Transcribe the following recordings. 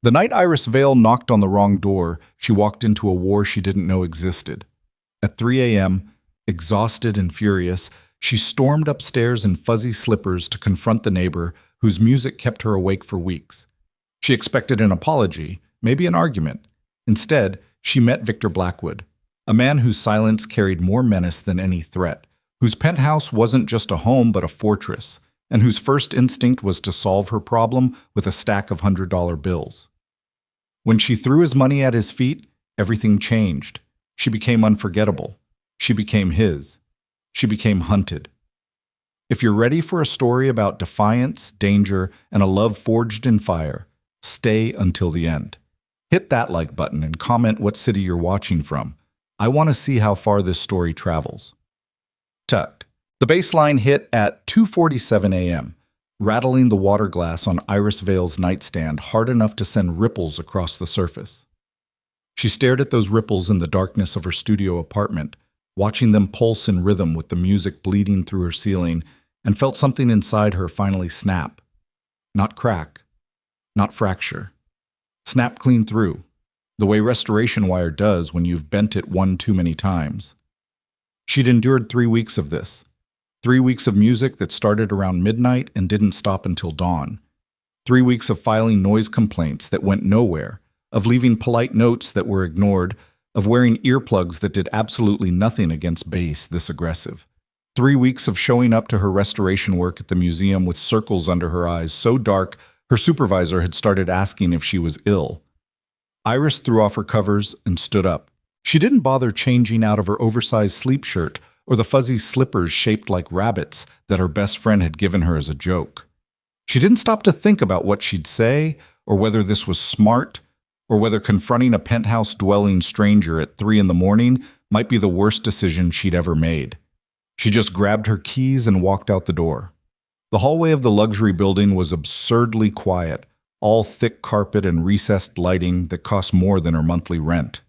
The night Iris Vale knocked on the wrong door, she walked into a war she didn't know existed. At 3 a.m., exhausted and furious, she stormed upstairs in fuzzy slippers to confront the neighbor whose music kept her awake for weeks. She expected an apology, maybe an argument. Instead, she met Victor Blackwood, a man whose silence carried more menace than any threat, whose penthouse wasn't just a home but a fortress, and whose first instinct was to solve her problem with a stack of $100 bills. When she threw his money at his feet, everything changed. She became unforgettable. She became his. She became hunted. If you're ready for a story about defiance, danger, and a love forged in fire, stay until the end. Hit that like button and comment what city you're watching from. I want to see how far this story travels. Tucked. The bass line hit at 2:47 a.m., rattling the water glass on Iris Vale's nightstand hard enough to send ripples across the surface. She stared at those ripples in the darkness of her studio apartment, watching them pulse in rhythm with the music bleeding through her ceiling, and felt something inside her finally snap. Not crack, not fracture. Snap clean through, the way restoration wire does when you've bent it one too many times. She'd endured 3 weeks of this. 3 weeks of music that started around midnight and didn't stop until dawn. 3 weeks of filing noise complaints that went nowhere, of leaving polite notes that were ignored, of wearing earplugs that did absolutely nothing against bass this aggressive. 3 weeks of showing up to her restoration work at the museum with circles under her eyes so dark her supervisor had started asking if she was ill. Iris threw off her covers and stood up. She didn't bother changing out of her oversized sleep shirt or the fuzzy slippers shaped like rabbits that her best friend had given her as a joke. She didn't stop to think about what she'd say, or whether this was smart, or whether confronting a penthouse-dwelling stranger at 3 a.m. might be the worst decision she'd ever made. She just grabbed her keys and walked out the door. The hallway of the luxury building was absurdly quiet, all thick carpet and recessed lighting that cost more than her monthly rent.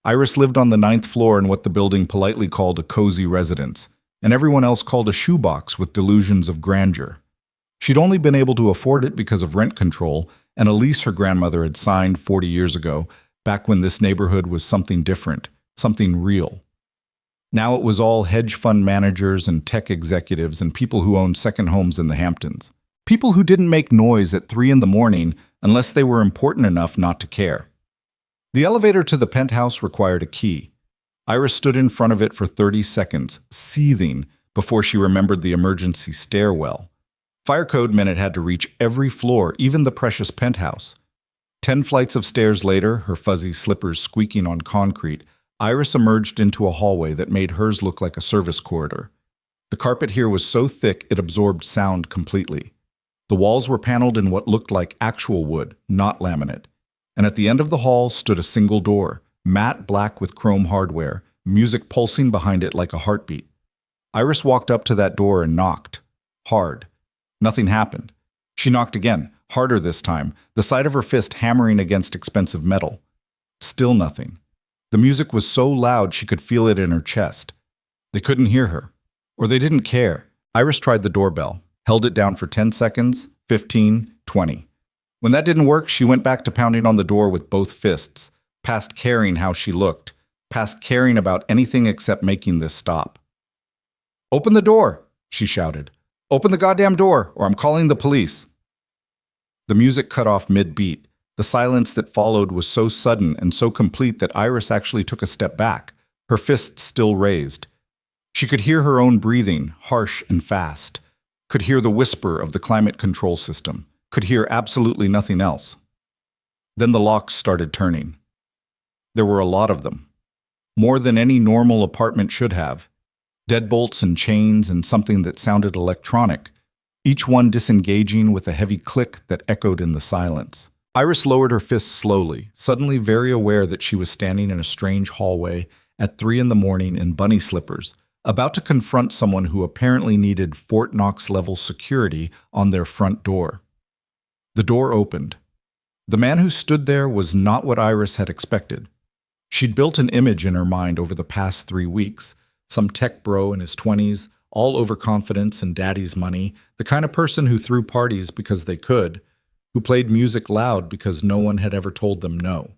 Iris lived on the 9th floor in what the building politely called a cozy residence, and everyone else called a shoebox with delusions of grandeur. She'd only been able to afford it because of rent control and a lease her grandmother had signed 40 years ago, back when this neighborhood was something different, something real. Now it was all hedge fund managers and tech executives and people who owned second homes in the Hamptons. People who didn't make noise at 3 a.m. unless they were important enough not to care. The elevator to the penthouse required a key. Iris stood in front of it for 30 seconds, seething, before she remembered the emergency stairwell. Fire code meant it had to reach every floor, even the precious penthouse. 10 flights of stairs later, her fuzzy slippers squeaking on concrete, Iris emerged into a hallway that made hers look like a service corridor. The carpet here was so thick it absorbed sound completely. The walls were paneled in what looked like actual wood, not laminate. And at the end of the hall stood a single door, matte black with chrome hardware, music pulsing behind it like a heartbeat. Iris walked up to that door and knocked. Hard. Nothing happened. She knocked again, harder this time, the side of her fist hammering against expensive metal. Still nothing. The music was so loud she could feel it in her chest. They couldn't hear her. Or they didn't care. Iris tried the doorbell, held it down for 10 seconds, 15, 20. When that didn't work, she went back to pounding on the door with both fists, past caring how she looked, past caring about anything except making this stop. "Open the door," she shouted. "Open the goddamn door, or I'm calling the police." The music cut off mid-beat. The silence that followed was so sudden and so complete that Iris actually took a step back, her fists still raised. She could hear her own breathing, harsh and fast, could hear the whisper of the climate control system, could hear absolutely nothing else. Then the locks started turning. There were a lot of them. More than any normal apartment should have. Deadbolts and chains and something that sounded electronic, each one disengaging with a heavy click that echoed in the silence. Iris lowered her fists slowly, suddenly very aware that she was standing in a strange hallway at 3 a.m. in bunny slippers, about to confront someone who apparently needed Fort Knox-level security on their front door. The door opened. The man who stood there was not what Iris had expected. She'd built an image in her mind over the past 3 weeks, some tech bro in his 20s, all overconfidence and daddy's money, the kind of person who threw parties because they could. who played music loud because no one had ever told them no.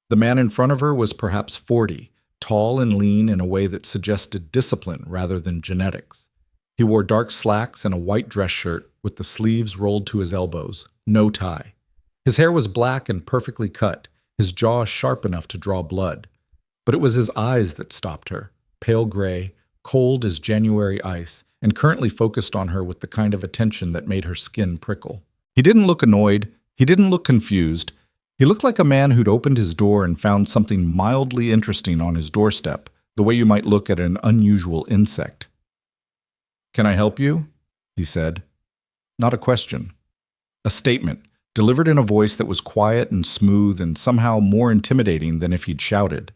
The man in front of her was perhaps 40, tall and lean in a way that suggested discipline rather than genetics. He wore dark slacks and a white dress shirt with the sleeves rolled to his elbows, no tie. His hair was black and perfectly cut, his jaw sharp enough to draw blood. But it was his eyes that stopped her, pale gray, cold as January ice, and currently focused on her with the kind of attention that made her skin prickle. He didn't look annoyed, he didn't look confused. He looked like a man who'd opened his door and found something mildly interesting on his doorstep, the way you might look at an unusual insect. "Can I help you?" he said. Not a question. A statement, delivered in a voice that was quiet and smooth and somehow more intimidating than if he'd shouted.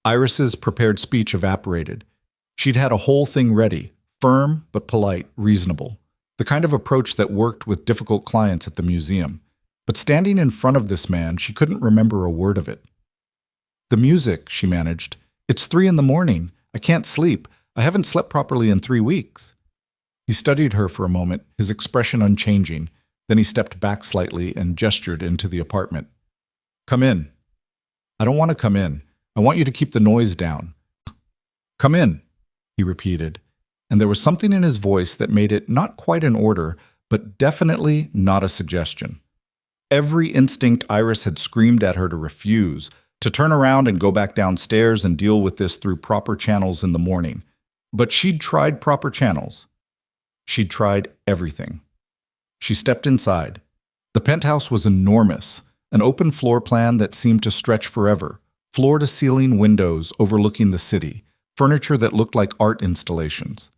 Iris's prepared speech evaporated. She'd had a whole thing ready, firm but polite, reasonable, the kind of approach that worked with difficult clients at the museum. But standing in front of this man, she couldn't remember a word of it. "The music," she managed. "It's 3 a.m. I can't sleep. I haven't slept properly in 3 weeks." He studied her for a moment, his expression unchanging. Then he stepped back slightly and gestured into the apartment. "Come in." "I don't want to come in. I want you to keep the noise down." "Come in," he repeated, and there was something in his voice that made it not quite an order, but definitely not a suggestion. Every instinct Iris had screamed at her to refuse, to turn around and go back downstairs and deal with this through proper channels in the morning. But she'd tried proper channels. She'd tried everything. She stepped inside. The penthouse was enormous, an open floor plan that seemed to stretch forever, floor-to-ceiling windows overlooking the city, furniture that looked like art installations.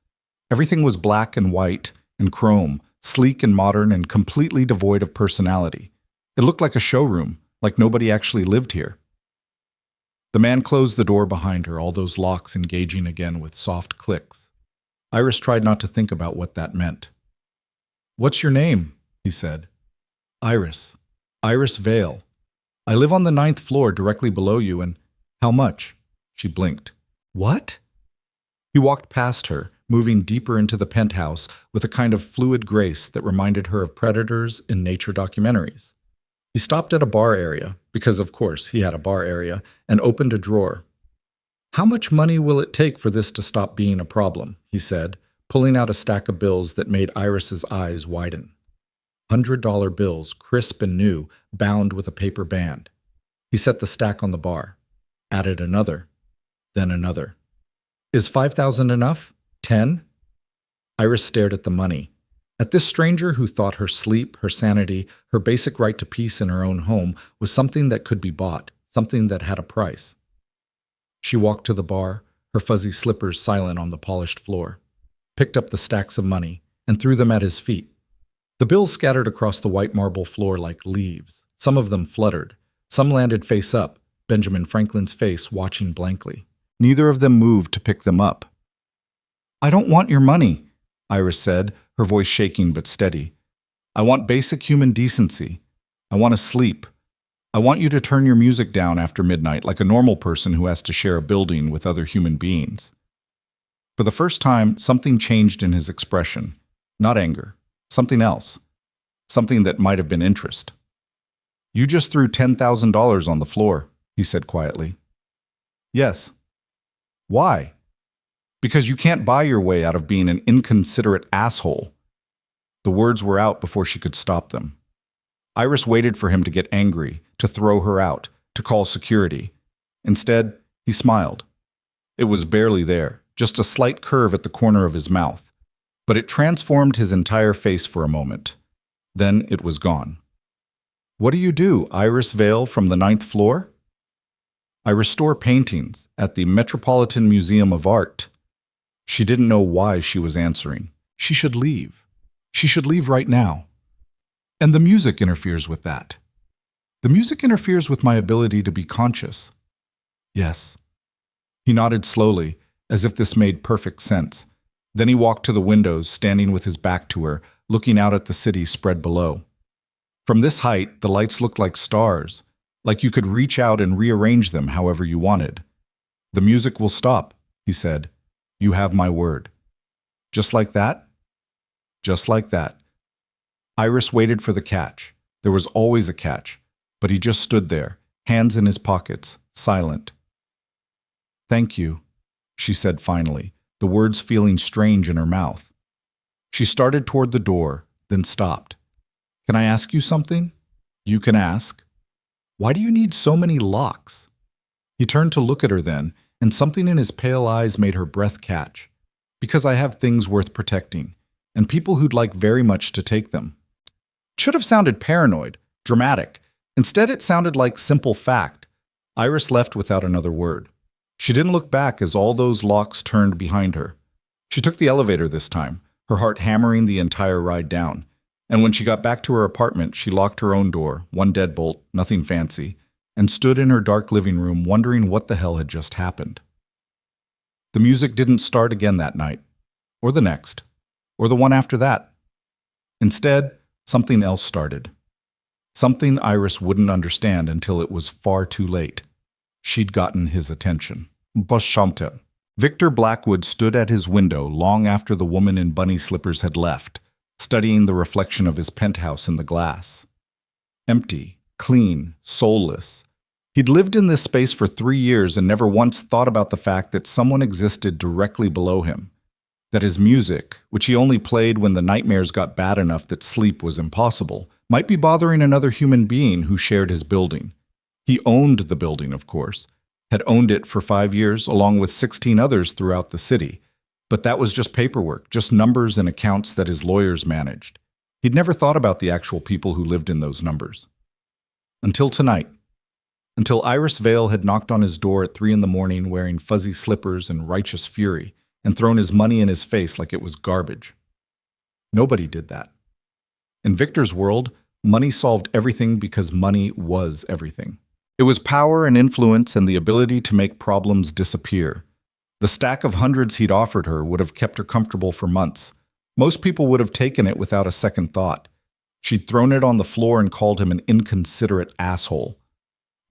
Everything was black and white and chrome, sleek and modern and completely devoid of personality. It looked like a showroom, like nobody actually lived here. The man closed the door behind her, all those locks engaging again with soft clicks. Iris tried not to think about what that meant. "What's your name?" he said. "Iris. Iris Vale. I live on the 9th floor directly below you and—" "How much?" She blinked. "What?" He walked past her, moving deeper into the penthouse with a kind of fluid grace that reminded her of predators in nature documentaries. He stopped at a bar area, because of course he had a bar area, and opened a drawer. "How much money will it take for this to stop being a problem?" he said, pulling out a stack of bills that made Iris's eyes widen. $100 bills, crisp and new, bound with a paper band. He set the stack on the bar, added another, then another. "Is 5,000 enough? 10? Iris stared at the money. At this stranger who thought her sleep, her sanity, her basic right to peace in her own home was something that could be bought, something that had a price. She walked to the bar, her fuzzy slippers silent on the polished floor, picked up the stacks of money, and threw them at his feet. The bills scattered across the white marble floor like leaves. Some of them fluttered. Some landed face up, Benjamin Franklin's face watching blankly. Neither of them moved to pick them up. "I don't want your money," Iris said, her voice shaking but steady. "I want basic human decency. I want to sleep. I want you to turn your music down after midnight like a normal person who has to share a building with other human beings." For the first time, something changed in his expression. Not anger. Something else. Something that might have been interest. "You just threw $10,000 on the floor," he said quietly. "Yes." "Why?" "Because you can't buy your way out of being an inconsiderate asshole." The words were out before she could stop them. Iris waited for him to get angry, to throw her out, to call security. Instead, he smiled. It was barely there, just a slight curve at the corner of his mouth. But it transformed his entire face for a moment. Then it was gone. "What do you do, Iris Vale from the 9th floor?" "I restore paintings at the Metropolitan Museum of Art." She didn't know why she was answering. She should leave. She should leave right now. "And the music interferes with that." "The music interferes with my ability to be conscious." "Yes." He nodded slowly, as if this made perfect sense. Then he walked to the windows, standing with his back to her, looking out at the city spread below. From this height, the lights looked like stars, like you could reach out and rearrange them however you wanted. "The music will stop," he said. "You have my word." "Just like that?" "Just like that." Iris waited for the catch. There was always a catch, but he just stood there, hands in his pockets, silent. "Thank you," she said finally, the words feeling strange in her mouth. She started toward the door, then stopped. "Can I ask you something?" "You can ask." "Why do you need so many locks?" He turned to look at her then, and something in his pale eyes made her breath catch. "Because I have things worth protecting, and people who'd like very much to take them." It should have sounded paranoid, dramatic. Instead, it sounded like simple fact. Iris left without another word. She didn't look back as all those locks turned behind her. She took the elevator this time, her heart hammering the entire ride down. And when she got back to her apartment, she locked her own door, one deadbolt, nothing fancy, and stood in her dark living room wondering what the hell had just happened. The music didn't start again that night, or the next, or the one after that. Instead, something else started. Something Iris wouldn't understand until it was far too late. She'd gotten his attention. Boshamte. Victor Blackwood stood at his window long after the woman in bunny slippers had left, studying the reflection of his penthouse in the glass. Empty, clean, soulless. He'd lived in this space for 3 years and never once thought about the fact that someone existed directly below him. That his music, which he only played when the nightmares got bad enough that sleep was impossible, might be bothering another human being who shared his building. He owned the building, of course, had owned it for 5 years along with 16 others throughout the city. But that was just paperwork, just numbers and accounts that his lawyers managed. He'd never thought about the actual people who lived in those numbers. Until tonight. Until Iris Vale had knocked on his door at 3 a.m. wearing fuzzy slippers and righteous fury and thrown his money in his face like it was garbage. Nobody did that. In Victor's world, money solved everything because money was everything. It was power and influence and the ability to make problems disappear. The stack of hundreds he'd offered her would have kept her comfortable for months. Most people would have taken it without a second thought. She'd thrown it on the floor and called him an inconsiderate asshole.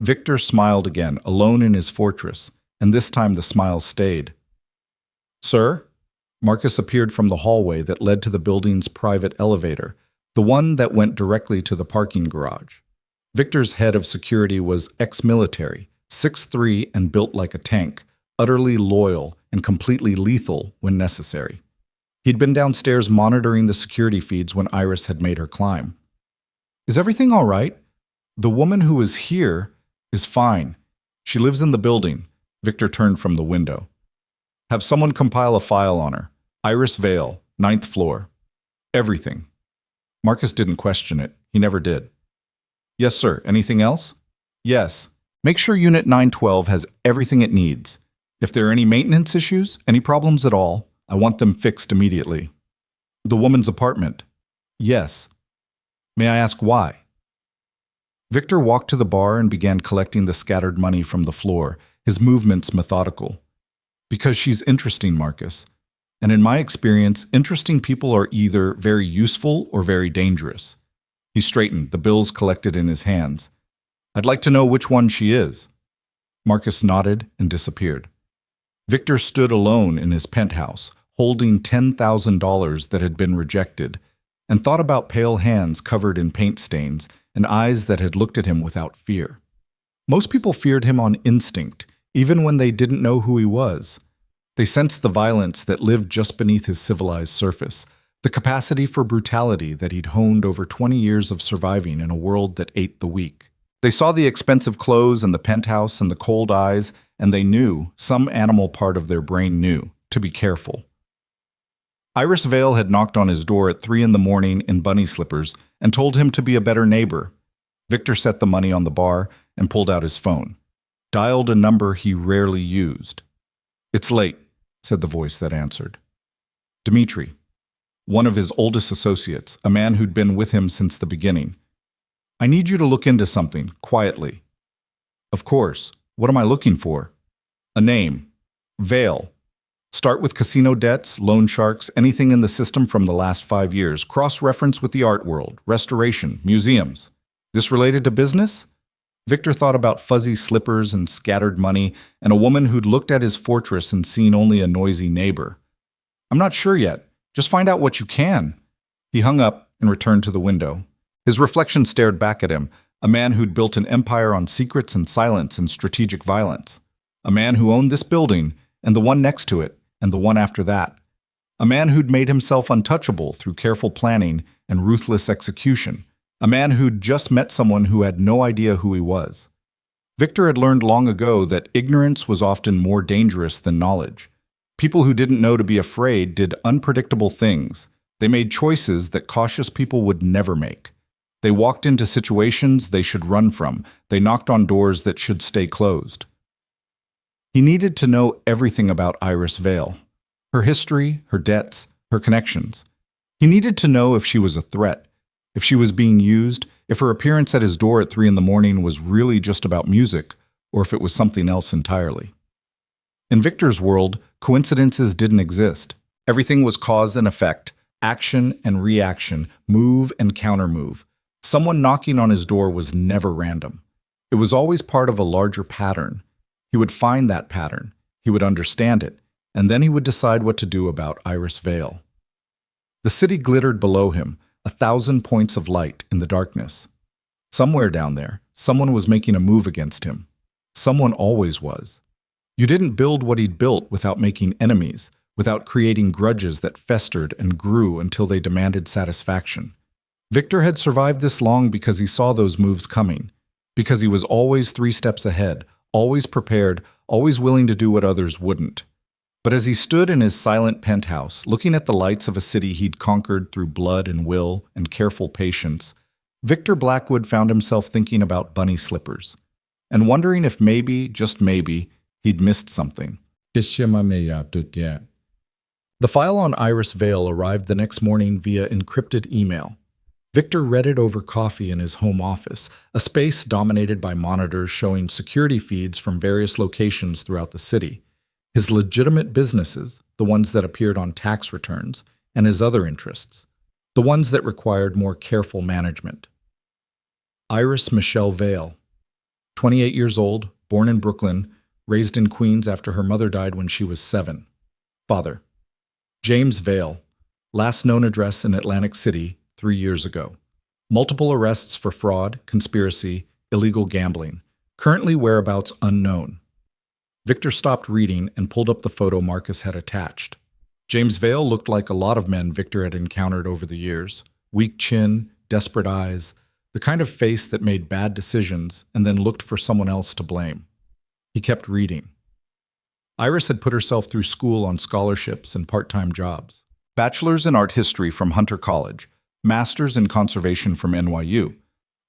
Victor smiled again, alone in his fortress, and this time the smile stayed. "Sir?" Marcus appeared from the hallway that led to the building's private elevator, the one that went directly to the parking garage. Victor's head of security was ex-military, 6'3" and built like a tank, utterly loyal and completely lethal when necessary. He'd been downstairs monitoring the security feeds when Iris had made her climb. "Is everything all right? The woman who was here is fine. She lives in the building." Victor turned from the window. "Have someone compile a file on her. Iris Vale, 9th floor. Everything." Marcus didn't question it. He never did. "Yes, sir. Anything else?" "Yes. Make sure Unit 912 has everything it needs. If there are any maintenance issues, any problems at all, I want them fixed immediately." "The woman's apartment?" "Yes." "May I ask why?" Victor walked to the bar and began collecting the scattered money from the floor, his movements methodical. "Because she's interesting, Marcus. And in my experience, interesting people are either very useful or very dangerous." He straightened, the bills collected in his hands. "I'd like to know which one she is." Marcus nodded and disappeared. Victor stood alone in his penthouse, holding $10,000 that had been rejected, and thought about pale hands covered in paint stains and eyes that had looked at him without fear. Most people feared him on instinct, even when they didn't know who he was. They sensed the violence that lived just beneath his civilized surface, the capacity for brutality that he'd honed over 20 years of surviving in a world that ate the weak. They saw the expensive clothes and the penthouse and the cold eyes, and they knew, some animal part of their brain knew, to be careful. Iris Vale had knocked on his door at 3 a.m. in bunny slippers and told him to be a better neighbor. Victor set the money on the bar and pulled out his phone. Dialed a number he rarely used. "It's late," said the voice that answered. Dmitri, one of his oldest associates, a man who'd been with him since the beginning. "I need you to look into something, quietly." "Of course. What am I looking for?" "A name. Vale. Start with casino debts, loan sharks, anything in the system from the last 5 years. Cross-reference with the art world, restoration, museums. This related to business?" Victor thought about fuzzy slippers and scattered money, and a woman who'd looked at his fortress and seen only a noisy neighbor. "I'm not sure yet. Just find out what you can." He hung up and returned to the window. His reflection stared back at him, a man who'd built an empire on secrets and silence and strategic violence. A man who owned this building, and the one next to it, and the one after that. A man who'd made himself untouchable through careful planning and ruthless execution. A man who'd just met someone who had no idea who he was. Victor had learned long ago that ignorance was often more dangerous than knowledge. People who didn't know to be afraid did unpredictable things. They made choices that cautious people would never make. They walked into situations they should run from. They knocked on doors that should stay closed. He needed to know everything about Iris Vale. Her history, her debts, her connections. He needed to know if she was a threat, if she was being used, if her appearance at his door at 3 a.m. was really just about music, or if it was something else entirely. In Victor's world, coincidences didn't exist. Everything was cause and effect, action and reaction, move and countermove. Someone knocking on his door was never random. It was always part of a larger pattern. He would find that pattern, he would understand it, and then he would decide what to do about Iris Vale. The city glittered below him, 1,000 points of light in the darkness. Somewhere down there, someone was making a move against him. Someone always was. You didn't build what he'd built without making enemies, without creating grudges that festered and grew until they demanded satisfaction. Victor had survived this long because he saw those moves coming, because he was always 3 steps ahead, always prepared, always willing to do what others wouldn't. But as he stood in his silent penthouse, looking at the lights of a city he'd conquered through blood and will and careful patience, Victor Blackwood found himself thinking about bunny slippers, and wondering if maybe, just maybe, he'd missed something. The file on Iris Vale arrived the next morning via encrypted email. Victor read it over coffee in his home office, a space dominated by monitors showing security feeds from various locations throughout the city. His legitimate businesses, the ones that appeared on tax returns, and his other interests, the ones that required more careful management. Iris Michelle Vale, 28 years old, born in Brooklyn, raised in Queens after her mother died when she was 7. Father: James Vale, last known address in Atlantic City 3 years ago. Multiple arrests for fraud, conspiracy, illegal gambling. Currently whereabouts unknown. Victor stopped reading and pulled up the photo Marcus had attached. James Vale looked like a lot of men Victor had encountered over the years. Weak chin, desperate eyes, the kind of face that made bad decisions and then looked for someone else to blame. He kept reading. Iris had put herself through school on scholarships and part-time jobs. Bachelor's in art history from Hunter College, master's in conservation from NYU.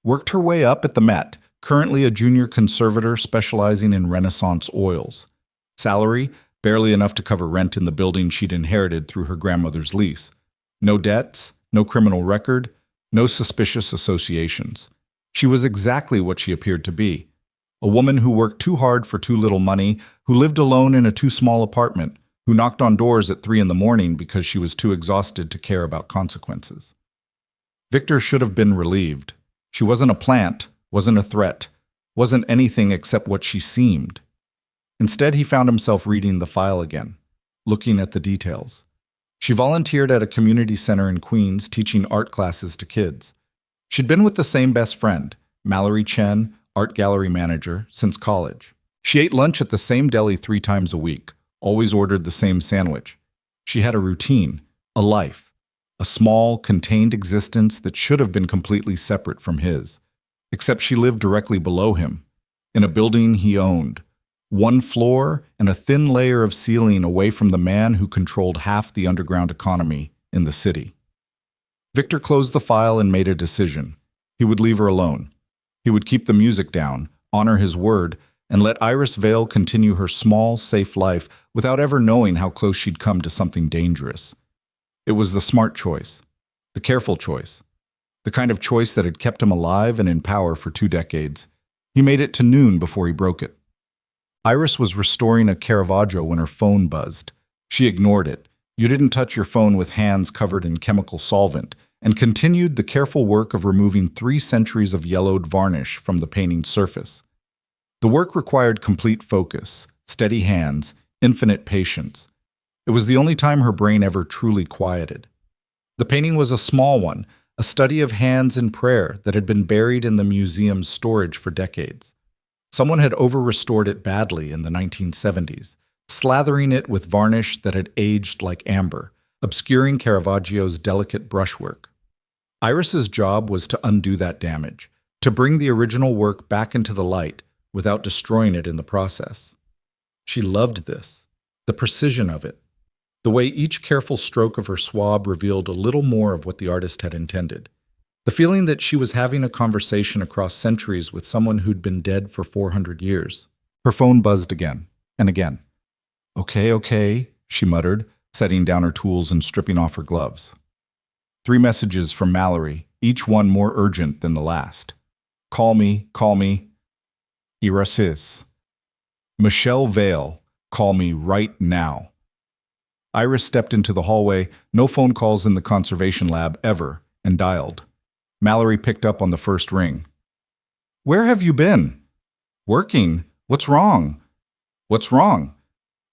Worked her way up at the Met, currently a junior conservator specializing in Renaissance oils. Salary, barely enough to cover rent in the building she'd inherited through her grandmother's lease. No debts, no criminal record, no suspicious associations. She was exactly what she appeared to be. A woman who worked too hard for too little money, who lived alone in a too small apartment, who knocked on doors at 3 a.m. because she was too exhausted to care about consequences. Victor should have been relieved. She wasn't a plant, wasn't a threat, wasn't anything except what she seemed. Instead, he found himself reading the file again, looking at the details. She volunteered at a community center in Queens teaching art classes to kids. She'd been with the same best friend, Mallory Chen, art gallery manager, since college. She ate lunch at the same deli 3 times a week, always ordered the same sandwich. She had a routine, a life, a small, contained existence that should have been completely separate from his. Except she lived directly below him, in a building he owned. 1 floor and a thin layer of ceiling away from the man who controlled half the underground economy in the city. Victor closed the file and made a decision. He would leave her alone. He would keep the music down, honor his word, and let Iris Vale continue her small, safe life without ever knowing how close she'd come to something dangerous. It was the smart choice, the careful choice, the kind of choice that had kept him alive and in power for 2 decades. He made it to noon before he broke it. Iris was restoring a Caravaggio when her phone buzzed. She ignored it. You didn't touch your phone with hands covered in chemical solvent, and continued the careful work of removing 3 centuries of yellowed varnish from the painting's surface. The work required complete focus, steady hands, infinite patience. It was the only time her brain ever truly quieted. The painting was a small one, a study of hands in prayer that had been buried in the museum's storage for decades. Someone had over-restored it badly in the 1970s, slathering it with varnish that had aged like amber, obscuring Caravaggio's delicate brushwork. Iris's job was to undo that damage, to bring the original work back into the light without destroying it in the process. She loved this, the precision of it, the way each careful stroke of her swab revealed a little more of what the artist had intended. The feeling that she was having a conversation across centuries with someone who'd been dead for 400 years. Her phone buzzed again and again. Okay, she muttered, setting down her tools and stripping off her gloves. 3 messages from Mallory, each one more urgent than the last. Call me. Iris. Michelle Vale, call me right now. Iris stepped into the hallway, no phone calls in the conservation lab ever, and dialed. Mallory picked up on the first ring. Where have you been? Working. What's wrong? What's wrong?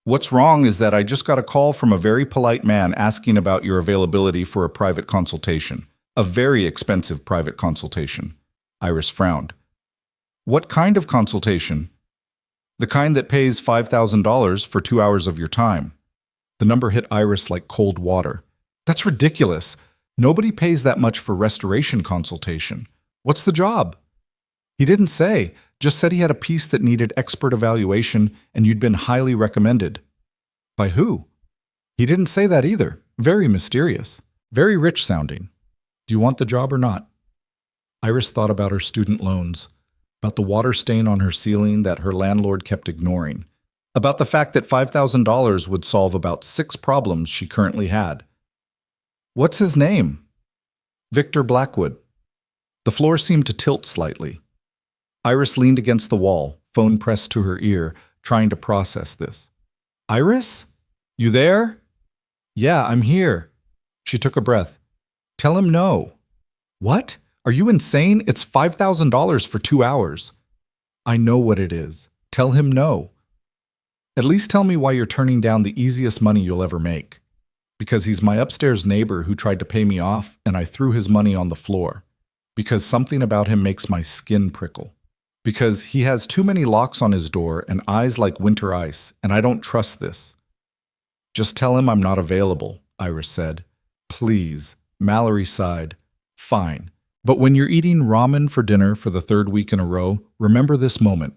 What's wrong is that I just got a call from a very polite man asking about your availability for a private consultation. A very expensive private consultation. Iris frowned. What kind of consultation? The kind that pays $5,000 for 2 hours of your time. The number hit Iris like cold water. That's ridiculous. Nobody pays that much for restoration consultation. What's the job? He didn't say, just said he had a piece that needed expert evaluation and you'd been highly recommended. By who? He didn't say that either. Very mysterious. Very rich sounding. Do you want the job or not? Iris thought about her student loans, about the water stain on her ceiling that her landlord kept ignoring, about the fact that $5,000 would solve about 6 problems she currently had. What's his name? Victor Blackwood. The floor seemed to tilt slightly. Iris leaned against the wall, phone pressed to her ear, trying to process this. Iris? You there? Yeah, I'm here. She took a breath. Tell him no. What? Are you insane? It's $5,000 for 2 hours. I know what it is. Tell him no. At least tell me why you're turning down the easiest money you'll ever make. Because he's my upstairs neighbor who tried to pay me off and I threw his money on the floor. Because something about him makes my skin prickle. Because he has too many locks on his door and eyes like winter ice, and I don't trust this. Just tell him I'm not available, Iris said. Please. Mallory sighed. Fine. But when you're eating ramen for dinner for the 3rd week in a row, remember this moment.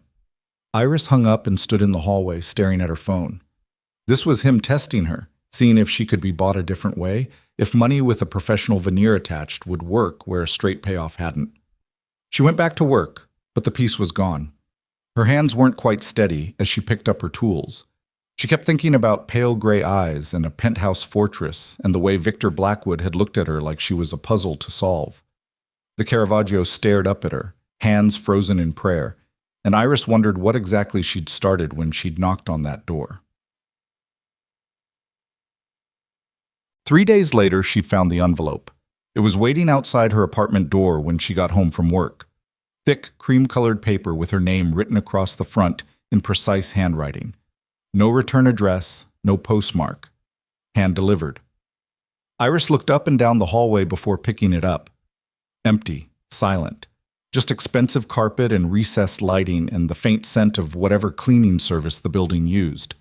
Iris hung up and stood in the hallway staring at her phone. This was him testing her, seeing if she could be bought a different way, if money with a professional veneer attached would work where a straight payoff hadn't. She went back to work, but the piece was gone. Her hands weren't quite steady as she picked up her tools. She kept thinking about pale gray eyes and a penthouse fortress and the way Victor Blackwood had looked at her like she was a puzzle to solve. The Caravaggio stared up at her, hands frozen in prayer, and Iris wondered what exactly she'd started when she'd knocked on that door. 3 days later, she'd found the envelope. It was waiting outside her apartment door when she got home from work. Thick, cream-colored paper with her name written across the front in precise handwriting. No return address, no postmark. Hand-delivered. Iris looked up and down the hallway before picking it up. Empty, silent. Just expensive carpet and recessed lighting and the faint scent of whatever cleaning service the building used.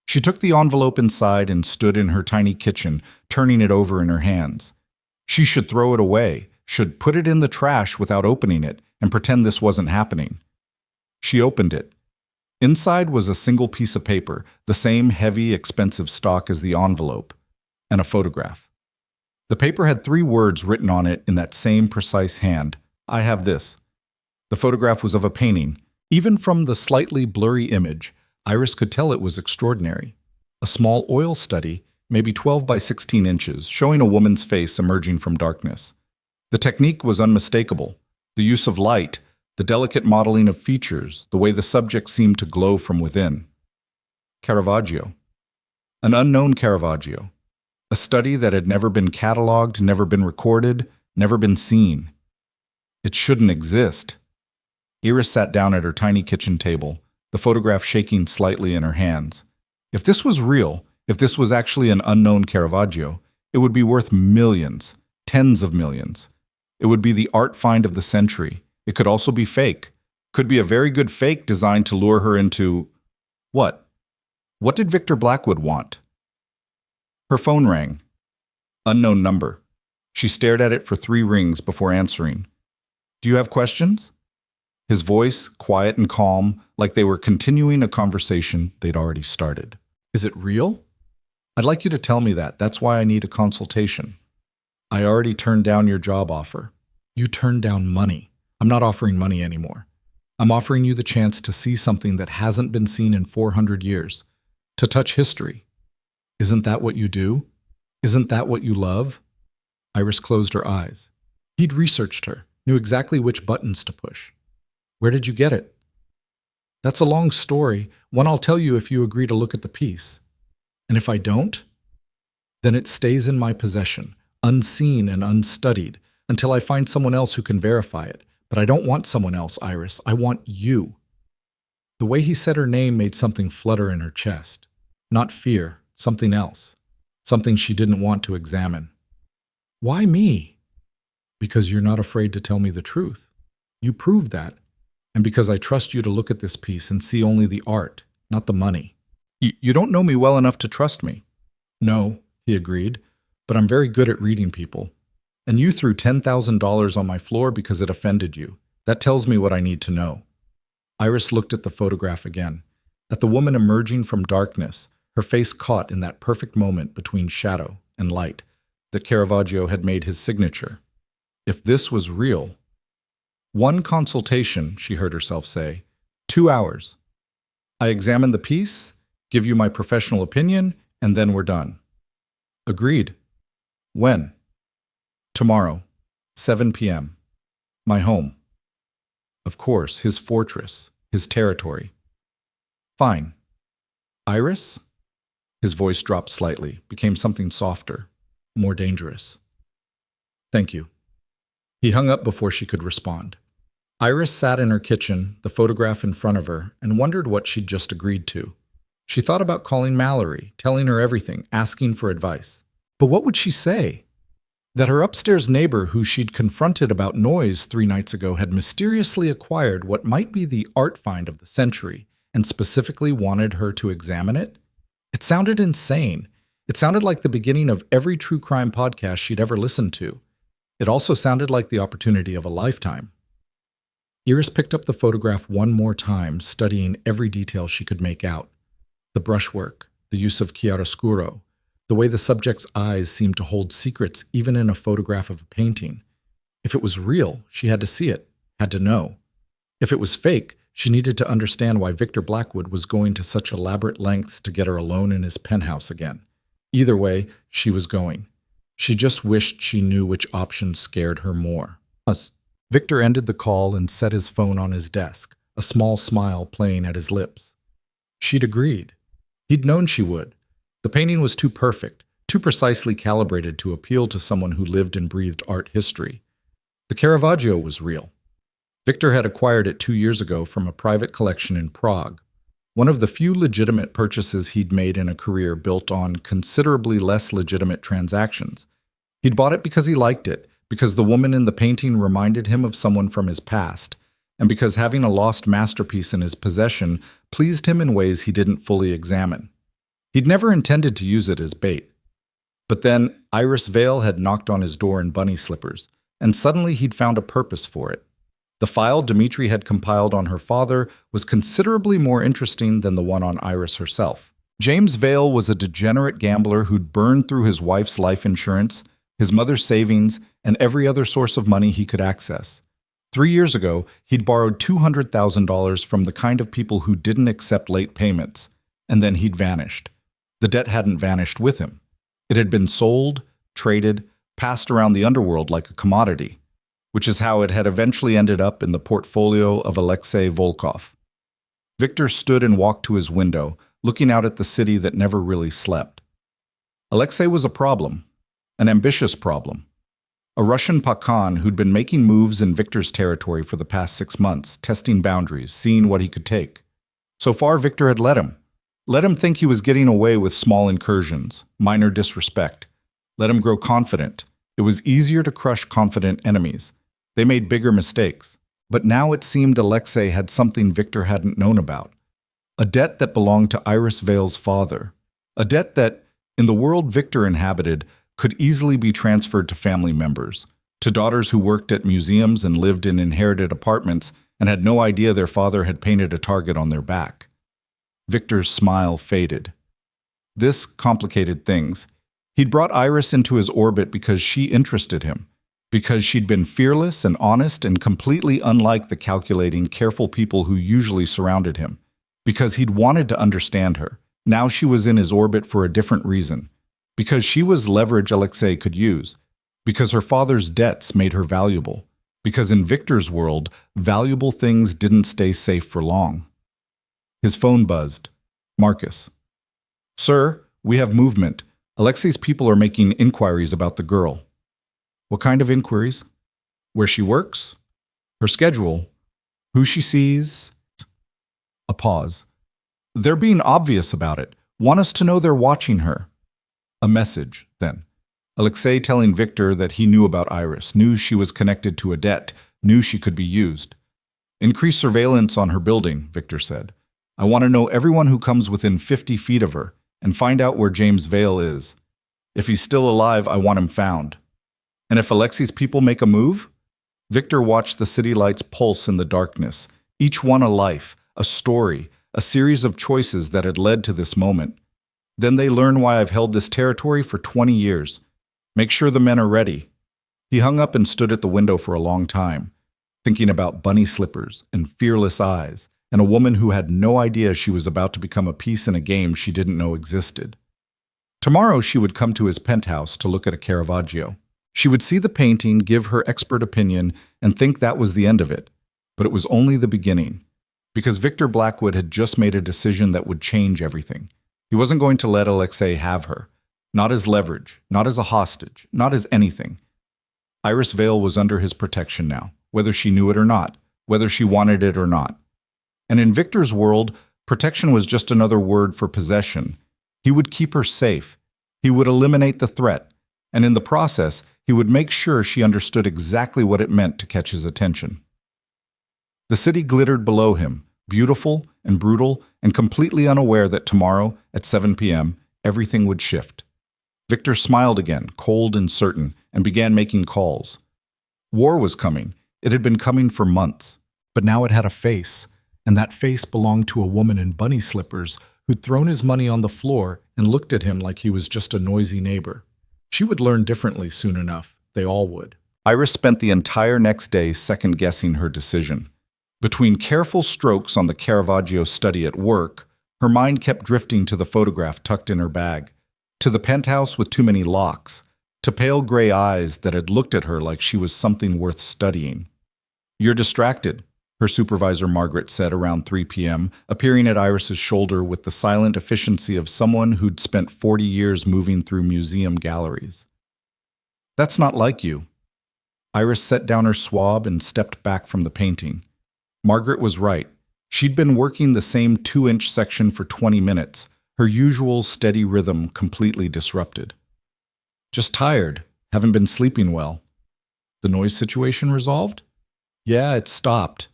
She took the envelope inside and stood in her tiny kitchen, turning it over in her hands. She should throw it away, should put it in the trash without opening it, and pretend this wasn't happening. She opened it. Inside was a single piece of paper, the same heavy, expensive stock as the envelope, and a photograph. The paper had 3 words written on it in that same precise hand. I have this. The photograph was of a painting. Even from the slightly blurry image, Iris could tell it was extraordinary. A small oil study, maybe 12 by 16 inches, showing a woman's face emerging from darkness. The technique was unmistakable. The use of light, the delicate modeling of features, the way the subject seemed to glow from within. Caravaggio. An unknown Caravaggio. A study that had never been catalogued, never been recorded, never been seen. It shouldn't exist. Iris sat down at her tiny kitchen table, the photograph shaking slightly in her hands. If this was real, if this was actually an unknown Caravaggio, it would be worth millions, tens of millions. It would be the art find of the century. It could also be fake. Could be a very good fake designed to lure her into… What? What did Victor Blackwood want? Her phone rang. Unknown number. She stared at it for 3 rings before answering. Do you have questions? His voice, quiet and calm, like they were continuing a conversation they'd already started. Is it real? I'd like you to tell me that. That's why I need a consultation. I already turned down your job offer. You turned down money. I'm not offering money anymore. I'm offering you the chance to see something that hasn't been seen in 400 years. To touch history. Isn't that what you do? Isn't that what you love? Iris closed her eyes. He'd researched her, knew exactly which buttons to push. Where did you get it? That's a long story, one I'll tell you if you agree to look at the piece. And if I don't, then it stays in my possession, unseen and unstudied, until I find someone else who can verify it. But I don't want someone else, Iris. I want you. The way he said her name made something flutter in her chest. Not fear, something else. Something she didn't want to examine. Why me? Because you're not afraid to tell me the truth. You proved that. And because I trust you to look at this piece and see only the art, not the money. You don't know me well enough to trust me. No, he agreed, but I'm very good at reading people. And you threw $10,000 on my floor because it offended you. That tells me what I need to know. Iris looked at the photograph again, at the woman emerging from darkness, her face caught in that perfect moment between shadow and light that Caravaggio had made his signature. If this was real… 1 consultation, she heard herself say. 2 hours. I examine the piece, give you my professional opinion, and then we're done. Agreed. When? Tomorrow, 7 p.m. My home. Of course, his fortress, his territory. Fine. Iris? His voice dropped slightly, became something softer, more dangerous. Thank you. He hung up before she could respond. Iris sat in her kitchen, the photograph in front of her, and wondered what she'd just agreed to. She thought about calling Mallory, telling her everything, asking for advice. But what would she say? That her upstairs neighbor who she'd confronted about noise 3 nights ago had mysteriously acquired what might be the art find of the century and specifically wanted her to examine it? It sounded insane. It sounded like the beginning of every true crime podcast she'd ever listened to. It also sounded like the opportunity of a lifetime. Iris picked up the photograph one more time, studying every detail she could make out. The brushwork, the use of chiaroscuro, the way the subject's eyes seemed to hold secrets even in a photograph of a painting. If it was real, she had to see it, had to know. If it was fake, she needed to understand why Victor Blackwood was going to such elaborate lengths to get her alone in his penthouse again. Either way, she was going. She just wished she knew which option scared her more. Victor ended the call and set his phone on his desk, a small smile playing at his lips. She'd agreed. He'd known she would. The painting was too perfect, too precisely calibrated to appeal to someone who lived and breathed art history. The Caravaggio was real. Victor had acquired it 2 years ago from a private collection in Prague, one of the few legitimate purchases he'd made in a career built on considerably less legitimate transactions. He'd bought it because he liked it, because the woman in the painting reminded him of someone from his past, and because having a lost masterpiece in his possession pleased him in ways he didn't fully examine. He'd never intended to use it as bait. But then Iris Vale had knocked on his door in bunny slippers, and suddenly he'd found a purpose for it. The file Dimitri had compiled on her father was considerably more interesting than the one on Iris herself. James Vale was a degenerate gambler who'd burned through his wife's life insurance, his mother's savings, and every other source of money he could access. 3 years ago, he'd borrowed $200,000 from the kind of people who didn't accept late payments, and then he'd vanished. The debt hadn't vanished with him. It had been sold, traded, passed around the underworld like a commodity, which is how it had eventually ended up in the portfolio of Alexei Volkov. Victor stood and walked to his window, looking out at the city that never really slept. Alexei was a problem, an ambitious problem. A Russian Pakan who'd been making moves in Victor's territory for the past 6 months, testing boundaries, seeing what he could take. So far, Victor had let him think he was getting away with small incursions, minor disrespect, let him grow confident, It was easier to crush confident enemies. They made bigger mistakes. But now it seemed Alexei had something Victor hadn't known about. A debt that belonged to Iris Vale's father. A debt that, in the world Victor inhabited, could easily be transferred to family members, to daughters who worked at museums and lived in inherited apartments and had no idea their father had painted a target on their back. Victor's smile faded. This complicated things. He'd brought Iris into his orbit because she interested him, because she'd been fearless and honest and completely unlike the calculating, careful people who usually surrounded him, because he'd wanted to understand her. Now she was in his orbit for a different reason, because she was leverage Alexei could use, because her father's debts made her valuable, because in Victor's world, valuable things didn't stay safe for long. His phone buzzed. Marcus. Sir, we have movement. Alexei's people are making inquiries about the girl. What kind of inquiries? Where she works? Her schedule? Who she sees? A pause. They're being obvious about it. Want us to know they're watching her. A message, then. Alexei telling Victor that he knew about Iris, knew she was connected to a debt, knew she could be used. Increase surveillance on her building, Victor said. I want to know everyone who comes within 50 feet of her, and find out where James Vale is. If he's still alive, I want him found. And if Alexei's people make a move? Victor watched the city lights pulse in the darkness, each one a life, a story, a series of choices that had led to this moment. Then they learn why I've held this territory for 20 years. Make sure the men are ready. He hung up and stood at the window for a long time, thinking about bunny slippers and fearless eyes, and a woman who had no idea she was about to become a piece in a game she didn't know existed. Tomorrow she would come to his penthouse to look at a Caravaggio. She would see the painting, give her expert opinion, and think that was the end of it. But it was only the beginning. Because Victor Blackwood had just made a decision that would change everything. He wasn't going to let Alexei have her. Not as leverage, not as a hostage, not as anything. Iris Vale was under his protection now, whether she knew it or not, whether she wanted it or not. And in Victor's world, protection was just another word for possession. He would keep her safe. He would eliminate the threat. And in the process, he would make sure she understood exactly what it meant to catch his attention. The city glittered below him, beautiful and brutal and completely unaware that tomorrow, at 7 p.m., everything would shift. Victor smiled again, cold and certain, and began making calls. War was coming. It had been coming for months. But now it had a face, and that face belonged to a woman in bunny slippers who'd thrown his money on the floor and looked at him like he was just a noisy neighbor. She would learn differently soon enough. They all would. Iris spent the entire next day second-guessing her decision. Between careful strokes on the Caravaggio study at work, her mind kept drifting to the photograph tucked in her bag, to the penthouse with too many locks, to pale gray eyes that had looked at her like she was something worth studying. You're distracted, her supervisor Margaret said around 3 p.m., appearing at Iris's shoulder with the silent efficiency of someone who'd spent 40 years moving through museum galleries. That's not like you. Iris set down her swab and stepped back from the painting. Margaret was right. She'd been working the same 2-inch section for 20 minutes, her usual steady rhythm completely disrupted. Just tired, haven't been sleeping well. The noise situation resolved? Yeah, it stopped.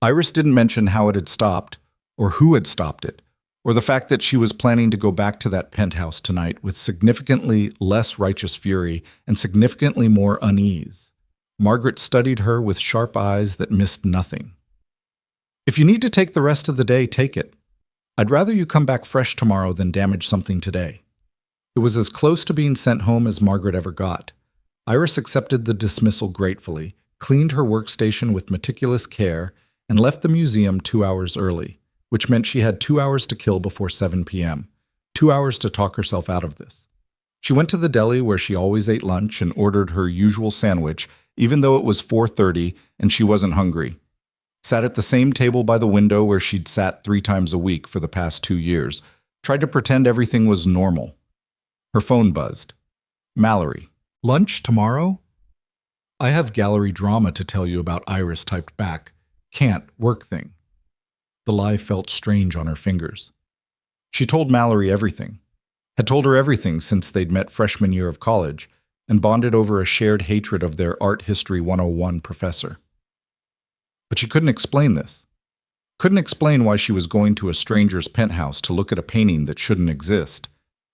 Iris didn't mention how it had stopped, or who had stopped it, or the fact that she was planning to go back to that penthouse tonight with significantly less righteous fury and significantly more unease. Margaret studied her with sharp eyes that missed nothing. If you need to take the rest of the day, take it. I'd rather you come back fresh tomorrow than damage something today. It was as close to being sent home as Margaret ever got. Iris accepted the dismissal gratefully, cleaned her workstation with meticulous care, and left the museum 2 hours early, which meant she had 2 hours to kill before 7 p.m., 2 hours to talk herself out of this. She went to the deli where she always ate lunch and ordered her usual sandwich, even though it was 4:30 and she wasn't hungry. Sat at the same table by the window where she'd sat 3 times a week for the past 2 years, tried to pretend everything was normal. Her phone buzzed. Mallory. Lunch tomorrow? I have gallery drama to tell you about, Iris typed back. Can't, work thing. The lie felt strange on her fingers. She told Mallory everything. Had told her everything since they'd met freshman year of college, and bonded over a shared hatred of their Art History 101 professor. But she couldn't explain this. Couldn't explain why she was going to a stranger's penthouse to look at a painting that shouldn't exist.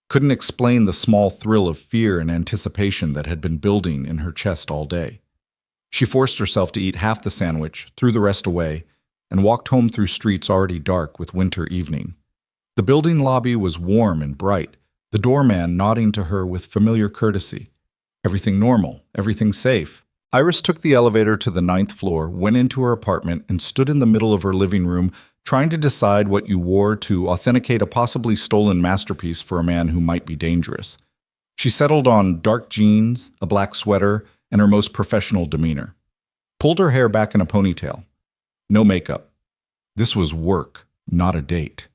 Couldn't explain the small thrill of fear and anticipation that had been building in her chest all day. She forced herself to eat half the sandwich, threw the rest away, and walked home through streets already dark with winter evening. The building lobby was warm and bright, the doorman nodding to her with familiar courtesy. Everything normal, everything safe. Iris took the elevator to the 9th floor, went into her apartment, and stood in the middle of her living room, trying to decide what you wore to authenticate a possibly stolen masterpiece for a man who might be dangerous. She settled on dark jeans, a black sweater, and her most professional demeanor. Pulled her hair back in a ponytail. No makeup. This was work, not a date.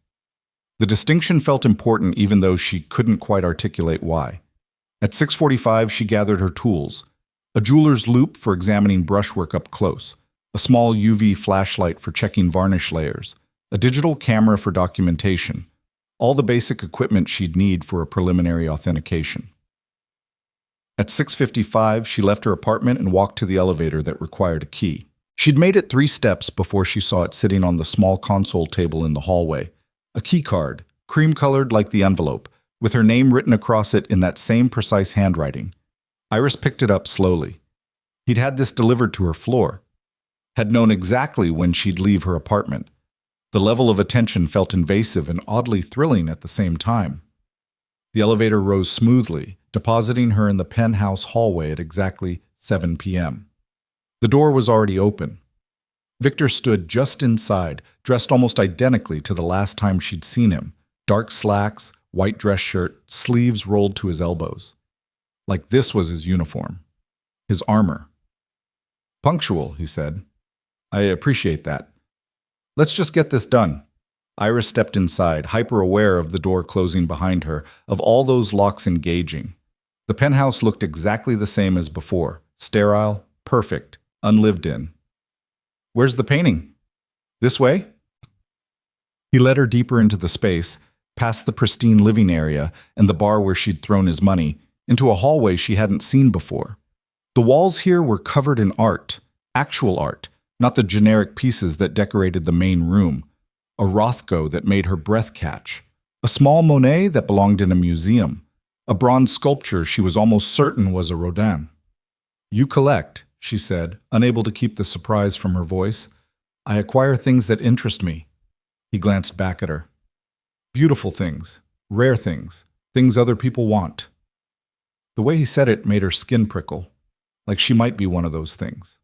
The distinction felt important even though she couldn't quite articulate why. At 6:45, she gathered her tools. A jeweler's loupe for examining brushwork up close, a small UV flashlight for checking varnish layers, a digital camera for documentation, all the basic equipment she'd need for a preliminary authentication. At 6:55, she left her apartment and walked to the elevator that required a key. She'd made it 3 steps before she saw it sitting on the small console table in the hallway. A key card, cream-colored like the envelope, with her name written across it in that same precise handwriting. Iris picked it up slowly. He'd had this delivered to her floor. Had known exactly when she'd leave her apartment. The level of attention felt invasive and oddly thrilling at the same time. The elevator rose smoothly, depositing her in the penthouse hallway at exactly 7 p.m. The door was already open. Victor stood just inside, dressed almost identically to the last time she'd seen him. Dark slacks, white dress shirt, sleeves rolled to his elbows. Like this was his uniform. His armor. "Punctual," he said. "I appreciate that. Let's just get this done." Iris stepped inside, hyper-aware of the door closing behind her, of all those locks engaging. The penthouse looked exactly the same as before. Sterile, perfect, unlived in. "Where's the painting?" "This way?" He led her deeper into the space, past the pristine living area and the bar where she'd thrown his money, into a hallway she hadn't seen before. The walls here were covered in art, actual art, not the generic pieces that decorated the main room. A Rothko that made her breath catch, a small Monet that belonged in a museum, a bronze sculpture she was almost certain was a Rodin. "You collect," she said, unable to keep the surprise from her voice. "I acquire things that interest me." He glanced back at her. "Beautiful things, rare things, things other people want." The way he said it made her skin prickle, like she might be one of those things.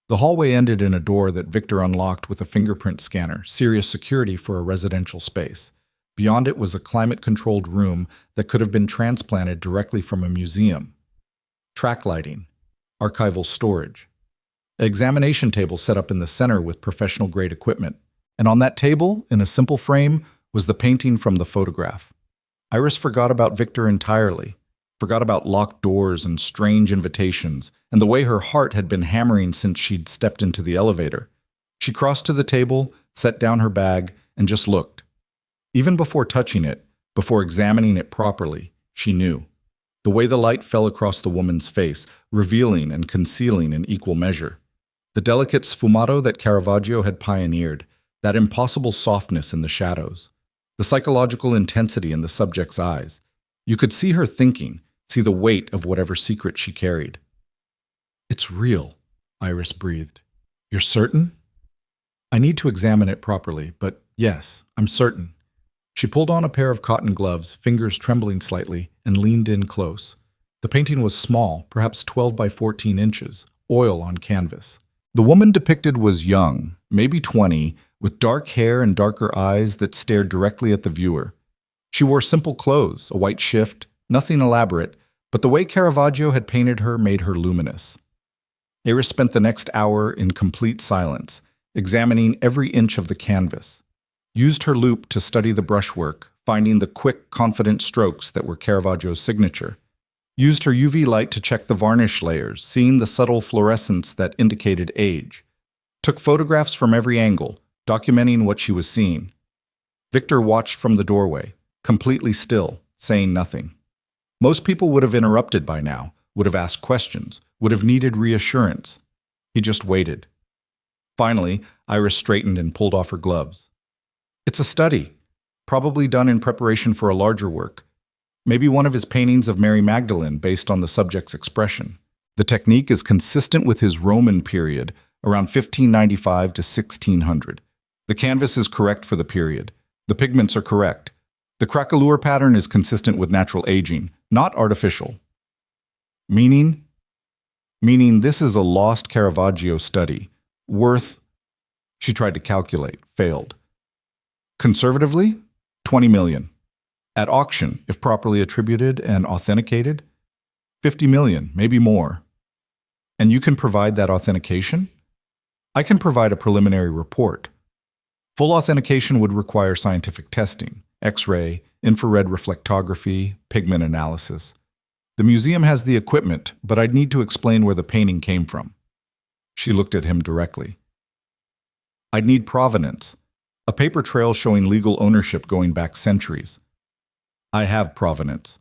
The hallway ended in a door that Victor unlocked with a fingerprint scanner, serious security for a residential space. Beyond it was a climate-controlled room that could have been transplanted directly from a museum. Track lighting, archival storage. An examination table set up in the center with professional-grade equipment. And on that table, in a simple frame, was the painting from the photograph. Iris forgot about Victor entirely. Forgot about locked doors and strange invitations, and the way her heart had been hammering since she'd stepped into the elevator. She crossed to the table, set down her bag, and just looked. Even before touching it, before examining it properly, she knew. The way the light fell across the woman's face, revealing and concealing in equal measure. The delicate sfumato that Caravaggio had pioneered, that impossible softness in the shadows. The psychological intensity in the subject's eyes. You could see her thinking, see the weight of whatever secret she carried. "It's real," Iris breathed. "You're certain?" "I need to examine it properly, but yes, I'm certain." She pulled on a pair of cotton gloves, fingers trembling slightly, and leaned in close. The painting was small, perhaps 12 by 14 inches, oil on canvas. The woman depicted was young, maybe 20, with dark hair and darker eyes that stared directly at the viewer. She wore simple clothes, a white shift, nothing elaborate, but the way Caravaggio had painted her made her luminous. Iris spent the next hour in complete silence, examining every inch of the canvas. Used her loupe to study the brushwork, finding the quick, confident strokes that were Caravaggio's signature. Used her UV light to check the varnish layers, seeing the subtle fluorescence that indicated age. Took photographs from every angle, documenting what she was seeing. Victor watched from the doorway, completely still, saying nothing. Most people would have interrupted by now, would have asked questions, would have needed reassurance. He just waited. Finally, Iris straightened and pulled off her gloves. It's a study, probably done in preparation for a larger work. Maybe one of his paintings of Mary Magdalene based on the subject's expression. The technique is consistent with his Roman period, around 1595 to 1600. The canvas is correct for the period. The pigments are correct. The craquelure pattern is consistent with natural aging, not artificial. Meaning? Meaning this is a lost Caravaggio study. Worth, she tried to calculate, failed. Conservatively, 20 million. At auction, if properly attributed and authenticated, 50 million, maybe more. And you can provide that authentication? I can provide a preliminary report. Full authentication would require scientific testing, X-ray, infrared reflectography, pigment analysis. The museum has the equipment, but I'd need to explain where the painting came from. She looked at him directly. I'd need provenance, a paper trail showing legal ownership going back centuries. I have provenance.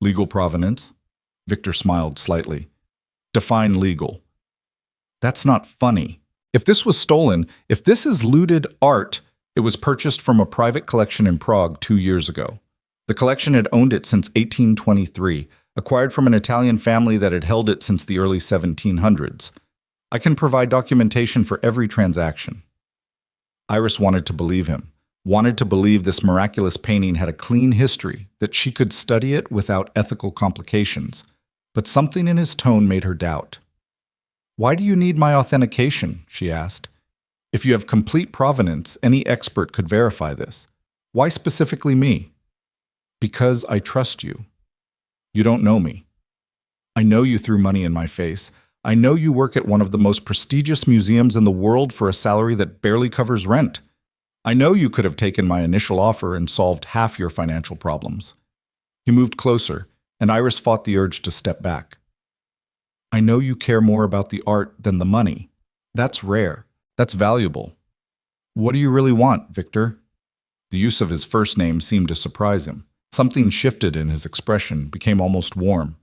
Legal provenance? Victor smiled slightly. Define legal. That's not funny. If this was stolen, if this is looted art, it was purchased from a private collection in Prague 2 years ago. The collection had owned it since 1823, acquired from an Italian family that had held it since the early 1700s. I can provide documentation for every transaction. Iris wanted to believe him, wanted to believe this miraculous painting had a clean history, that she could study it without ethical complications. But something in his tone made her doubt. Why do you need my authentication? She asked. If you have complete provenance, any expert could verify this. Why specifically me? Because I trust you. You don't know me. I know you threw money in my face. I know you work at one of the most prestigious museums in the world for a salary that barely covers rent. I know you could have taken my initial offer and solved half your financial problems. He moved closer, and Iris fought the urge to step back. I know you care more about the art than the money. That's rare. That's valuable. What do you really want, Victor? The use of his first name seemed to surprise him. Something shifted in his expression, became almost warm.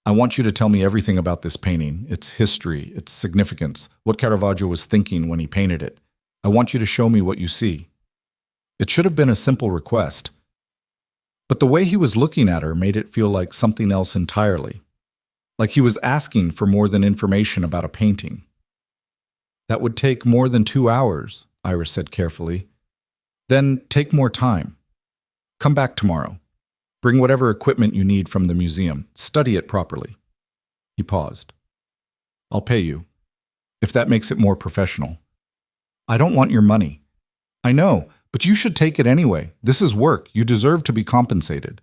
I want you to tell me everything about this painting, its history, its significance, what Caravaggio was thinking when he painted it. I want you to show me what you see. It should have been a simple request. But the way he was looking at her made it feel like something else entirely. Like he was asking for more than information about a painting. That would take more than 2 hours, Iris said carefully. Then take more time. Come back tomorrow. Bring whatever equipment you need from the museum. Study it properly. He paused. I'll pay you, if that makes it more professional. I don't want your money. I know, but you should take it anyway. This is work. You deserve to be compensated.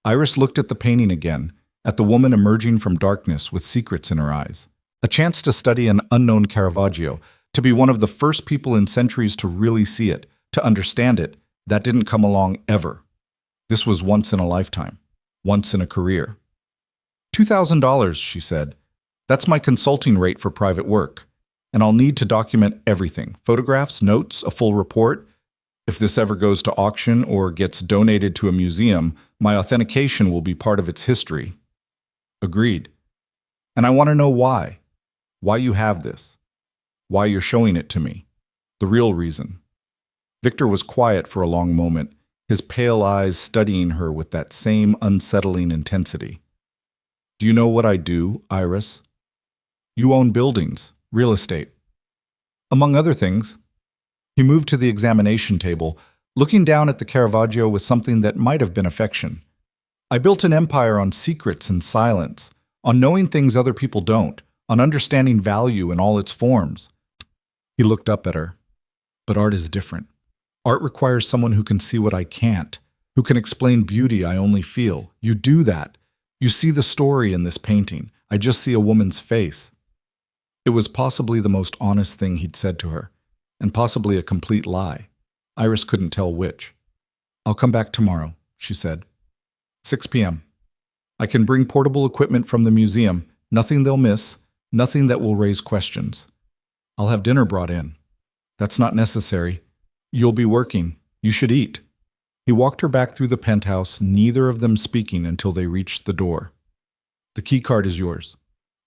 Iris looked at the painting again, at the woman emerging from darkness with secrets in her eyes. A chance to study an unknown Caravaggio, to be one of the first people in centuries to really see it, to understand it, that didn't come along ever. This was once in a lifetime, once in a career. $2,000, she said. That's my consulting rate for private work. And I'll need to document everything, photographs, notes, a full report. If this ever goes to auction or gets donated to a museum, my authentication will be part of its history. Agreed. And I want to know why. Why you have this. Why you're showing it to me. The real reason. Victor was quiet for a long moment, his pale eyes studying her with that same unsettling intensity. Do you know what I do, Iris? You own buildings, real estate. Among other things. He moved to the examination table, looking down at the Caravaggio with something that might have been affection. I built an empire on secrets and silence, on knowing things other people don't, on understanding value in all its forms. He looked up at her. But art is different. Art requires someone who can see what I can't, who can explain beauty I only feel. You do that. You see the story in this painting. I just see a woman's face. It was possibly the most honest thing he'd said to her, and possibly a complete lie. Iris couldn't tell which. I'll come back tomorrow, she said. 6 p.m. I can bring portable equipment from the museum, nothing they'll miss, nothing that will raise questions. I'll have dinner brought in. That's not necessary. You'll be working. You should eat. He walked her back through the penthouse, neither of them speaking until they reached the door. The key card is yours.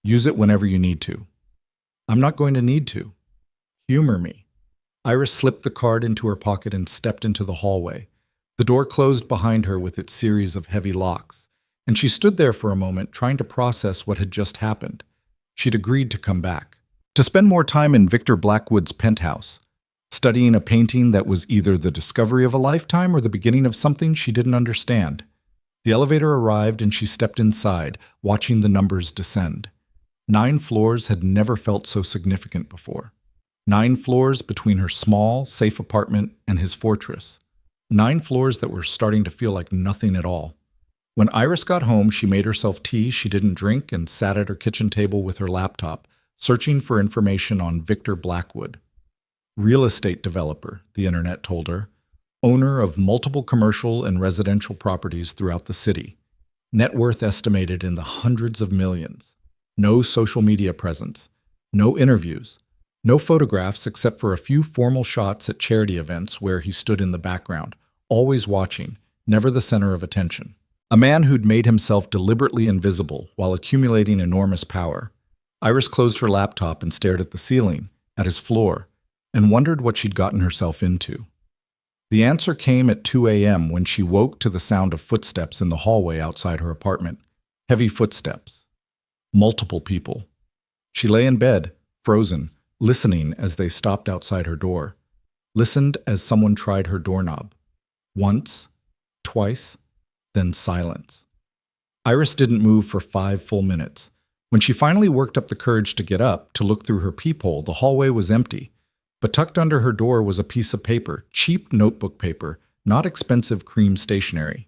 Use it whenever you need to. I'm not going to need to. Humor me. Iris slipped the card into her pocket and stepped into the hallway. The door closed behind her with its series of heavy locks, and she stood there for a moment trying to process what had just happened. She'd agreed to come back, to spend more time in Victor Blackwood's penthouse, studying a painting that was either the discovery of a lifetime or the beginning of something she didn't understand. The elevator arrived and she stepped inside, watching the numbers descend. 9 floors had never felt so significant before. 9 floors between her small, safe apartment and his fortress. 9 floors that were starting to feel like nothing at all. When Iris got home, she made herself tea she didn't drink and sat at her kitchen table with her laptop, searching for information on Victor Blackwood. Real estate developer, the internet told her, owner of multiple commercial and residential properties throughout the city. Net worth estimated in the hundreds of millions. No social media presence. No interviews. No photographs except for a few formal shots at charity events where he stood in the background, always watching, never the center of attention. A man who'd made himself deliberately invisible while accumulating enormous power. Iris closed her laptop and stared at the ceiling, at his floor, and wondered what she'd gotten herself into. The answer came at 2 a.m. when she woke to the sound of footsteps in the hallway outside her apartment. Heavy footsteps. Multiple people. She lay in bed, frozen, listening as they stopped outside her door. Listened as someone tried her doorknob. Once, twice, then silence. Iris didn't move for 5 full minutes. When she finally worked up the courage to get up, to look through her peephole, the hallway was empty. But tucked under her door was a piece of paper, cheap notebook paper, not expensive cream stationery.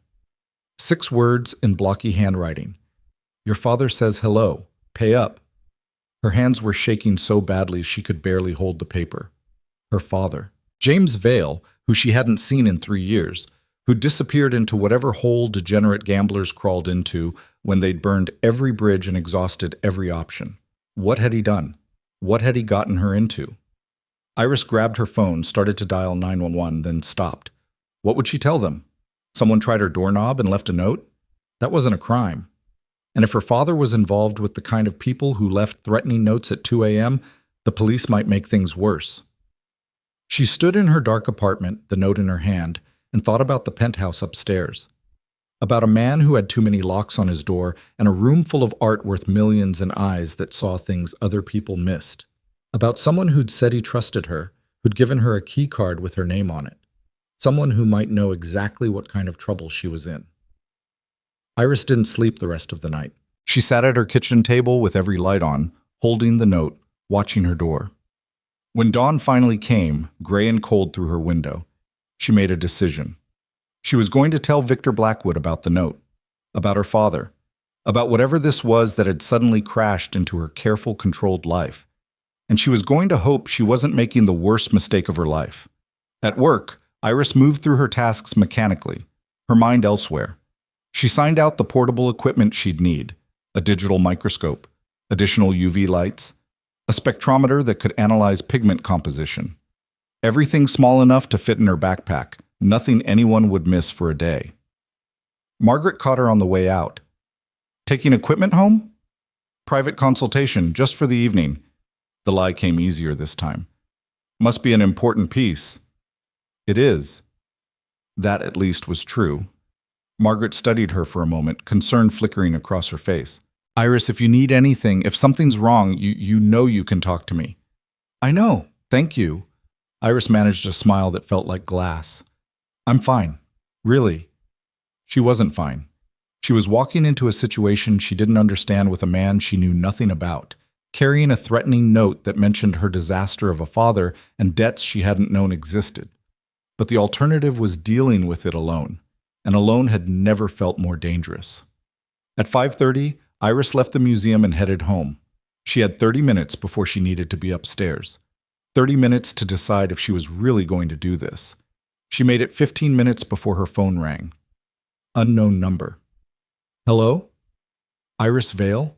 6 words in blocky handwriting. Your father says hello. Pay up. Her hands were shaking so badly she could barely hold the paper. Her father. James Vale, who she hadn't seen in 3 years, who'd disappeared into whatever hole degenerate gamblers crawled into when they'd burned every bridge and exhausted every option. What had he done? What had he gotten her into? Iris grabbed her phone, started to dial 911, then stopped. What would she tell them? Someone tried her doorknob and left a note? That wasn't a crime. And if her father was involved with the kind of people who left threatening notes at 2 a.m., the police might make things worse. She stood in her dark apartment, the note in her hand, and thought about the penthouse upstairs. About a man who had too many locks on his door and a room full of art worth millions and eyes that saw things other people missed. About someone who'd said he trusted her, who'd given her a key card with her name on it. Someone who might know exactly what kind of trouble she was in. Iris didn't sleep the rest of the night. She sat at her kitchen table with every light on, holding the note, watching her door. When dawn finally came, gray and cold through her window, she made a decision. She was going to tell Victor Blackwood about the note, about her father, about whatever this was that had suddenly crashed into her careful, controlled life. And she was going to hope she wasn't making the worst mistake of her life. At work, Iris moved through her tasks mechanically, her mind elsewhere. She signed out the portable equipment she'd need, a digital microscope, additional UV lights, a spectrometer that could analyze pigment composition. Everything small enough to fit in her backpack, nothing anyone would miss for a day. Margaret caught her on the way out. Taking equipment home? Private consultation, just for the evening. The lie came easier this time. Must be an important piece. It is. That at least was true. Margaret studied her for a moment, concern flickering across her face. Iris, if you need anything, if something's wrong, you know you can talk to me. I know. Thank you. Iris managed a smile that felt like glass. I'm fine. Really. She wasn't fine. She was walking into a situation she didn't understand with a man she knew nothing about, carrying a threatening note that mentioned her disaster of a father and debts she hadn't known existed. But the alternative was dealing with it alone, and alone had never felt more dangerous. At 5:30, Iris left the museum and headed home. She had 30 minutes before she needed to be upstairs. 30 minutes to decide if she was really going to do this. She made it 15 minutes before her phone rang. Unknown number. Hello? Iris Vale?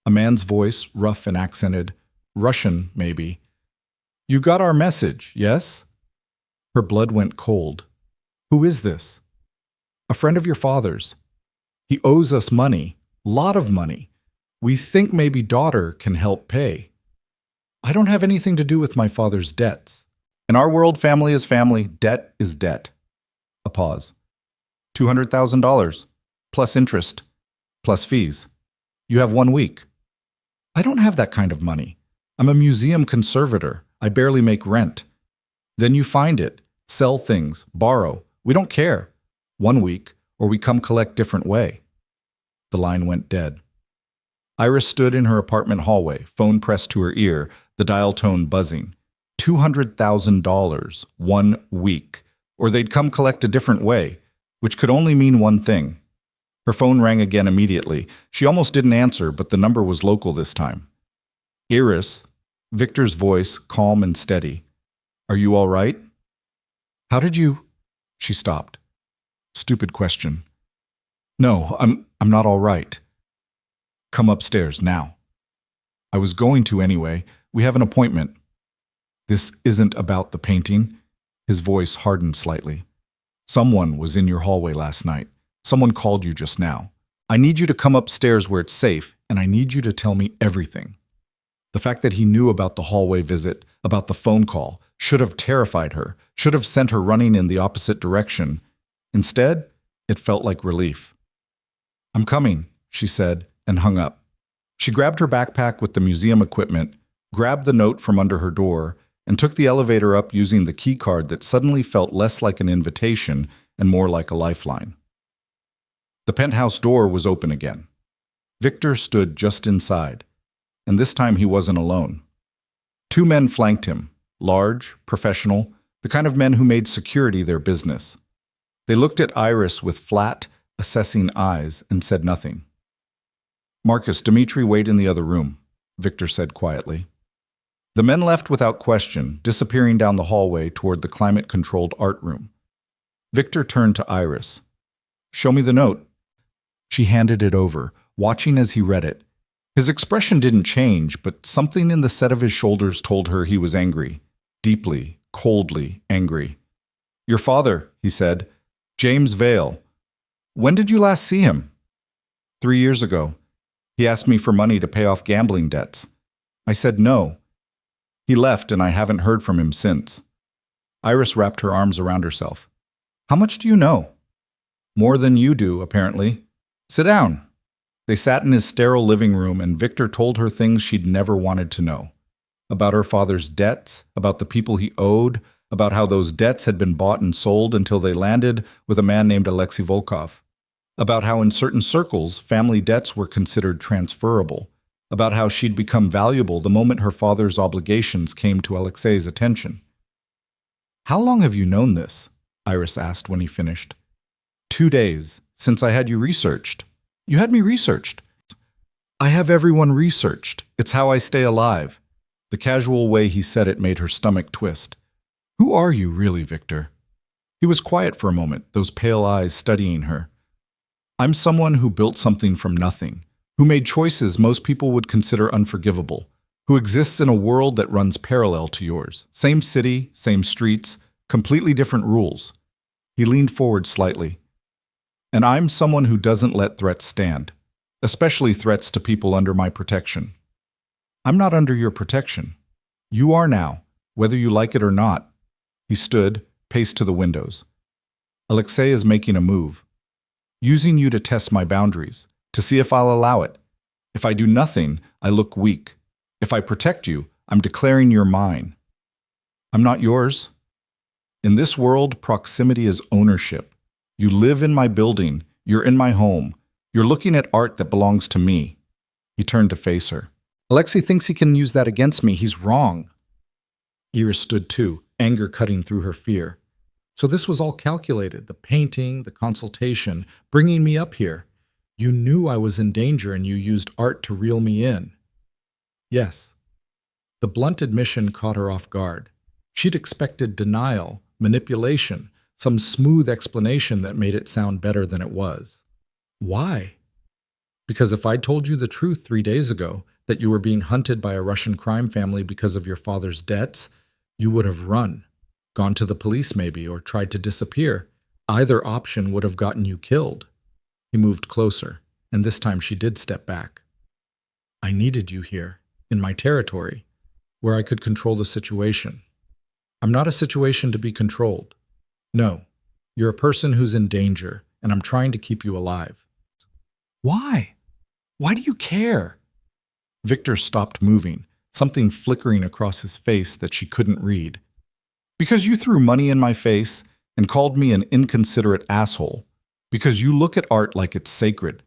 A man's voice, rough and accented. Russian, maybe. You got our message, yes? Her blood went cold. Who is this? A friend of your father's. He owes us money, lot of money. We think maybe daughter can help pay. I don't have anything to do with my father's debts. In our world, family is family, debt is debt. A pause. $200,000, plus interest, plus fees. You have 1 week. I don't have that kind of money. I'm a museum conservator. I barely make rent. Then you find it, sell things, borrow. We don't care. 1 week, or we come collect different way. The line went dead. Iris stood in her apartment hallway, phone pressed to her ear, the dial tone buzzing. $200,000, 1 week, or they'd come collect a different way, which could only mean one thing. Her phone rang again immediately. She almost didn't answer, but the number was local this time. Iris, Victor's voice, calm and steady. Are you all right? How did you? She stopped. Stupid question. No, I'm not all right. Come upstairs now. I was going to anyway. We have an appointment. This isn't about the painting. His voice hardened slightly. Someone was in your hallway last night. Someone called you just now. I need you to come upstairs where it's safe, and I need you to tell me everything. The fact that he knew about the hallway visit, about the phone call, should have terrified her, should have sent her running in the opposite direction. Instead, it felt like relief. I'm coming, she said, and hung up. She grabbed her backpack with the museum equipment, grabbed the note from under her door, and took the elevator up using the key card that suddenly felt less like an invitation and more like a lifeline. The penthouse door was open again. Victor stood just inside, and this time he wasn't alone. 2 men flanked him, large, professional, the kind of men who made security their business. They looked at Iris with flat, assessing eyes and said nothing. Marcus, Dmitri, wait in the other room, Victor said quietly. The men left without question, disappearing down the hallway toward the climate-controlled art room. Victor turned to Iris. Show me the note. She handed it over, watching as he read it. His expression didn't change, but something in the set of his shoulders told her he was angry, deeply, coldly angry. Your father, he said, James Vale. When did you last see him? 3 years ago. He asked me for money to pay off gambling debts. I said no. He left, and I haven't heard from him since. Iris wrapped her arms around herself. How much do you know? More than you do, apparently. Sit down. They sat in his sterile living room, and Victor told her things she'd never wanted to know. About her father's debts, about the people he owed, about how those debts had been bought and sold until they landed with a man named Alexei Volkov. About how in certain circles, family debts were considered transferable. About how she'd become valuable the moment her father's obligations came to Alexei's attention. How long have you known this? Iris asked when he finished. 2 days, since I had you researched. You had me researched. I have everyone researched. It's how I stay alive. The casual way he said it made her stomach twist. Who are you really, Victor? He was quiet for a moment, those pale eyes studying her. I'm someone who built something from nothing, who made choices most people would consider unforgivable, who exists in a world that runs parallel to yours. Same city, same streets, completely different rules. He leaned forward slightly. And I'm someone who doesn't let threats stand, especially threats to people under my protection. I'm not under your protection. You are now, whether you like it or not. He stood, paced to the windows. Alexei is making a move, using you to test my boundaries, to see if I'll allow it. If I do nothing, I look weak. If I protect you, I'm declaring you're mine. I'm not yours. In this world, proximity is ownership. You live in my building. You're in my home. You're looking at art that belongs to me. He turned to face her. Alexei thinks he can use that against me. He's wrong. Iris stood too, anger cutting through her fear. So this was all calculated, the painting, the consultation, bringing me up here. You knew I was in danger and you used art to reel me in. Yes. The blunt admission caught her off guard. She'd expected denial, manipulation, some smooth explanation that made it sound better than it was. Why? Because if I'd told you the truth 3 days ago, that you were being hunted by a Russian crime family because of your father's debts, you would have run, gone to the police maybe, or tried to disappear. Either option would have gotten you killed. He moved closer, and this time she did step back. I needed you here, in my territory, where I could control the situation. I'm not a situation to be controlled. No, you're a person who's in danger, and I'm trying to keep you alive. Why? Why do you care? Victor stopped moving, something flickering across his face that she couldn't read. Because you threw money in my face and called me an inconsiderate asshole. Because you look at art like it's sacred.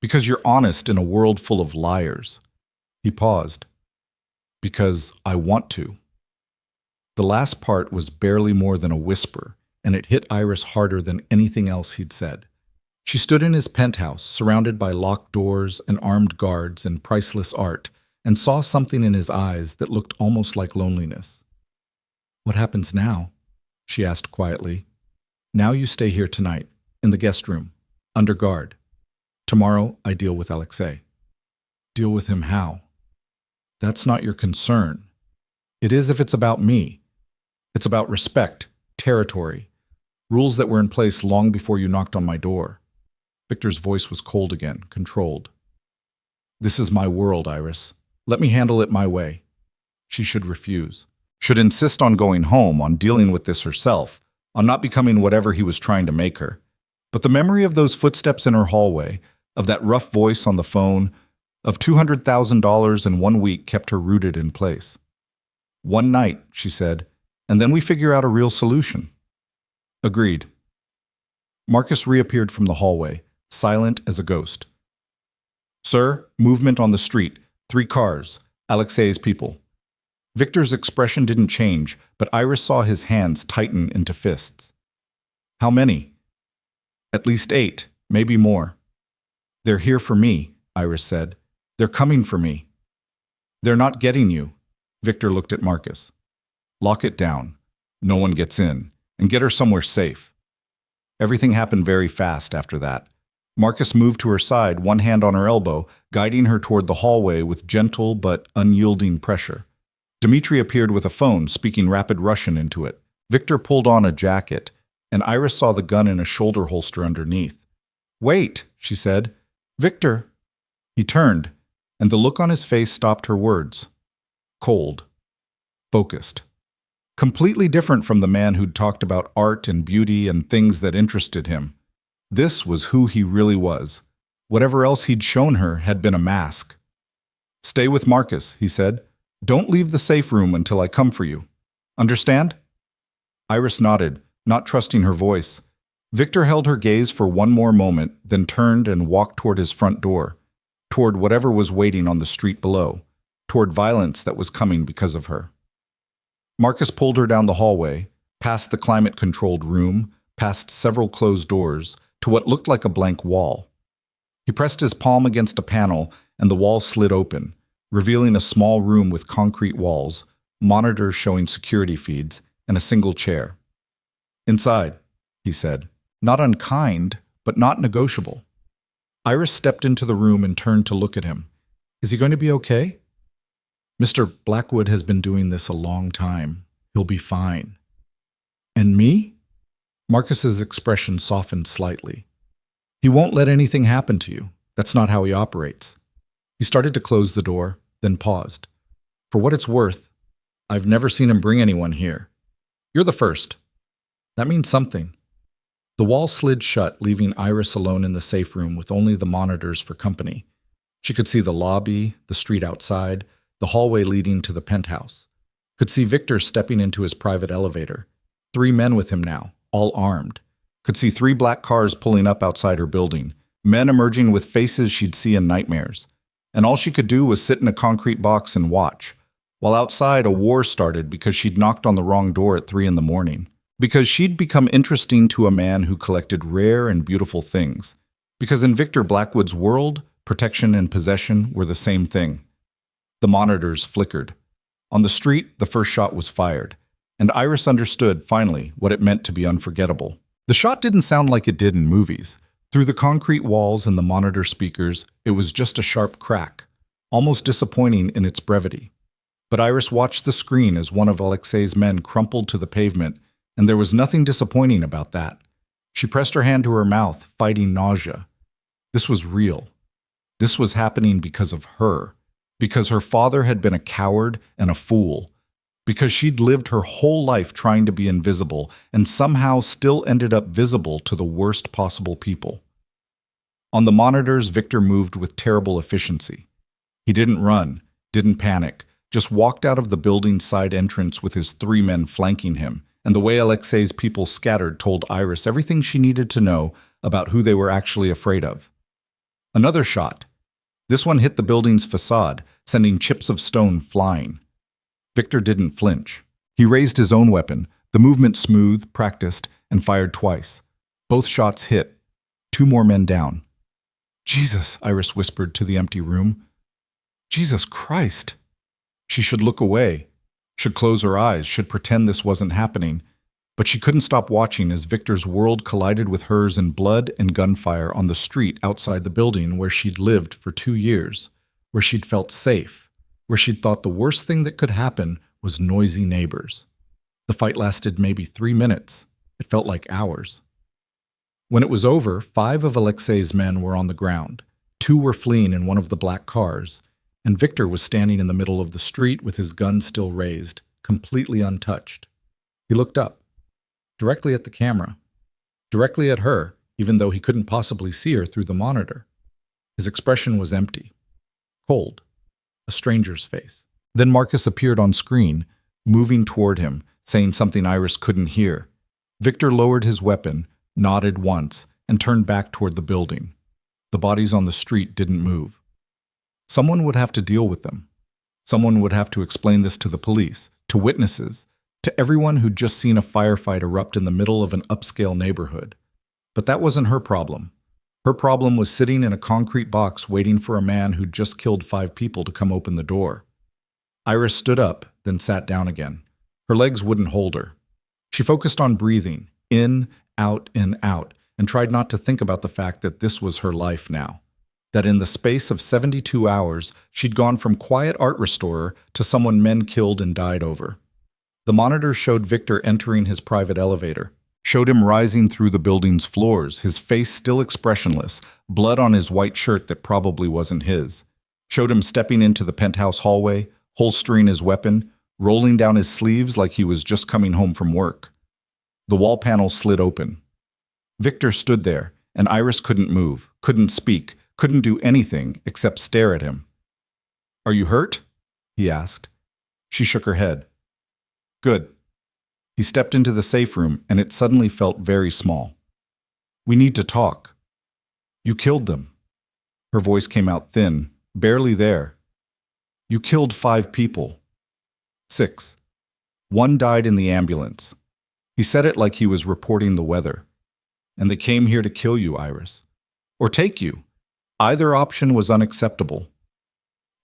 Because you're honest in a world full of liars. He paused. Because I want to. The last part was barely more than a whisper, and it hit Iris harder than anything else he'd said. She stood in his penthouse, surrounded by locked doors and armed guards and priceless art, and saw something in his eyes that looked almost like loneliness. What happens now? She asked quietly. Now you stay here tonight, in the guest room, under guard. Tomorrow I deal with Alexei. Deal with him how? That's not your concern. It is if it's about me. It's about respect, territory, rules that were in place long before you knocked on my door. Victor's voice was cold again, controlled. This is my world, Iris. Let me handle it my way. She should refuse. Should insist on going home, on dealing with this herself, on not becoming whatever he was trying to make her. But the memory of those footsteps in her hallway, of that rough voice on the phone, of $200,000 in 1 week kept her rooted in place. One night, she said, and then we figure out a real solution. Agreed. Marcus reappeared from the hallway, silent as a ghost. Sir, movement on the street. 3 cars. Alexei's people. Victor's expression didn't change, but Iris saw his hands tighten into fists. How many? At least 8, maybe more. They're here for me, Iris said. They're coming for me. They're not getting you. Victor looked at Marcus. Lock it down. No one gets in. And get her somewhere safe. Everything happened very fast after that. Marcus moved to her side, one hand on her elbow, guiding her toward the hallway with gentle but unyielding pressure. Dmitri appeared with a phone, speaking rapid Russian into it. Victor pulled on a jacket, and Iris saw the gun in a shoulder holster underneath. Wait, she said. Victor. He turned, and the look on his face stopped her words. Cold. Focused. Completely different from the man who'd talked about art and beauty and things that interested him. This was who he really was. Whatever else he'd shown her had been a mask. Stay with Marcus, he said. Don't leave the safe room until I come for you. Understand? Iris nodded, not trusting her voice. Victor held her gaze for one more moment, then turned and walked toward his front door, toward whatever was waiting on the street below, toward violence that was coming because of her. Marcus pulled her down the hallway, past the climate-controlled room, past several closed doors, to what looked like a blank wall. He pressed his palm against a panel, and the wall slid open, revealing a small room with concrete walls, monitors showing security feeds, and a single chair. Inside, he said. Not unkind, but not negotiable. Iris stepped into the room and turned to look at him. Is he going to be okay? Mr. Blackwood has been doing this a long time. He'll be fine. And me? Marcus's expression softened slightly. He won't let anything happen to you. That's not how he operates. He started to close the door, then paused. For what it's worth, I've never seen him bring anyone here. You're the first. That means something. The wall slid shut, leaving Iris alone in the safe room with only the monitors for company. She could see the lobby, the street outside, the hallway leading to the penthouse. Could see Victor stepping into his private elevator. 3 men with him now, all armed. Could see 3 black cars pulling up outside her building, men emerging with faces she'd see in nightmares. And all she could do was sit in a concrete box and watch, while outside a war started because she'd knocked on the wrong door at 3 a.m. Because she'd become interesting to a man who collected rare and beautiful things. Because in Victor Blackwood's world, protection and possession were the same thing. The monitors flickered. On the street, the first shot was fired, and Iris understood, finally, what it meant to be unforgettable. The shot didn't sound like it did in movies. Through the concrete walls and the monitor speakers, it was just a sharp crack, almost disappointing in its brevity. But Iris watched the screen as one of Alexei's men crumpled to the pavement, and there was nothing disappointing about that. She pressed her hand to her mouth, fighting nausea. This was real. This was happening because of her, because her father had been a coward and a fool, because she'd lived her whole life trying to be invisible and somehow still ended up visible to the worst possible people. On the monitors, Victor moved with terrible efficiency. He didn't run, didn't panic, just walked out of the building's side entrance with his 3 men flanking him, and the way Alexei's people scattered told Iris everything she needed to know about who they were actually afraid of. Another shot. This one hit the building's facade, sending chips of stone flying. Victor didn't flinch. He raised his own weapon, the movement smooth, practiced, and fired twice. Both shots hit. 2 more men down. "Jesus," Iris whispered to the empty room. "Jesus Christ." She should look away, should close her eyes, should pretend this wasn't happening. But she couldn't stop watching as Victor's world collided with hers in blood and gunfire on the street outside the building where she'd lived for 2 years, where she'd felt safe, where she'd thought the worst thing that could happen was noisy neighbors. The fight lasted maybe 3 minutes. It felt like hours. When it was over, 5 of Alexei's men were on the ground. 2 were fleeing in one of the black cars, and Victor was standing in the middle of the street with his gun still raised, completely untouched. He looked up, directly at the camera, directly at her, even though he couldn't possibly see her through the monitor. His expression was empty, cold, a stranger's face. Then Marcus appeared on screen, moving toward him, saying something Iris couldn't hear. Victor lowered his weapon, nodded once, and turned back toward the building. The bodies on the street didn't move. Someone would have to deal with them. Someone would have to explain this to the police, to witnesses, to everyone who'd just seen a firefight erupt in the middle of an upscale neighborhood. But that wasn't her problem. Her problem was sitting in a concrete box waiting for a man who'd just killed 5 people to come open the door. Iris stood up, then sat down again. Her legs wouldn't hold her. She focused on breathing, in, out, and tried not to think about the fact that this was her life now. That in the space of 72 hours, she'd gone from quiet art restorer to someone men killed and died over. The monitor showed Victor entering his private elevator, showed him rising through the building's floors, his face still expressionless, blood on his white shirt that probably wasn't his. Showed him stepping into the penthouse hallway, holstering his weapon, rolling down his sleeves like he was just coming home from work. The wall panel slid open. Victor stood there, and Iris couldn't move, couldn't speak, couldn't do anything except stare at him. "Are you hurt?" he asked. She shook her head. "Good." He stepped into the safe room, and it suddenly felt very small. "We need to talk." "You killed them." Her voice came out thin, barely there. "You killed 5 people. 6. 1 died in the ambulance." He said it like he was reporting the weather. "And they came here to kill you, Iris. Or take you. Either option was unacceptable.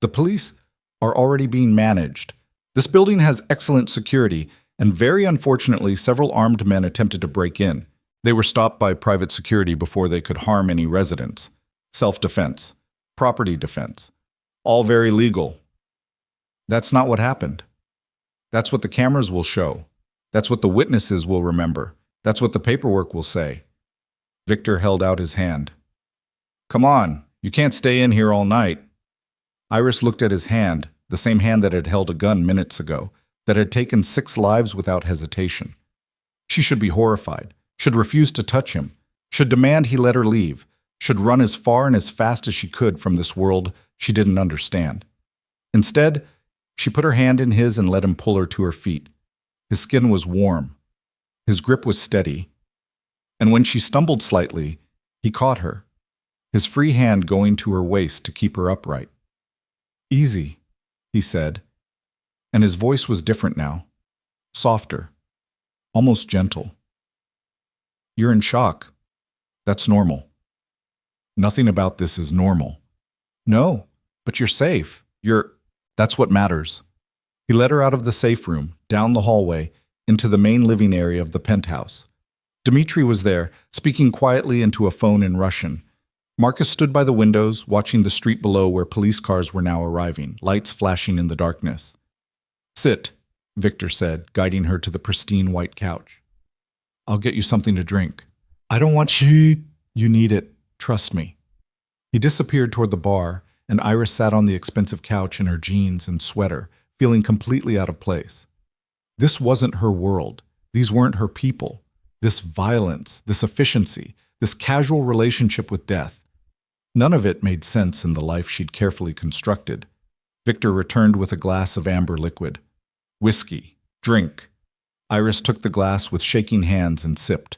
The police are already being managed. This building has excellent security, and very unfortunately, several armed men attempted to break in. They were stopped by private security before they could harm any residents. Self-defense, property defense, all very legal. That's not what happened. That's what the cameras will show. That's what the witnesses will remember. That's what the paperwork will say." Victor held out his hand. "Come on, you can't stay in here all night." Iris looked at his hand, the same hand that had held a gun minutes ago, that had taken 6 lives without hesitation. She should be horrified, should refuse to touch him, should demand he let her leave, should run as far and as fast as she could from this world she didn't understand. Instead, she put her hand in his and let him pull her to her feet. His skin was warm. His grip was steady. And when she stumbled slightly, he caught her, his free hand going to her waist to keep her upright. "Easy," he said, and his voice was different now, softer, almost gentle. "You're in shock. That's normal." "Nothing about this is normal." "No, but you're safe. That's what matters." He led her out of the safe room, down the hallway, into the main living area of the penthouse. Dmitri was there, speaking quietly into a phone in Russian. Marcus stood by the windows, watching the street below where police cars were now arriving, lights flashing in the darkness. "Sit," Victor said, guiding her to the pristine white couch. "I'll get you something to drink." I don't want you. You need it. Trust me. He disappeared toward the bar, and Iris sat on the expensive couch in her jeans and sweater, feeling completely out of place. This wasn't her world. These weren't her people. This violence, this efficiency, this casual relationship with death. None of it made sense in the life she'd carefully constructed. Victor returned with a glass of amber liquid. Whiskey. Drink. Iris took the glass with shaking hands and sipped.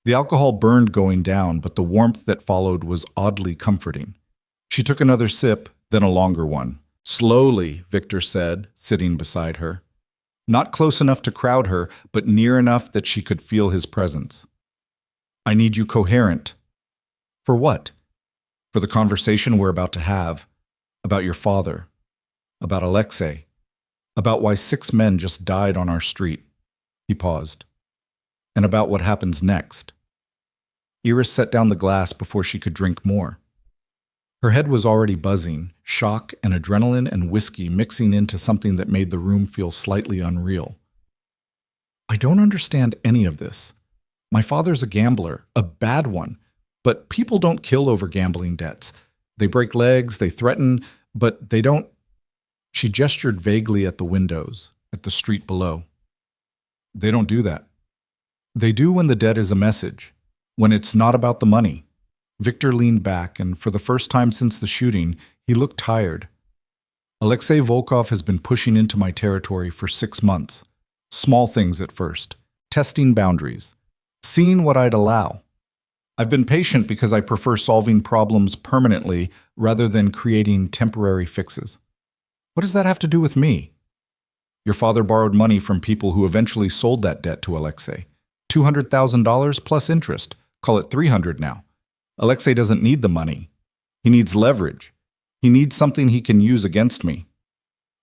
The alcohol burned going down, but the warmth that followed was oddly comforting. She took another sip, then a longer one. Slowly, Victor said, sitting beside her. Not close enough to crowd her, but near enough that she could feel his presence. I need you coherent. For what? For the conversation we're about to have. About your father. About Alexei. About why 6 men just died on our street. He paused. And about what happens next. Iris set down the glass before she could drink more. Her head was already buzzing, shock and adrenaline and whiskey mixing into something that made the room feel slightly unreal. I don't understand any of this. My father's a gambler, a bad one, but people don't kill over gambling debts. They break legs, they threaten, but they don't. She gestured vaguely at the windows, at the street below. They don't do that. They do when the debt is a message, when it's not about the money. Victor leaned back, and for the first time since the shooting, he looked tired. Alexei Volkov has been pushing into my territory for 6 months. Small things at first, testing boundaries, seeing what I'd allow. I've been patient because I prefer solving problems permanently rather than creating temporary fixes. What does that have to do with me? Your father borrowed money from people who eventually sold that debt to Alexei. $200,000 plus interest. Call it $300 now. Alexei doesn't need the money. He needs leverage. He needs something he can use against me.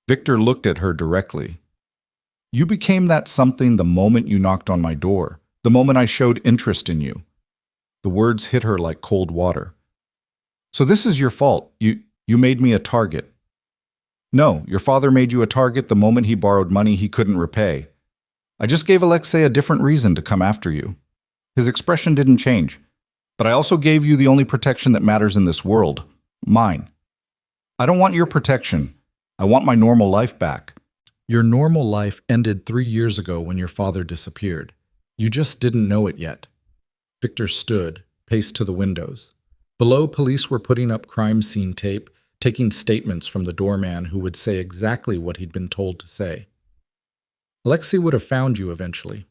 Victor looked at her directly. You became that something the moment you knocked on my door, the moment I showed interest in you. The words hit her like cold water. So this is your fault. You made me a target. No, your father made you a target the moment he borrowed money he couldn't repay. I just gave Alexei a different reason to come after you. His expression didn't change. But I also gave you the only protection that matters in this world. Mine. I don't want your protection. I want my normal life back. Your normal life ended 3 years ago when your father disappeared. You just didn't know it yet. Victor stood, paced to the windows. Below, police were putting up crime scene tape, taking statements from the doorman who would say exactly what he'd been told to say. Alexei would have found you eventually.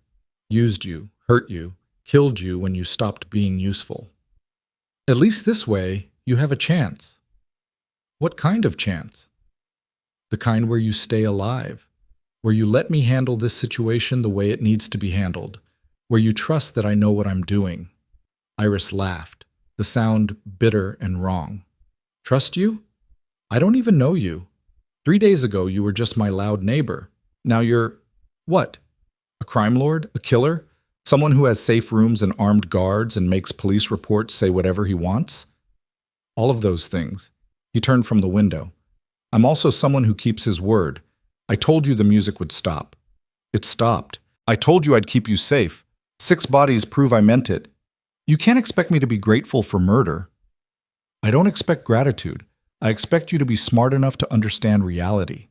Used you, hurt you, killed you when you stopped being useful. At least this way, you have a chance. What kind of chance? The kind where you stay alive, where you let me handle this situation the way it needs to be handled, where you trust that I know what I'm doing. Iris laughed, the sound bitter and wrong. Trust you? I don't even know you. 3 days ago, you were just my loud neighbor. Now you're, what? A crime lord? A killer? Someone who has safe rooms and armed guards and makes police reports say whatever he wants? All of those things. He turned from the window. I'm also someone who keeps his word. I told you the music would stop. It stopped. I told you I'd keep you safe. 6 bodies prove I meant it. You can't expect me to be grateful for murder. I don't expect gratitude. I expect you to be smart enough to understand reality.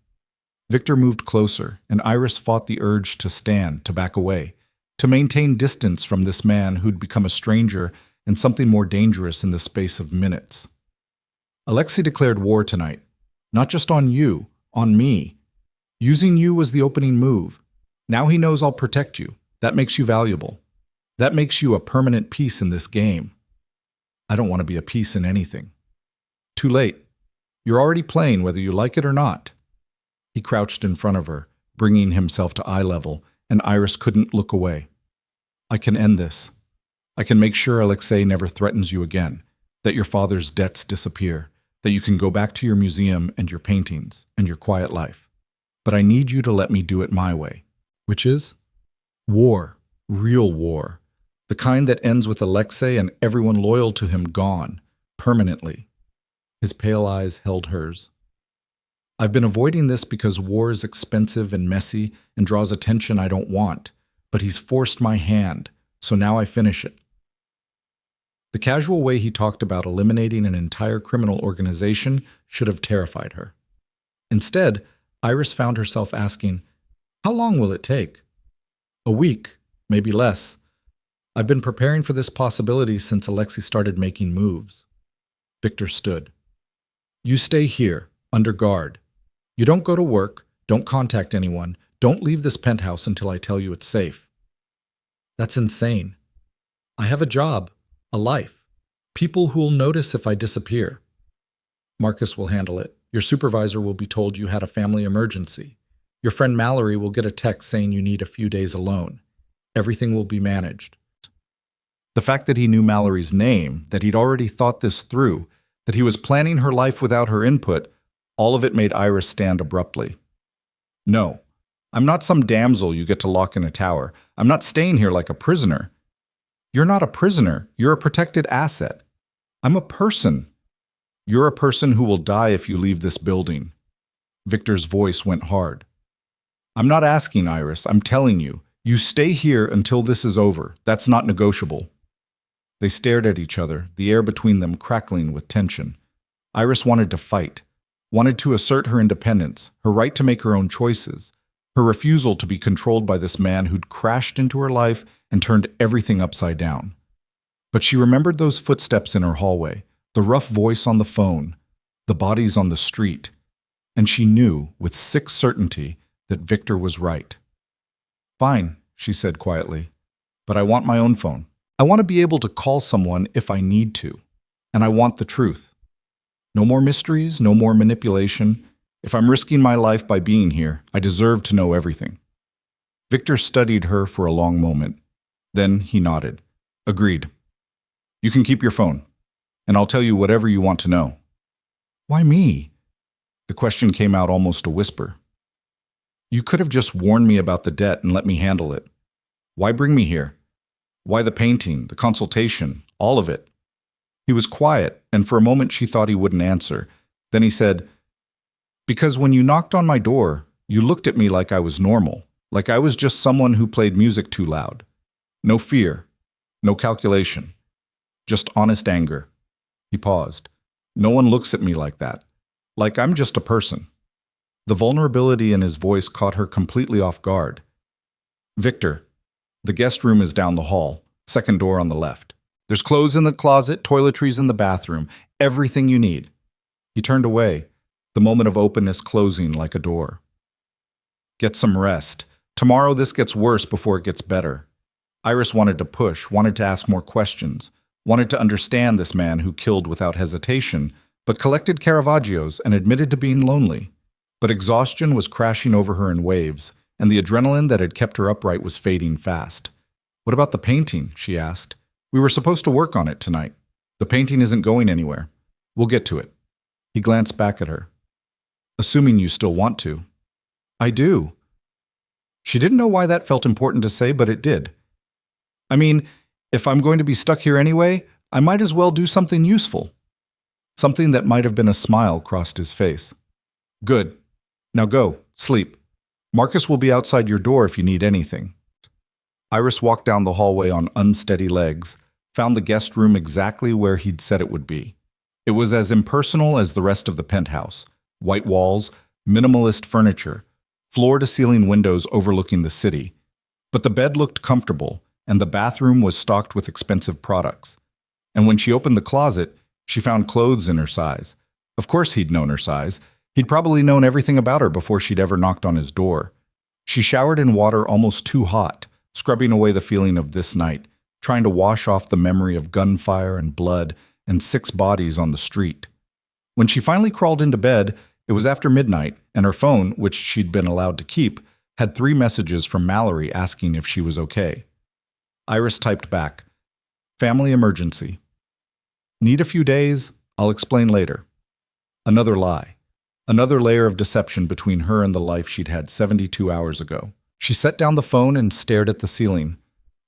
Victor moved closer, and Iris fought the urge to stand, to back away, to maintain distance from this man who'd become a stranger and something more dangerous in the space of minutes. Alexei declared war tonight, not just on you, on me. Using you was the opening move. Now he knows I'll protect you. That makes you valuable. That makes you a permanent piece in this game. I don't want to be a piece in anything. Too late. You're already playing whether you like it or not. He crouched in front of her, bringing himself to eye level, and Iris couldn't look away. I can end this. I can make sure Alexei never threatens you again, that your father's debts disappear, that you can go back to your museum and your paintings and your quiet life. But I need you to let me do it my way, which is war, real war, the kind that ends with Alexei and everyone loyal to him gone, permanently. His pale eyes held hers. I've been avoiding this because war is expensive and messy and draws attention I don't want, but he's forced my hand, so now I finish it. The casual way he talked about eliminating an entire criminal organization should have terrified her. Instead, Iris found herself asking, "How long will it take?" "A week, maybe less. I've been preparing for this possibility since Alexei started making moves." Victor stood. "You stay here, under guard. You don't go to work, don't contact anyone, don't leave this penthouse until I tell you it's safe." "That's insane. I have a job, a life, people who'll notice if I disappear." "Marcus will handle it. Your supervisor will be told you had a family emergency. Your friend Mallory will get a text saying you need a few days alone. Everything will be managed." The fact that he knew Mallory's name, that he'd already thought this through, that he was planning her life without her input, all of it made Iris stand abruptly. "No, I'm not some damsel you get to lock in a tower. I'm not staying here like a prisoner." "You're not a prisoner. You're a protected asset. I'm a person." "You're a person who will die if you leave this building." Victor's voice went hard. "I'm not asking, Iris. I'm telling you. You stay here until this is over. That's not negotiable." They stared at each other, the air between them crackling with tension. Iris wanted to fight, wanted to assert her independence, her right to make her own choices, her refusal to be controlled by this man who'd crashed into her life and turned everything upside down. But she remembered those footsteps in her hallway, the rough voice on the phone, the bodies on the street, and she knew with sick certainty that Victor was right. "Fine," she said quietly, "but I want my own phone. I want to be able to call someone if I need to, and I want the truth. No more mysteries, no more manipulation. If I'm risking my life by being here, I deserve to know everything." Victor studied her for a long moment. Then he nodded. "Agreed. You can keep your phone, and I'll tell you whatever you want to know." "Why me?" The question came out almost a whisper. "You could have just warned me about the debt and let me handle it. Why bring me here? Why the painting, the consultation, all of it?" He was quiet, and for a moment she thought he wouldn't answer. Then he said, "Because when you knocked on my door, you looked at me like I was normal, like I was just someone who played music too loud. No fear, no calculation, just honest anger." He paused. "No one looks at me like that, like I'm just a person." The vulnerability in his voice caught her completely off guard. "Victor, the guest room is down the hall, second door on the left. There's clothes in the closet, toiletries in the bathroom, everything you need." He turned away, the moment of openness closing like a door. "Get some rest. Tomorrow this gets worse before it gets better." Iris wanted to push, wanted to ask more questions, wanted to understand this man who killed without hesitation, but collected Caravaggios and admitted to being lonely. But exhaustion was crashing over her in waves, and the adrenaline that had kept her upright was fading fast. "What about the painting?" she asked. "We were supposed to work on it tonight. The painting isn't going anywhere. We'll get to it." He glanced back at her. "Assuming you still want to." "I do." She didn't know why that felt important to say, but it did. "I mean, if I'm going to be stuck here anyway, I might as well do something useful." Something that might have been a smile crossed his face. "Good. Now go, sleep. Marcus will be outside your door if you need anything." Iris walked down the hallway on unsteady legs, found the guest room exactly where he'd said it would be. It was as impersonal as the rest of the penthouse. White walls, minimalist furniture, floor-to-ceiling windows overlooking the city. But the bed looked comfortable, and the bathroom was stocked with expensive products. And when she opened the closet, she found clothes in her size. Of course he'd known her size. He'd probably known everything about her before she'd ever knocked on his door. She showered in water almost too hot, scrubbing away the feeling of this night, trying to wash off the memory of gunfire and blood and 6 bodies on the street. When she finally crawled into bed, it was after midnight, and her phone, which she'd been allowed to keep, had 3 messages from Mallory asking if she was okay. Iris typed back, "Family emergency. Need a few days? I'll explain later." Another lie. Another layer of deception between her and the life she'd had 72 hours ago. She set down the phone and stared at the ceiling.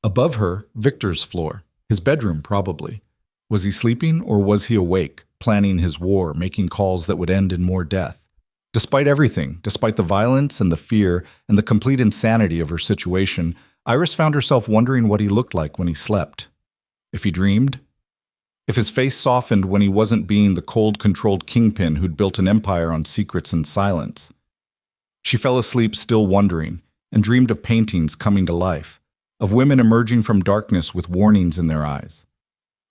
Above her, Victor's floor. His bedroom, probably. Was he sleeping, or was he awake, planning his war, making calls that would end in more death? Despite everything, despite the violence and the fear and the complete insanity of her situation, Iris found herself wondering what he looked like when he slept. If he dreamed? if his face softened when he wasn't being the cold, controlled kingpin who'd built an empire on secrets and silence. She fell asleep still wondering, and dreamed of paintings coming to life, of women emerging from darkness with warnings in their eyes.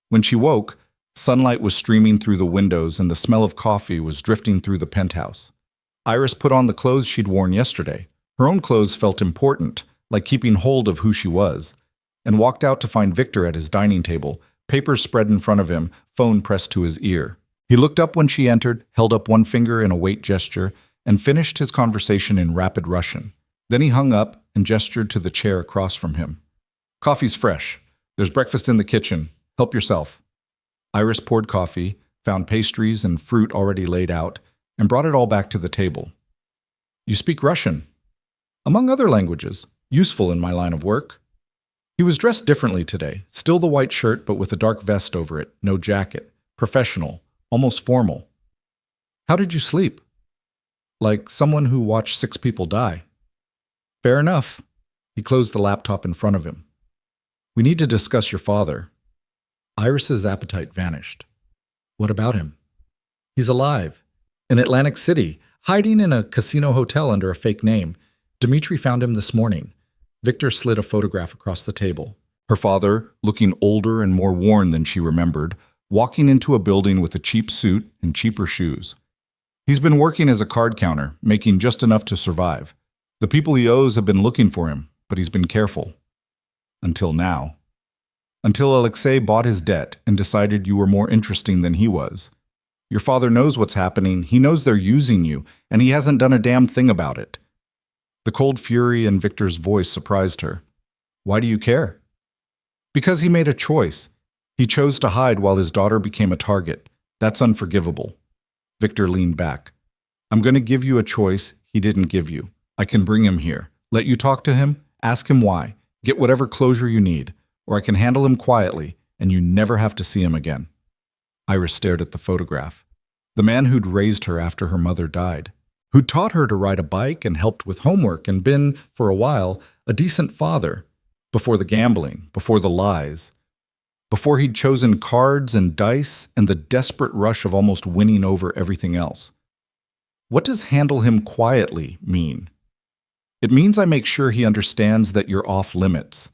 When she woke, sunlight was streaming through the windows and the smell of coffee was drifting through the penthouse. Iris put on the clothes she'd worn yesterday. Her own clothes felt important, like keeping hold of who she was, and walked out to find Victor at his dining table, papers spread in front of him, phone pressed to his ear. He looked up when she entered, held up one finger in a wait gesture, and finished his conversation in rapid Russian. Then he hung up and gestured to the chair across from him. "Coffee's fresh. There's breakfast in the kitchen. Help yourself." Iris poured coffee, found pastries and fruit already laid out, and brought it all back to the table. "You speak Russian?" "Among other languages. Useful in my line of work." He was dressed differently today, still the white shirt but with a dark vest over it, no jacket, professional, almost formal. "How did you sleep?" "Like someone who watched 6 people die." "Fair enough." He closed the laptop in front of him. "We need to discuss your father." Iris's appetite vanished. "What about him?" "He's alive. In Atlantic City, hiding in a casino hotel under a fake name. Dmitri found him this morning." Victor slid a photograph across the table. Her father, looking older and more worn than she remembered, walking into a building with a cheap suit and cheaper shoes. He's been working as a card counter, making just enough to survive. The people he owes have been looking for him, but he's been careful. Until now. Until Alexei bought his debt and decided you were more interesting than he was. Your father knows what's happening, he knows they're using you, and he hasn't done a damn thing about it. The cold fury in Victor's voice surprised her. "Why do you care?" "Because he made a choice. He chose to hide while his daughter became a target. That's unforgivable." Victor leaned back. "I'm going to give you a choice he didn't give you. I can bring him here, let you talk to him, ask him why, get whatever closure you need, or I can handle him quietly, and you never have to see him again." Iris stared at the photograph. The man who'd raised her after her mother died, who'd taught her to ride a bike and helped with homework and been, for a while, a decent father, before the gambling, before the lies, before he'd chosen cards and dice and the desperate rush of almost winning over everything else. What does handle him quietly mean? It means I make sure he understands that you're off limits,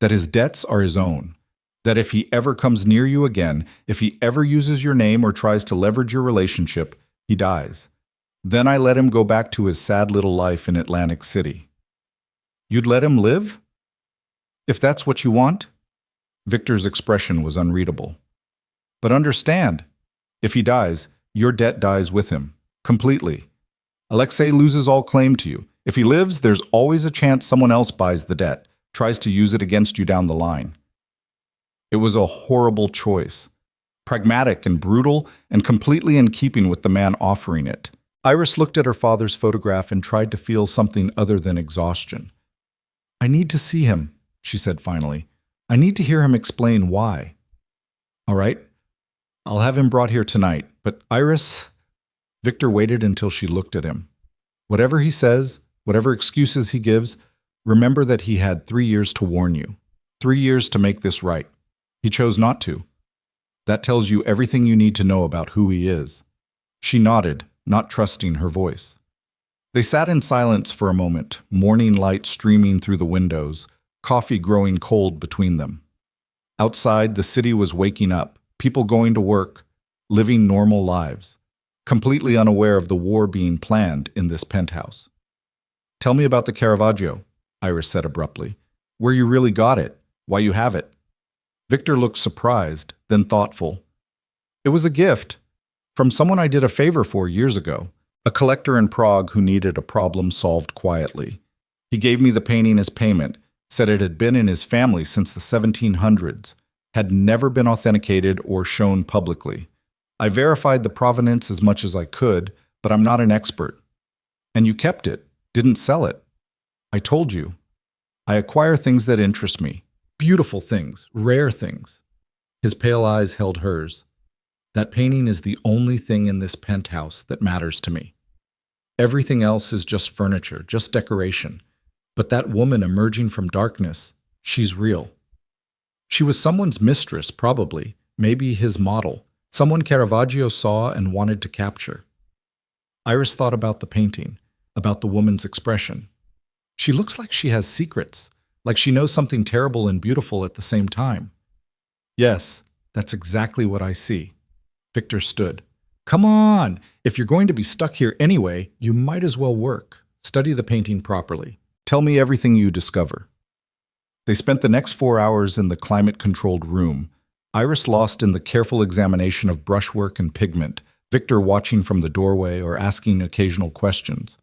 that his debts are his own, that if he ever comes near you again, if he ever uses your name or tries to leverage your relationship, he dies. Then I let him go back to his sad little life in Atlantic City. You'd let him live? If that's what you want? Victor's expression was unreadable. But understand, if he dies, your debt dies with him, completely. Alexei loses all claim to you. If he lives, there's always a chance someone else buys the debt, tries to use it against you down the line. It was a horrible choice, pragmatic and brutal, and completely in keeping with the man offering it. Iris looked at her father's photograph and tried to feel something other than exhaustion. "I need to see him," she said finally. "I need to hear him explain why." "All right, I'll have him brought here tonight, but Iris..." Victor waited until she looked at him. "Whatever he says, whatever excuses he gives, remember that he had 3 years to warn you, 3 years to make this right. He chose not to. That tells you everything you need to know about who he is." She nodded, not trusting her voice. They sat in silence for a moment, morning light streaming through the windows, coffee growing cold between them. Outside, the city was waking up, people going to work, living normal lives, completely unaware of the war being planned in this penthouse. "Tell me about the Caravaggio," Iris said abruptly. "Where you really got it, why you have it." Victor looked surprised, then thoughtful. "It was a gift. From someone I did a favor for years ago, a collector in Prague who needed a problem solved quietly. He gave me the painting as payment, said it had been in his family since the 1700s, had never been authenticated or shown publicly. I verified the provenance as much as I could, but I'm not an expert. And you kept it, didn't sell it. I told you. I acquire things that interest me, beautiful things, rare things." His pale eyes held hers. "That painting is the only thing in this penthouse that matters to me. Everything else is just furniture, just decoration. But that woman emerging from darkness, she's real. She was someone's mistress, probably, Maybe his model. Someone Caravaggio saw and wanted to capture. Iris thought about the painting, about the woman's expression. She looks like she has secrets, like she knows something terrible and beautiful at the same time. Yes, that's exactly what I see. Victor stood. Come on! If you're going to be stuck here anyway, you might as well work. Study the painting properly. Tell me everything you discover. They spent the next 4 hours in the climate-controlled room, Iris lost in the careful examination of brushwork and pigment, Victor watching from the doorway or asking occasional questions.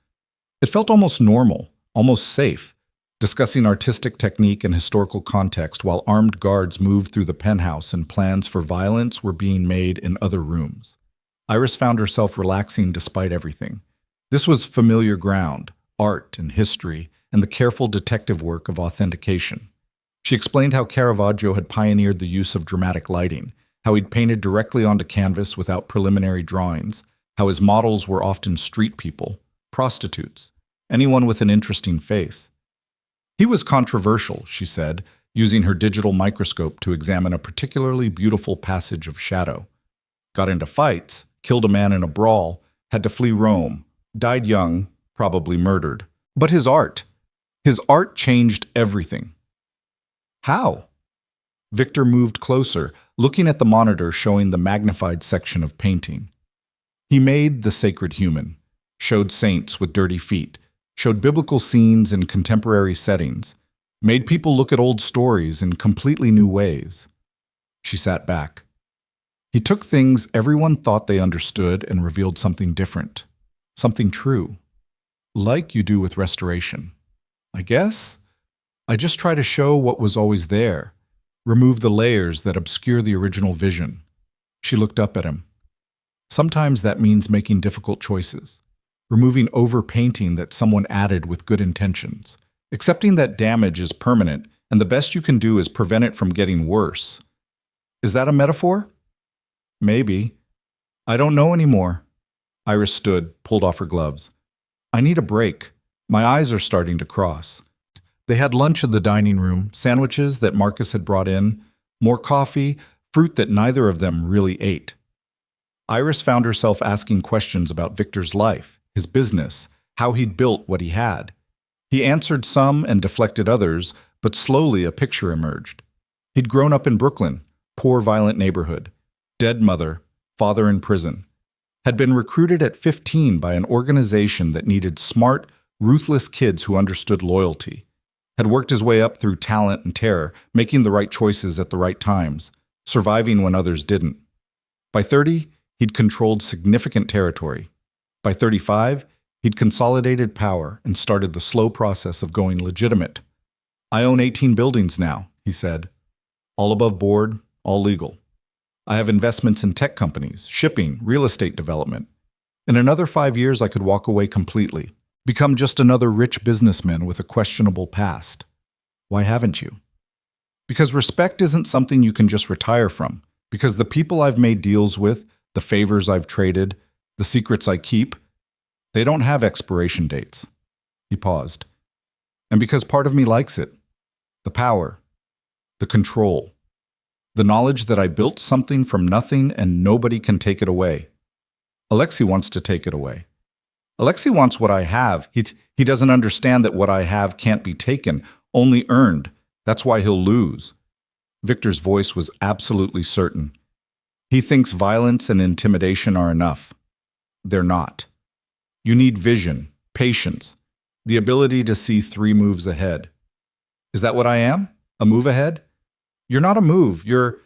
It felt almost normal, almost safe, discussing artistic technique and historical context while armed guards moved through the penthouse and plans for violence were being made in other rooms. Iris found herself relaxing despite everything. This was familiar ground, art and history, and the careful detective work of authentication. She explained how Caravaggio had pioneered the use of dramatic lighting, how he'd painted directly onto canvas without preliminary drawings, how his models were often street people, prostitutes, anyone with an interesting face. He was controversial, she said, using her digital microscope to examine a particularly beautiful passage of shadow. Got into fights, killed a man in a brawl, had to flee Rome, died young, probably murdered. But his art changed everything. How? Victor moved closer, looking at the monitor showing the magnified section of painting. He made the sacred human, showed saints with dirty feet, showed biblical scenes in contemporary settings, made people look at old stories in completely new ways. She sat back. He took things everyone thought they understood and revealed something different, something true, like you do with restoration. I guess I just try to show what was always there, remove the layers that obscure the original vision. She looked up at him. Sometimes that means making difficult choices, removing overpainting that someone added with good intentions, accepting that damage is permanent and the best you can do is prevent it from getting worse. Is that a metaphor? Maybe. I don't know anymore. Iris stood, pulled off her gloves. I need a break. My eyes are starting to cross. They had lunch in the dining room, sandwiches that Marcus had brought in, more coffee, fruit that neither of them really ate. Iris found herself asking questions about Victor's life, his business, how he'd built what he had. He answered some and deflected others, but slowly a picture emerged. He'd grown up in Brooklyn, poor, violent neighborhood, dead mother, father in prison, had been recruited at 15 by an organization that needed smart, ruthless kids who understood loyalty, had worked his way up through talent and terror, making the right choices at the right times, surviving when others didn't. By 30, he'd controlled significant territory. By 35, he'd consolidated power and started the slow process of going legitimate. I own 18 buildings now, he said. All above board, all legal. I have investments in tech companies, shipping, real estate development. In another 5 years, I could walk away completely, become just another rich businessman with a questionable past. Why haven't you? Because respect isn't something you can just retire from. Because the people I've made deals with, the favors I've traded, the secrets I keep, they don't have expiration dates. He paused. And because part of me likes it. The power. The control. The knowledge that I built something from nothing and nobody can take it away. Alexei wants to take it away. Alexei wants what I have. He doesn't understand that what I have can't be taken, only earned. That's why he'll lose. Victor's voice was absolutely certain. He thinks violence and intimidation are enough. They're not. You need vision, patience, the ability to see 3 moves ahead. Is that what I am? A move ahead? You're not a move, you're...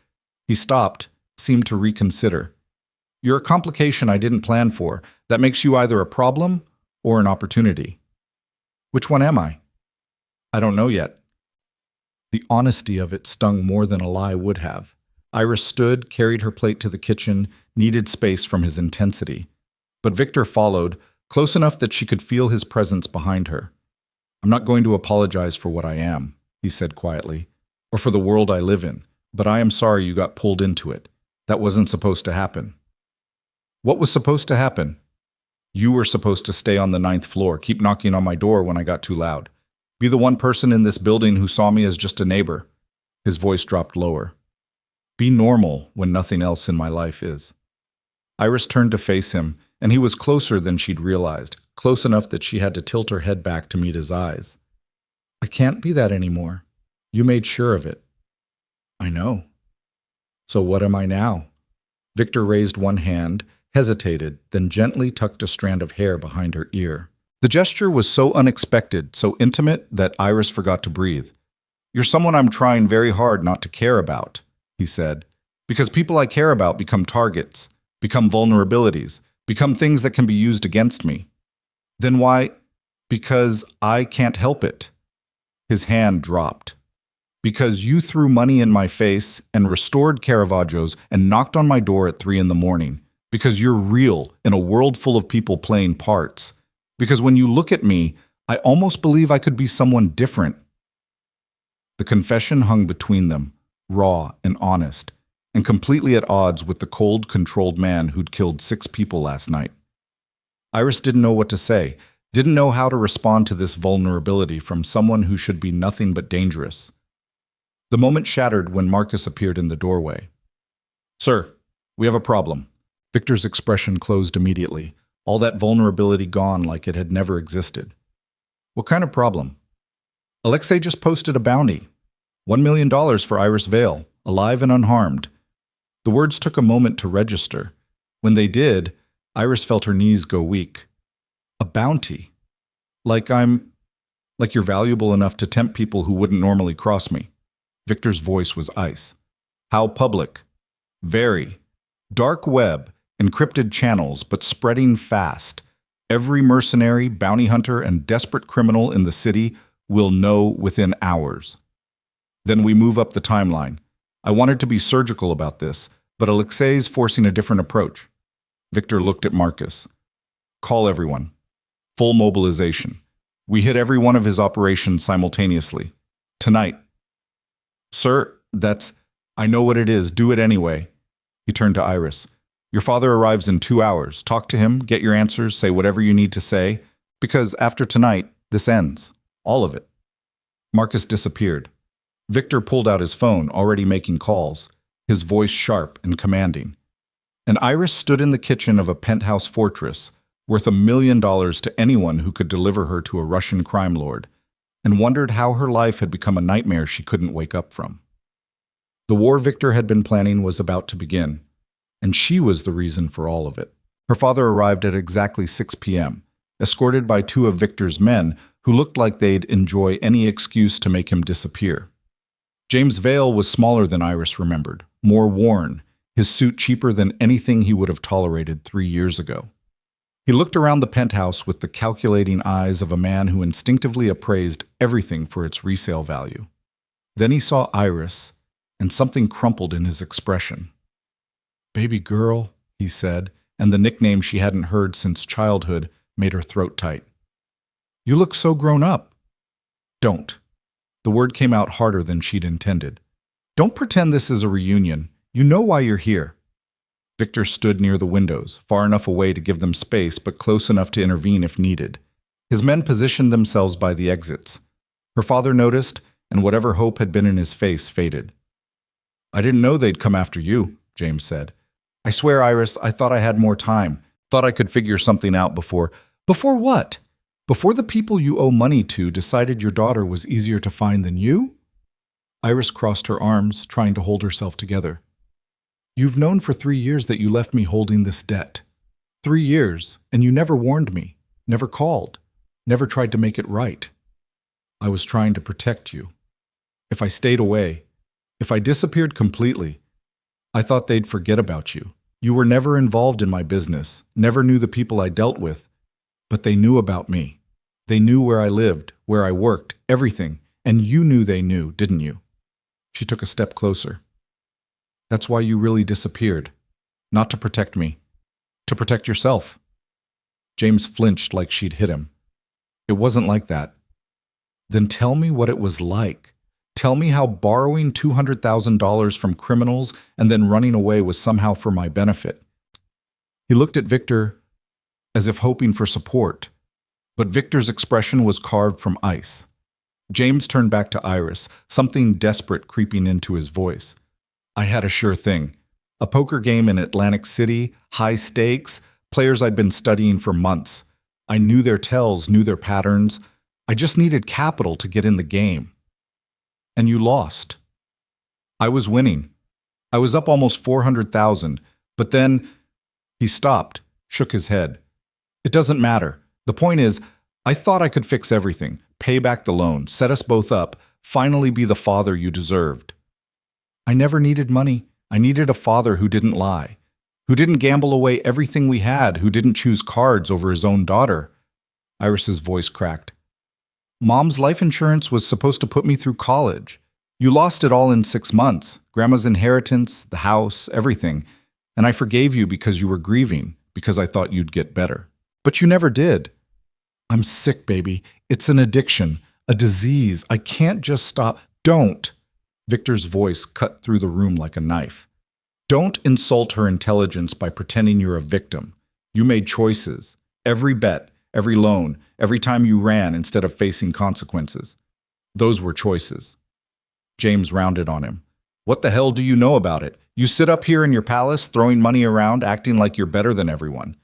He stopped, seemed to reconsider. You're a complication I didn't plan for that makes you either a problem or an opportunity. Which one am I? I don't know yet. The honesty of it stung more than a lie would have. Iris stood, carried her plate to the kitchen, needed space from his intensity. But Victor followed, close enough that she could feel his presence behind her. I'm not going to apologize for what I am, he said quietly, or for the world I live in, but I am sorry you got pulled into it. That wasn't supposed to happen. What was supposed to happen? You were supposed to stay on the 9th floor, keep knocking on my door when I got too loud. Be the one person in this building who saw me as just a neighbor. His voice dropped lower. Be normal when nothing else in my life is. Iris turned to face him, and he was closer than she'd realized, close enough that she had to tilt her head back to meet his eyes. I can't be that anymore. You made sure of it. I know. So what am I now? Victor raised one hand, hesitated, then gently tucked a strand of hair behind her ear. The gesture was so unexpected, so intimate, that Iris forgot to breathe. You're someone I'm trying very hard not to care about, he said, because people I care about become targets, become vulnerabilities, become things that can be used against me. Then why? Because I can't help it. His hand dropped. Because you threw money in my face and restored Caravaggio's and knocked on my door at 3 a.m. Because you're real in a world full of people playing parts. Because when you look at me, I almost believe I could be someone different. The confession hung between them, raw and honest, and completely at odds with the cold, controlled man who'd killed 6 people last night. Iris didn't know what to say, didn't know how to respond to this vulnerability from someone who should be nothing but dangerous. The moment shattered when Marcus appeared in the doorway. Sir, we have a problem. Victor's expression closed immediately, all that vulnerability gone like it had never existed. What kind of problem? Alexei just posted a bounty. $1 million for Iris Vale, alive and unharmed. The words took a moment to register. When they did, Iris felt her knees go weak. A bounty? Like you're valuable enough to tempt people who wouldn't normally cross me. Victor's voice was ice. How public? Very. Dark web, encrypted channels, but spreading fast. Every mercenary, bounty hunter, and desperate criminal in the city will know within hours. Then we move up the timeline. I wanted to be surgical about this, but Alexei's forcing a different approach. Victor looked at Marcus. Call everyone. Full mobilization. We hit every one of his operations simultaneously. Tonight. Sir, I know what it is. Do it anyway. He turned to Iris. Your father arrives in 2 hours. Talk to him, get your answers, say whatever you need to say, because after tonight, this ends. All of it. Marcus disappeared. Victor pulled out his phone, already making calls, his voice sharp and commanding. And Iris stood in the kitchen of a penthouse fortress, worth $1 million to anyone who could deliver her to a Russian crime lord, and wondered how her life had become a nightmare she couldn't wake up from. The war Victor had been planning was about to begin, and she was the reason for all of it. Her father arrived at exactly 6 p.m., escorted by 2 of Victor's men who looked like they'd enjoy any excuse to make him disappear. James Vale was smaller than Iris remembered, more worn, his suit cheaper than anything he would have tolerated 3 years ago. He looked around the penthouse with the calculating eyes of a man who instinctively appraised everything for its resale value. Then he saw Iris, and something crumpled in his expression. Baby girl, he said, and the nickname she hadn't heard since childhood made her throat tight. You look so grown up. Don't. The word came out harder than she'd intended. Don't pretend this is a reunion. You know why you're here. Victor stood near the windows, far enough away to give them space, but close enough to intervene if needed. His men positioned themselves by the exits. Her father noticed, and whatever hope had been in his face faded. I didn't know they'd come after you, James said. I swear, Iris, I thought I had more time. Thought I could figure something out before. Before what? Before the people you owe money to decided your daughter was easier to find than you? Iris crossed her arms, trying to hold herself together. You've known for 3 years that you left me holding this debt. 3 years, and you never warned me, never called, never tried to make it right. I was trying to protect you. If I stayed away, if I disappeared completely, I thought they'd forget about you. You were never involved in my business, never knew the people I dealt with, but they knew about me. They knew where I lived, where I worked, everything, and you knew they knew, didn't you? She took a step closer. That's why you really disappeared. Not to protect me. To protect yourself. James flinched like she'd hit him. It wasn't like that. Then tell me what it was like. Tell me how borrowing $200,000 from criminals and then running away was somehow for my benefit. He looked at Victor as if hoping for support, but Victor's expression was carved from ice. James turned back to Iris, something desperate creeping into his voice. I had a sure thing. A poker game in Atlantic City, high stakes, players I'd been studying for months. I knew their tells, knew their patterns. I just needed capital to get in the game. And you lost. I was winning. I was up almost 400,000, but then he stopped, shook his head. It doesn't matter. The point is, I thought I could fix everything, pay back the loan, set us both up, finally be the father you deserved. I never needed money. I needed a father who didn't lie, who didn't gamble away everything we had, who didn't choose cards over his own daughter. Iris's voice cracked. Mom's life insurance was supposed to put me through college. You lost it all in 6 months. Grandma's inheritance, the house, everything. And I forgave you because you were grieving, because I thought you'd get better. But you never did. I'm sick, baby. It's an addiction, a disease. I can't just stop. Don't. Victor's voice cut through the room like a knife. Don't insult her intelligence by pretending you're a victim. You made choices. Every bet, every loan, every time you ran instead of facing consequences. Those were choices. James rounded on him. What the hell do you know about it? You sit up here in your palace, throwing money around, acting like you're better than everyone.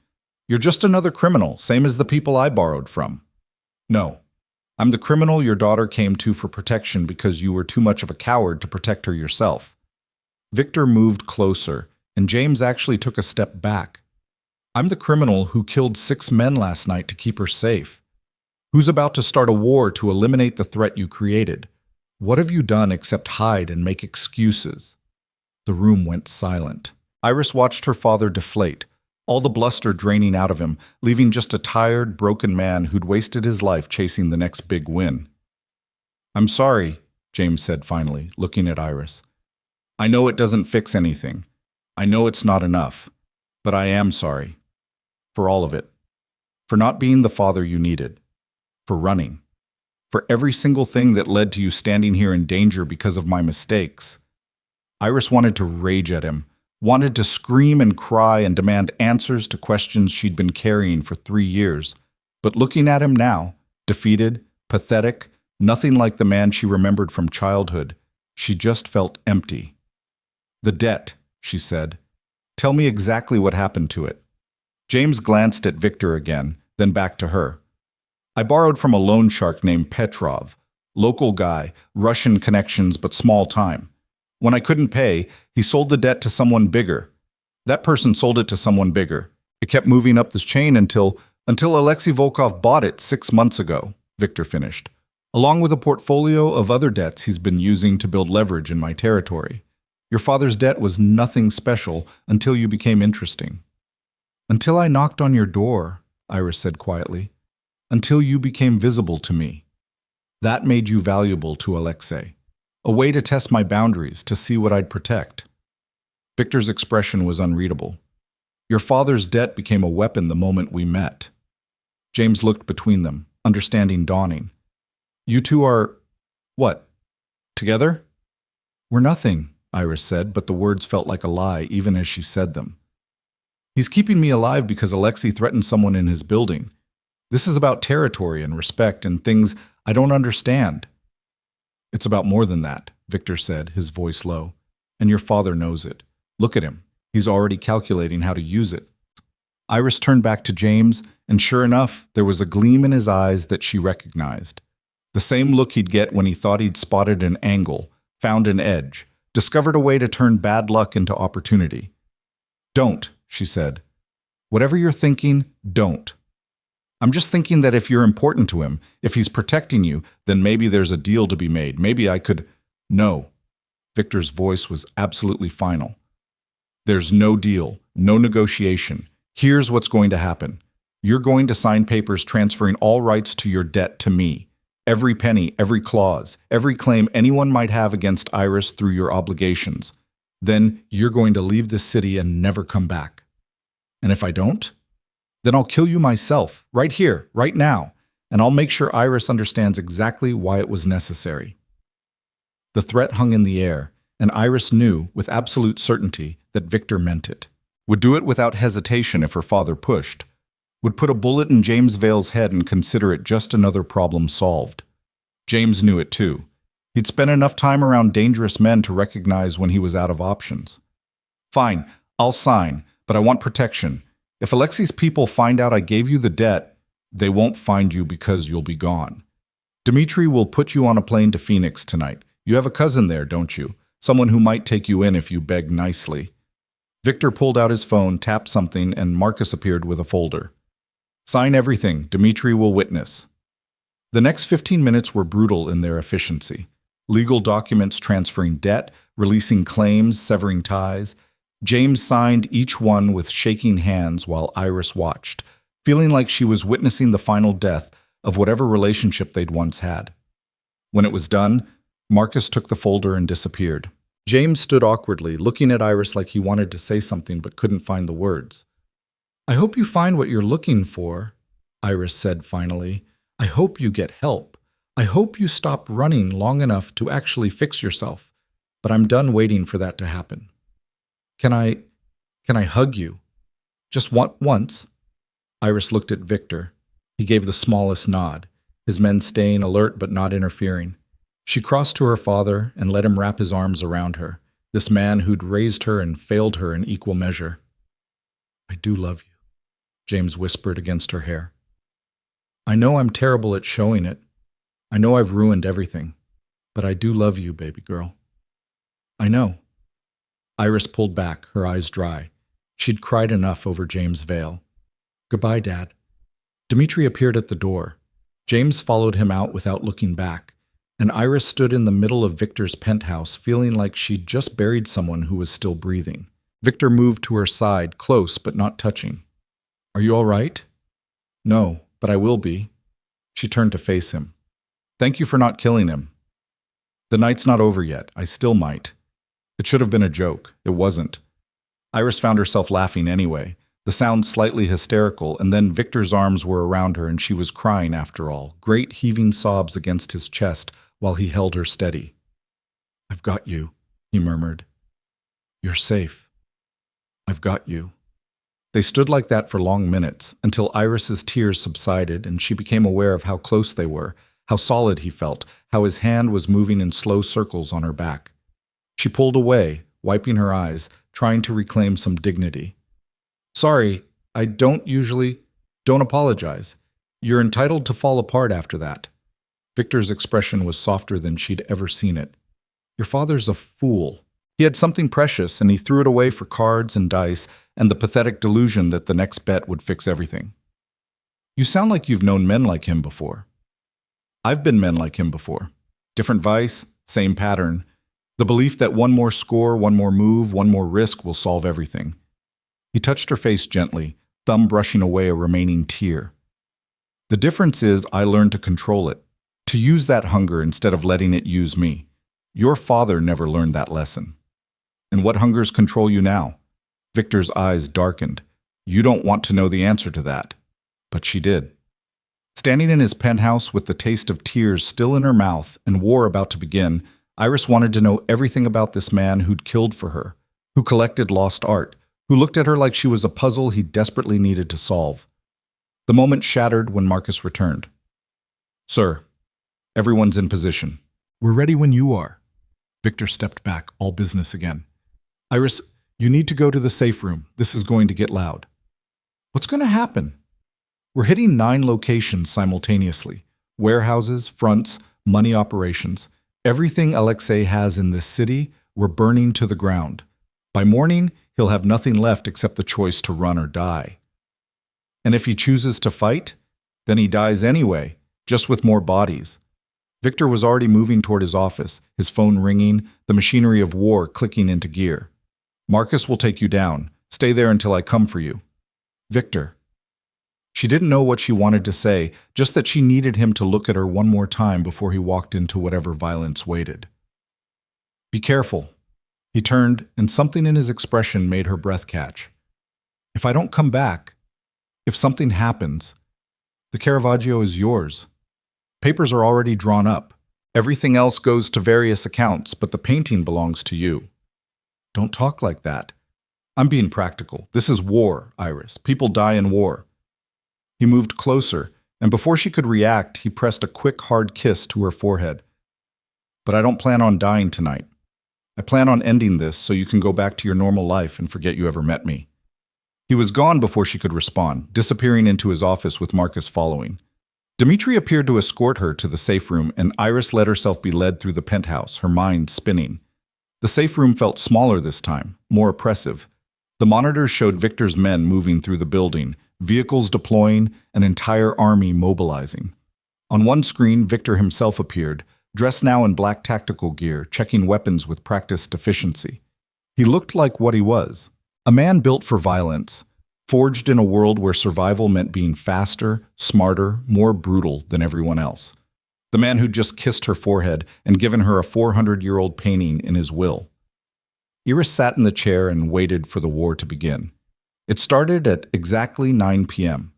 You're just another criminal, same as the people I borrowed from. No. I'm the criminal your daughter came to for protection because you were too much of a coward to protect her yourself. Victor moved closer, and James actually took a step back. I'm the criminal who killed 6 men last night to keep her safe. Who's about to start a war to eliminate the threat you created? What have you done except hide and make excuses? The room went silent. Iris watched her father deflate, all the bluster draining out of him, leaving just a tired, broken man who'd wasted his life chasing the next big win. I'm sorry, James said finally, looking at Iris. I know it doesn't fix anything. I know it's not enough. But I am sorry. For all of it. For not being the father you needed. For running. For every single thing that led to you standing here in danger because of my mistakes. Iris wanted to rage at him, wanted to scream and cry and demand answers to questions she'd been carrying for 3 years. But looking at him now, defeated, pathetic, nothing like the man she remembered from childhood, she just felt empty. The debt, she said. Tell me exactly what happened to it. James glanced at Victor again, then back to her. I borrowed from a loan shark named Petrov. Local guy, Russian connections but small time. When I couldn't pay, he sold the debt to someone bigger. That person sold it to someone bigger. It kept moving up this chain until Alexei Volkov bought it 6 months ago, Victor finished, along with a portfolio of other debts he's been using to build leverage in my territory. Your father's debt was nothing special until you became interesting. Until I knocked on your door, Iris said quietly. Until you became visible to me. That made you valuable to Alexei. A way to test my boundaries, to see what I'd protect. Victor's expression was unreadable. Your father's debt became a weapon the moment we met. James looked between them, understanding dawning. You two are… what? Together? We're nothing, Iris said, but the words felt like a lie even as she said them. He's keeping me alive because Alexei threatened someone in his building. This is about territory and respect and things I don't understand. It's about more than that, Victor said, his voice low. And your father knows it. Look at him. He's already calculating how to use it. Iris turned back to James, and sure enough, there was a gleam in his eyes that she recognized. The same look he'd get when he thought he'd spotted an angle, found an edge, discovered a way to turn bad luck into opportunity. Don't, she said. Whatever you're thinking, don't. I'm just thinking that if you're important to him, if he's protecting you, then maybe there's a deal to be made. Maybe I could… No. Victor's voice was absolutely final. There's no deal, no negotiation. Here's what's going to happen. You're going to sign papers transferring all rights to your debt to me. Every penny, every clause, every claim anyone might have against Iris through your obligations. Then you're going to leave this city and never come back. And if I don't? Then I'll kill you myself, right here, right now, and I'll make sure Iris understands exactly why it was necessary. The threat hung in the air, and Iris knew, with absolute certainty, that Victor meant it. Would do it without hesitation if her father pushed. Would put a bullet in James Vale's head and consider it just another problem solved. James knew it too. He'd spent enough time around dangerous men to recognize when he was out of options. Fine, I'll sign, but I want protection. If Alexei's people find out I gave you the debt, they won't find you because you'll be gone. Dmitri will put you on a plane to Phoenix tonight. You have a cousin there, don't you? Someone who might take you in if you beg nicely. Victor pulled out his phone, tapped something, and Marcus appeared with a folder. Sign everything. Dmitri will witness. The next 15 minutes were brutal in their efficiency. Legal documents transferring debt, releasing claims, severing ties. James signed each one with shaking hands while Iris watched, feeling like she was witnessing the final death of whatever relationship they'd once had. When it was done, Marcus took the folder and disappeared. James stood awkwardly, looking at Iris like he wanted to say something but couldn't find the words. "I hope you find what you're looking for," Iris said finally. "I hope you get help. I hope you stop running long enough to actually fix yourself. But I'm done waiting for that to happen. Can I hug you? Just once?" Iris looked at Victor. He gave the smallest nod, his men staying alert but not interfering. She crossed to her father and let him wrap his arms around her, this man who'd raised her and failed her in equal measure. "I do love you," James whispered against her hair. "I know I'm terrible at showing it. I know I've ruined everything. But I do love you, baby girl." "I know." Iris pulled back, her eyes dry. She'd cried enough over James' veil. "Goodbye, Dad." Dmitri appeared at the door. James followed him out without looking back, and Iris stood in the middle of Victor's penthouse, feeling like she'd just buried someone who was still breathing. Victor moved to her side, close but not touching. "Are you all right?" "No, but I will be." She turned to face him. "Thank you for not killing him. The night's not over yet. I still might. It should have been a joke. It wasn't." Iris found herself laughing anyway, the sound slightly hysterical, and then Victor's arms were around her and she was crying after all, great heaving sobs against his chest while he held her steady. "I've got you," he murmured. "You're safe. I've got you." They stood like that for long minutes, until Iris's tears subsided and she became aware of how close they were, how solid he felt, how his hand was moving in slow circles on her back. She pulled away, wiping her eyes, trying to reclaim some dignity. "Sorry, I don't apologize. You're entitled to fall apart after that." Victor's expression was softer than she'd ever seen it. "Your father's a fool. He had something precious and he threw it away for cards and dice and the pathetic delusion that the next bet would fix everything." "You sound like you've known men like him before." "I've been men like him before. Different vice, same pattern. The belief that one more score, one more move, one more risk will solve everything." He touched her face gently, thumb brushing away a remaining tear. "The difference is I learned to control it, to use that hunger instead of letting it use me. Your father never learned that lesson." "And what hungers control you now?" Victor's eyes darkened. "You don't want to know the answer to that." But she did. Standing in his penthouse with the taste of tears still in her mouth and war about to begin, Iris wanted to know everything about this man who'd killed for her, who collected lost art, who looked at her like she was a puzzle he desperately needed to solve. The moment shattered when Marcus returned. "Sir, everyone's in position." "We're ready when you are." Victor stepped back, all business again. "Iris, you need to go to the safe room. This is going to get loud." "What's going to happen?" "We're hitting 9 locations simultaneously. Warehouses, fronts, money operations. Everything Alexei has in this city, we're burning to the ground. By morning, he'll have nothing left except the choice to run or die. And if he chooses to fight, then he dies anyway, just with more bodies." Victor was already moving toward his office, his phone ringing, the machinery of war clicking into gear. "Marcus will take you down. Stay there until I come for you." "Victor." She didn't know what she wanted to say, just that she needed him to look at her one more time before he walked into whatever violence waited. "Be careful." He turned, and something in his expression made her breath catch. "If I don't come back, if something happens, the Caravaggio is yours. Papers are already drawn up. Everything else goes to various accounts, but the painting belongs to you." "Don't talk like that." "I'm being practical. This is war, Iris. People die in war." He moved closer, and before she could react, he pressed a quick, hard kiss to her forehead. But I don't plan on dying tonight. I plan on ending this so you can go back to your normal life and forget you ever met me." He was gone before she could respond, disappearing into his office with Marcus following. Dimitri appeared to escort her to the safe room, and Iris let herself be led through the penthouse, her mind spinning. The safe room felt smaller this time, more oppressive. The monitors showed Victor's men moving through the building, vehicles deploying, an entire army mobilizing. On one screen, Victor himself appeared, dressed now in black tactical gear, checking weapons with practiced efficiency. He looked like what he was, a man built for violence, forged in a world where survival meant being faster, smarter, more brutal than everyone else. The man who'd just kissed her forehead and given her a 400-year-old painting in his will. Iris sat in the chair and waited for the war to begin. It started at exactly 9 p.m.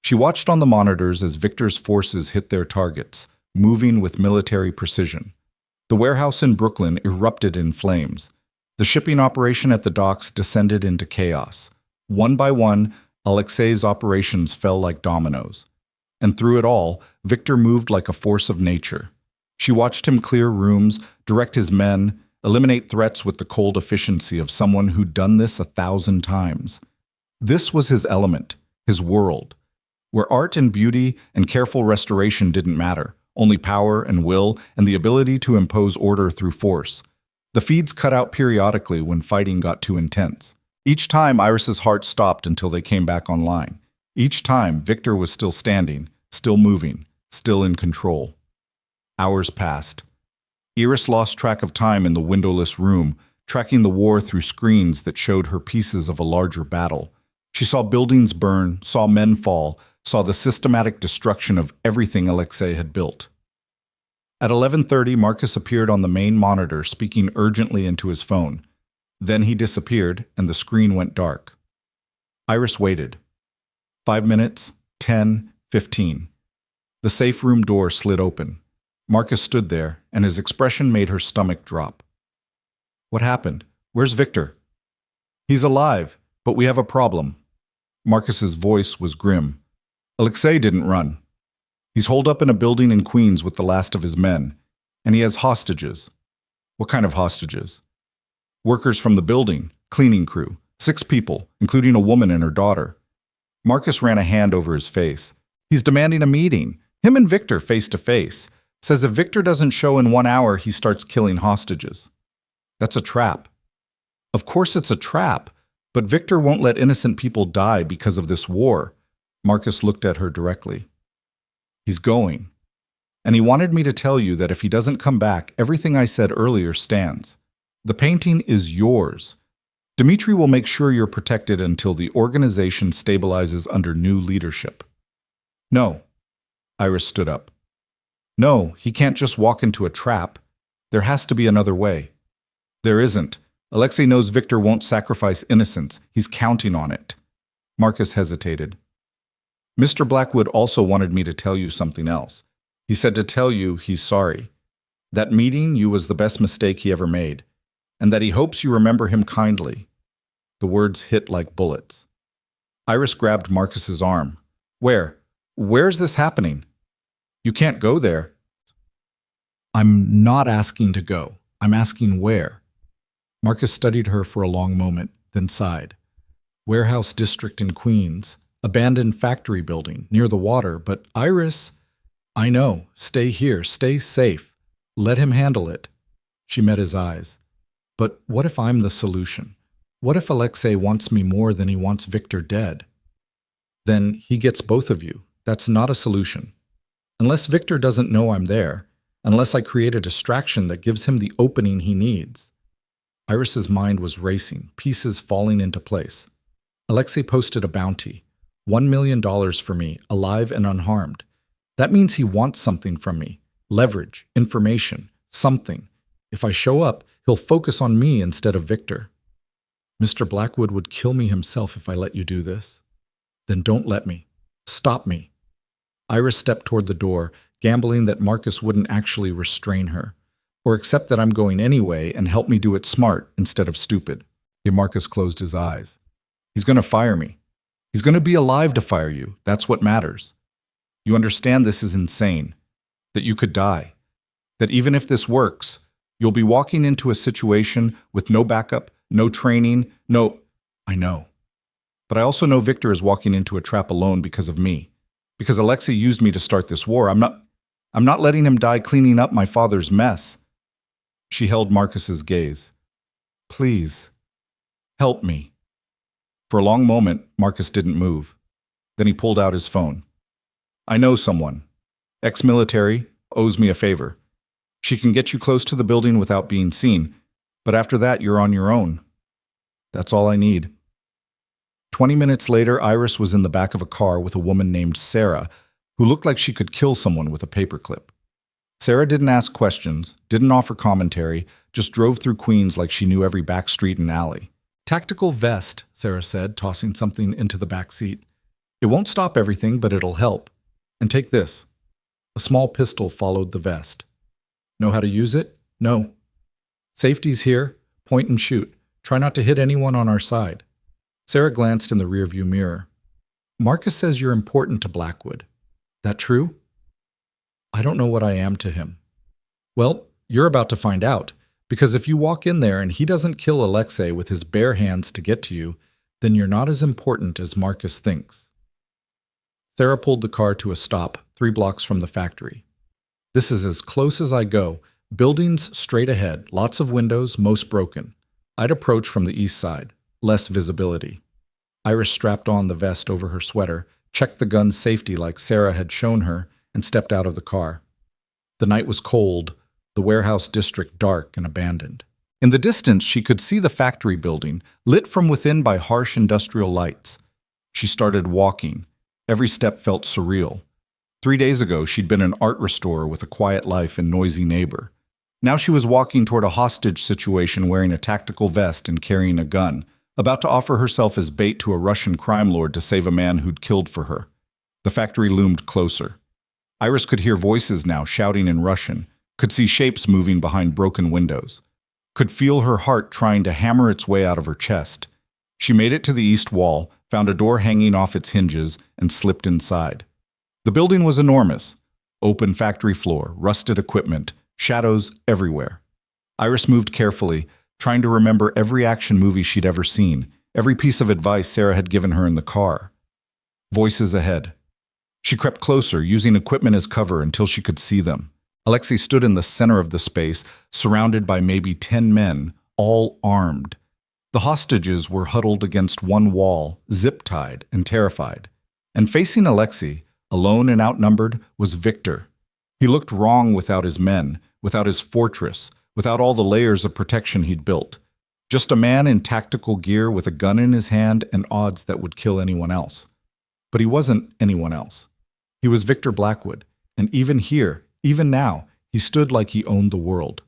She watched on the monitors as Victor's forces hit their targets, moving with military precision. The warehouse in Brooklyn erupted in flames. The shipping operation at the docks descended into chaos. One by one, Alexei's operations fell like dominoes. And through it all, Victor moved like a force of nature. She watched him clear rooms, direct his men, eliminate threats with the cold efficiency of someone who'd done this 1,000 times. This was his element, his world, where art and beauty and careful restoration didn't matter, only power and will and the ability to impose order through force. The feeds cut out periodically when fighting got too intense. Each time, Iris's heart stopped until they came back online. Each time, Victor was still standing, still moving, still in control. Hours passed. Iris lost track of time in the windowless room, tracking the war through screens that showed her pieces of a larger battle. She saw buildings burn, saw men fall, saw the systematic destruction of everything Alexei had built. At 11:30, Marcus appeared on the main monitor, speaking urgently into his phone. Then he disappeared, and the screen went dark. Iris waited. 5 minutes, 10, 15. The safe room door slid open. Marcus stood there, and his expression made her stomach drop. "What happened? Where's Victor?" "He's alive, but we have a problem." Marcus's voice was grim. "Alexei didn't run. He's holed up in a building in Queens with the last of his men, and he has hostages." "What kind of hostages?" "Workers from the building, cleaning crew, 6 people, including a woman and her daughter." Marcus ran a hand over his face. "He's demanding a meeting, him and Victor face to face. Says if Victor doesn't show in 1 hour, he starts killing hostages." "That's a trap." "Of course it's a trap, but Victor won't let innocent people die because of this war." Marcus looked at her directly. "He's going. And he wanted me to tell you that if he doesn't come back, everything I said earlier stands. The painting is yours. Dimitri will make sure you're protected until the organization stabilizes under new leadership." "No." Iris stood up. "No, he can't just walk into a trap. There has to be another way." "There isn't. Alexei knows Victor won't sacrifice innocence. He's counting on it." Marcus hesitated. "Mr. Blackwood also wanted me to tell you something else. He said to tell you he's sorry. That meeting you was the best mistake he ever made, and that he hopes you remember him kindly." The words hit like bullets. Iris grabbed Marcus's arm. Where's this happening?" "You can't go there." "I'm not asking to go. I'm asking where." Marcus studied her for a long moment, then sighed. "Warehouse district in Queens. Abandoned factory building, near the water. But Iris..." "I know. Stay here. Stay safe. Let him handle it." She met his eyes. "But what if I'm the solution? What if Alexei wants me more than he wants Victor dead?" "Then he gets both of you. That's not a solution. Unless Victor doesn't know I'm there, unless I create a distraction that gives him the opening he needs." Iris's mind was racing, pieces falling into place. Alexei posted a bounty. $1 million for me, alive and unharmed. That means he wants something from me. Leverage, information, something. If I show up, he'll focus on me instead of Victor. "Mr. Blackwood would kill me himself if I let you do this." "Then don't let me. Stop me." Iris stepped toward the door, gambling that Marcus wouldn't actually restrain her, or accept that I'm going anyway and help me do it smart instead of stupid. Marcus closed his eyes. "He's going to fire me. He's going to be alive to fire you. That's what matters. You understand this is insane, that you could die. That even if this works, you'll be walking into a situation with no backup, no training, no... I know. But I also know Victor is walking into a trap alone because of me. Because Alexei used me to start this war. I'm not letting him die cleaning up my father's mess. She held Marcus's gaze. Please, help me. For a long moment, Marcus didn't move. Then he pulled out his phone. I know someone. Ex-military, owes me a favor. She can get you close to the building without being seen, but after that, you're on your own. That's all I need. 20 minutes later, Iris was in the back of a car with a woman named Sarah, who looked like she could kill someone with a paperclip. Sarah didn't ask questions, didn't offer commentary, just drove through Queens like she knew every back street and alley. Tactical vest, Sarah said, tossing something into the back seat. It won't stop everything, but it'll help. And take this. A small pistol followed the vest. Know how to use it? No. Safety's here. Point and shoot. Try not to hit anyone on our side. Sarah glanced in the rearview mirror. Marcus says you're important to Blackwood. That true? I don't know what I am to him. Well, you're about to find out, because if you walk in there and he doesn't kill Alexei with his bare hands to get to you, then you're not as important as Marcus thinks. Sarah pulled the car to a stop 3 blocks from the factory. This is as close as I go. Buildings straight ahead, lots of windows, most broken. I'd approach from the east side, less visibility. Iris strapped on the vest over her sweater, checked the gun's safety like Sarah had shown her, and stepped out of the car. The night was cold, the warehouse district dark and abandoned. In the distance, she could see the factory building, lit from within by harsh industrial lights. She started walking. Every step felt surreal. 3 days ago, she'd been an art restorer with a quiet life and noisy neighbor. Now she was walking toward a hostage situation wearing a tactical vest and carrying a gun, about to offer herself as bait to a Russian crime lord to save a man who'd killed for her. The factory loomed closer. Iris could hear voices now shouting in Russian, could see shapes moving behind broken windows, could feel her heart trying to hammer its way out of her chest. She made it to the east wall, found a door hanging off its hinges, and slipped inside. The building was enormous. Open factory floor, rusted equipment, shadows everywhere. Iris moved carefully, trying to remember every action movie she'd ever seen, every piece of advice Sarah had given her in the car. Voices ahead. She crept closer, using equipment as cover until she could see them. Alexei stood in the center of the space, surrounded by maybe 10 men, all armed. The hostages were huddled against one wall, zip-tied and terrified. And facing Alexei, alone and outnumbered, was Victor. He looked wrong without his men, without his fortress, without all the layers of protection he'd built. Just a man in tactical gear with a gun in his hand and odds that would kill anyone else. But he wasn't anyone else. He was Victor Blackwood, and even here, even now, he stood like he owned the world.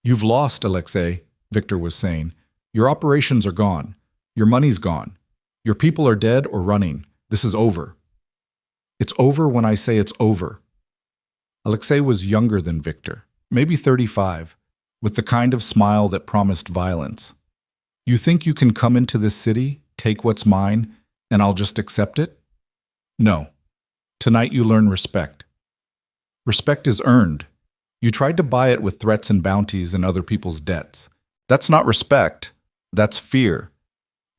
You've lost, Alexei, Victor was saying. Your operations are gone. Your money's gone. Your people are dead or running. This is over. It's over when I say it's over. Alexei was younger than Victor, maybe 35, with the kind of smile that promised violence. You think you can come into this city, take what's mine, and I'll just accept it? No. Tonight you learn respect. Respect is earned. You tried to buy it with threats and bounties and other people's debts. That's not respect. That's fear.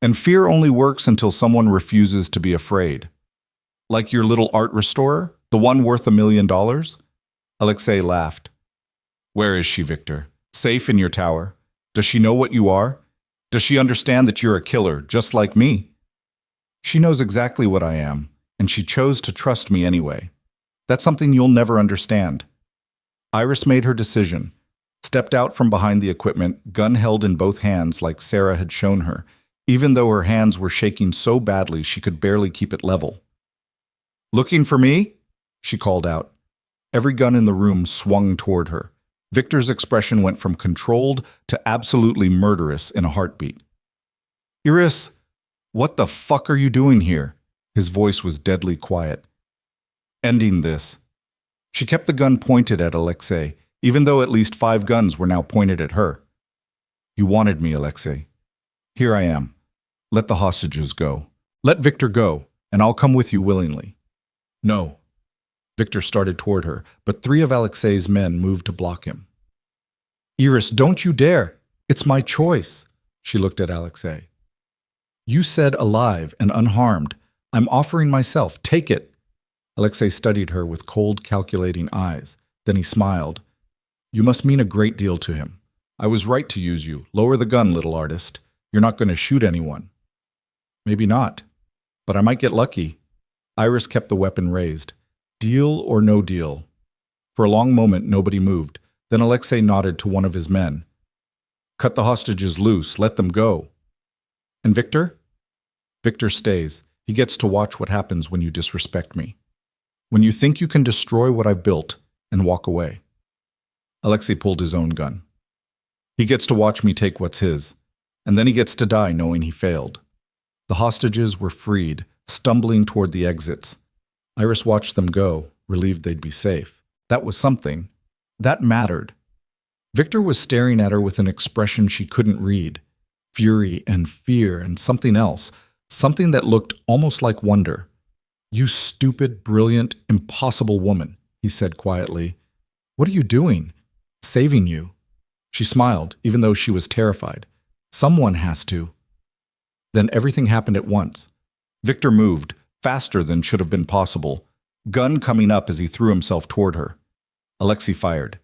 And fear only works until someone refuses to be afraid. Like your little art restorer, the one worth $1 million? Alexei laughed. Where is she, Victor? Safe in your tower? Does she know what you are? Does she understand that you're a killer, just like me? She knows exactly what I am, and she chose to trust me anyway. That's something you'll never understand. Iris made her decision, stepped out from behind the equipment, gun held in both hands like Sarah had shown her, even though her hands were shaking so badly she could barely keep it level. Looking for me? She called out. Every gun in the room swung toward her. Victor's expression went from controlled to absolutely murderous in a heartbeat. Iris, what the fuck are you doing here? His voice was deadly quiet. Ending this. She kept the gun pointed at Alexei, even though at least 5 guns were now pointed at her. You wanted me, Alexei. Here I am. Let the hostages go. Let Victor go, and I'll come with you willingly. No. Victor started toward her, but three of Alexei's men moved to block him. Iris, don't you dare! It's my choice. She looked at Alexei. You said alive and unharmed. I'm offering myself. Take it. Alexei studied her with cold, calculating eyes. Then he smiled. You must mean a great deal to him. I was right to use you. Lower the gun, little artist. You're not going to shoot anyone. Maybe not. But I might get lucky. Iris kept the weapon raised. Deal or no deal? For a long moment, nobody moved. Then Alexei nodded to one of his men. Cut the hostages loose. Let them go. And Victor? Victor stays. He gets to watch what happens when you disrespect me. When you think you can destroy what I've built and walk away. Alexei pulled his own gun. He gets to watch me take what's his. And then he gets to die knowing he failed. The hostages were freed, stumbling toward the exits. Iris watched them go, relieved they'd be safe. That was something. That mattered. Victor was staring at her with an expression she couldn't read. Fury and fear and something else. Something that looked almost like wonder. You stupid, brilliant, impossible woman, he said quietly. What are you doing? Saving you. She smiled, even though she was terrified. Someone has to. Then everything happened at once. Victor moved, faster than should have been possible, gun coming up as he threw himself toward her. Alexei fired.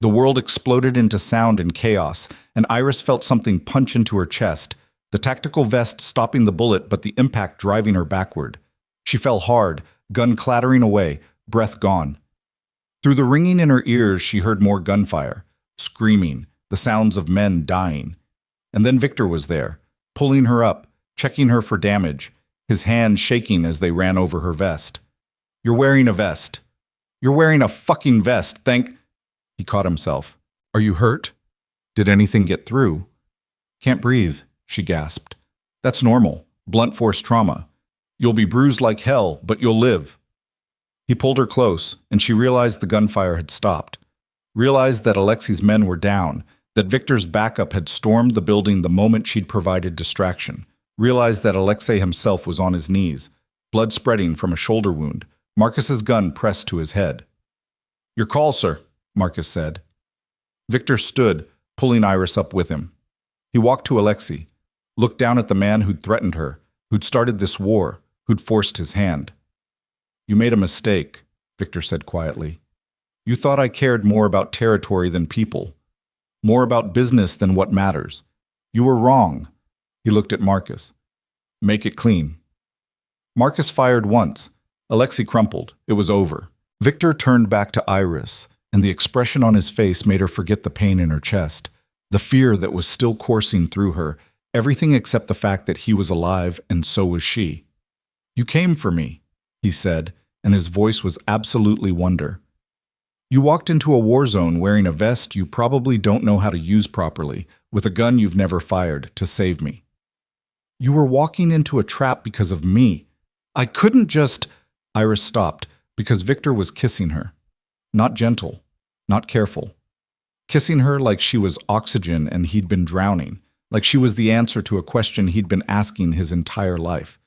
The world exploded into sound and chaos, and Iris felt something punch into her chest, the tactical vest stopping the bullet but the impact driving her backward. She fell hard, gun clattering away, breath gone. Through the ringing in her ears, she heard more gunfire, screaming, the sounds of men dying. And then Victor was there, pulling her up, checking her for damage, his hand shaking as they ran over her vest. You're wearing a vest. You're wearing a fucking vest, He caught himself. Are you hurt? Did anything get through? Can't breathe, she gasped. That's normal, blunt force trauma. You'll be bruised like hell, but you'll live. He pulled her close, and she realized the gunfire had stopped. Realized that Alexei's men were down, that Victor's backup had stormed the building the moment she'd provided distraction. Realized that Alexei himself was on his knees, blood spreading from a shoulder wound, Marcus's gun pressed to his head. Your call, sir, Marcus said. Victor stood, pulling Iris up with him. He walked to Alexei, looked down at the man who'd threatened her, who'd started this war, who'd forced his hand. You made a mistake, Victor said quietly. You thought I cared more about territory than people, more about business than what matters. You were wrong. He looked at Marcus. Make it clean. Marcus fired once. Alexei crumpled. It was over. Victor turned back to Iris, and the expression on his face made her forget the pain in her chest, the fear that was still coursing through her, everything except the fact that he was alive and so was she. You came for me, he said, and his voice was absolutely wonder. You walked into a war zone wearing a vest you probably don't know how to use properly, with a gun you've never fired, to save me. You were walking into a trap because of me. I couldn't just... Iris stopped, because Victor was kissing her. Not gentle, not careful. Kissing her like she was oxygen and he'd been drowning, like she was the answer to a question he'd been asking his entire life,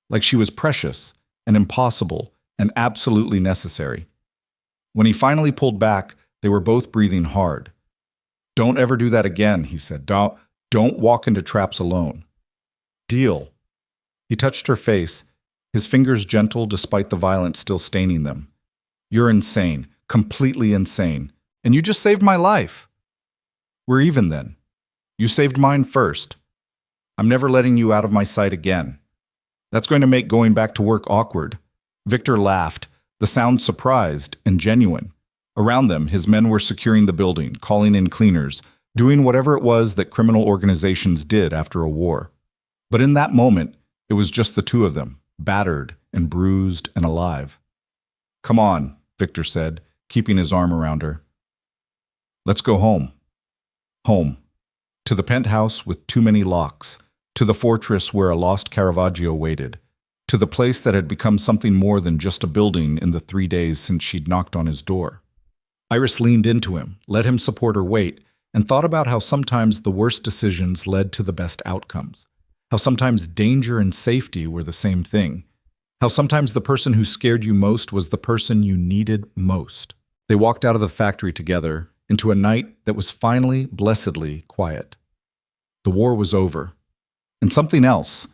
like she was precious and impossible and absolutely necessary. When he finally pulled back, they were both breathing hard. Don't ever do that again, he said. Don't walk into traps alone. Deal. He touched her face, his fingers gentle despite the violence still staining them. You're insane, completely insane, and you just saved my life. We're even then. You saved mine first. I'm never letting you out of my sight again. That's going to make going back to work awkward. Victor laughed, the sound surprised and genuine. Around them, his men were securing the building, calling in cleaners, doing whatever it was that criminal organizations did after a war. But in that moment, it was just the two of them, battered and bruised and alive. Come on, Victor said, keeping his arm around her. Let's go home. Home. To the penthouse with too many locks. To the fortress where a lost Caravaggio waited. To the place that had become something more than just a building in the 3 days since she'd knocked on his door. Iris leaned into him, let him support her weight, and thought about how sometimes the worst decisions led to the best outcomes. How sometimes danger and safety were the same thing. How sometimes the person who scared you most was the person you needed most. They walked out of the factory together into a night that was finally, blessedly quiet. The war was over. And something else,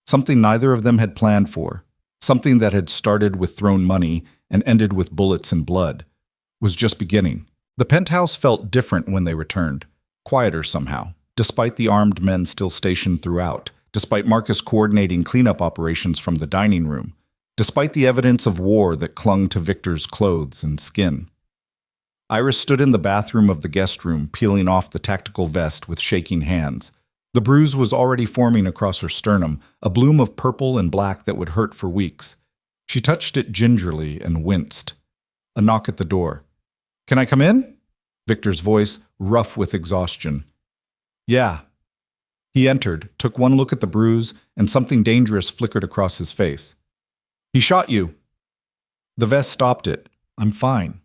something neither of them had planned for, something that had started with thrown money and ended with bullets and blood, was just beginning. The penthouse felt different when they returned, quieter somehow, despite the armed men still stationed throughout, despite Marcus coordinating cleanup operations from the dining room, despite the evidence of war that clung to Victor's clothes and skin. Iris stood in the bathroom of the guest room, peeling off the tactical vest with shaking hands. The bruise was already forming across her sternum, a bloom of purple and black that would hurt for weeks. She touched it gingerly and winced. A knock at the door. "Can I come in?" Victor's voice, rough with exhaustion. "Yeah." He entered, took one look at the bruise, and something dangerous flickered across his face. "He shot you." The vest stopped it. "I'm fine."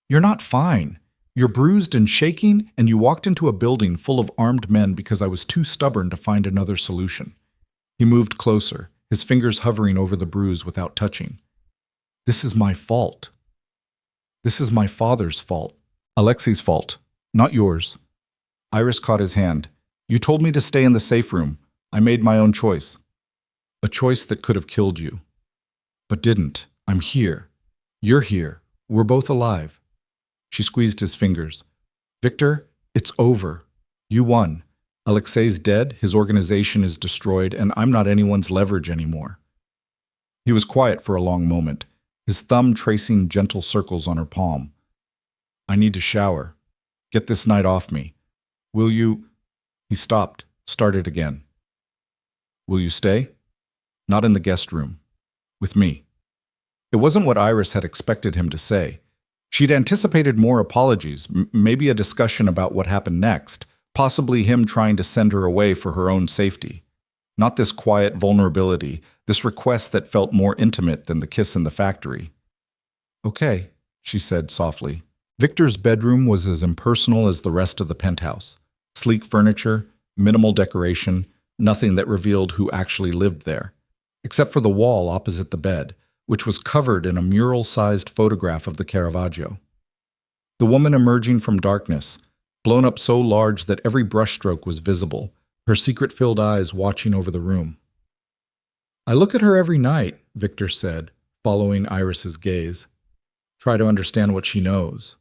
"You're not fine. You're bruised and shaking, and you walked into a building full of armed men because I was too stubborn to find another solution." He moved closer, his fingers hovering over the bruise without touching. "This is my fault. This is my father's fault. Alexei's fault, not yours." Iris caught his hand. "You told me to stay in the safe room. I made my own choice. A choice that could have killed you. But didn't. I'm here. You're here. We're both alive." She squeezed his fingers. "Victor, it's over. You won. Alexei's dead, his organization is destroyed, and I'm not anyone's leverage anymore." He was quiet for a long moment, his thumb tracing gentle circles on her palm. "I need to shower. Get this night off me. Will you—" He stopped, started again. "Will you stay?" "Not in the guest room. With me." It wasn't what Iris had expected him to say. She'd anticipated more apologies, maybe a discussion about what happened next, possibly him trying to send her away for her own safety. Not this quiet vulnerability, this request that felt more intimate than the kiss in the factory. "Okay," she said softly. Victor's bedroom was as impersonal as the rest of the penthouse. Sleek furniture, minimal decoration, nothing that revealed who actually lived there, except for the wall opposite the bed, which was covered in a mural-sized photograph of the Caravaggio. The woman emerging from darkness, blown up so large that every brushstroke was visible, her secret-filled eyes watching over the room. "I look at her every night," Victor said, following Iris's gaze. "Try to understand what she knows,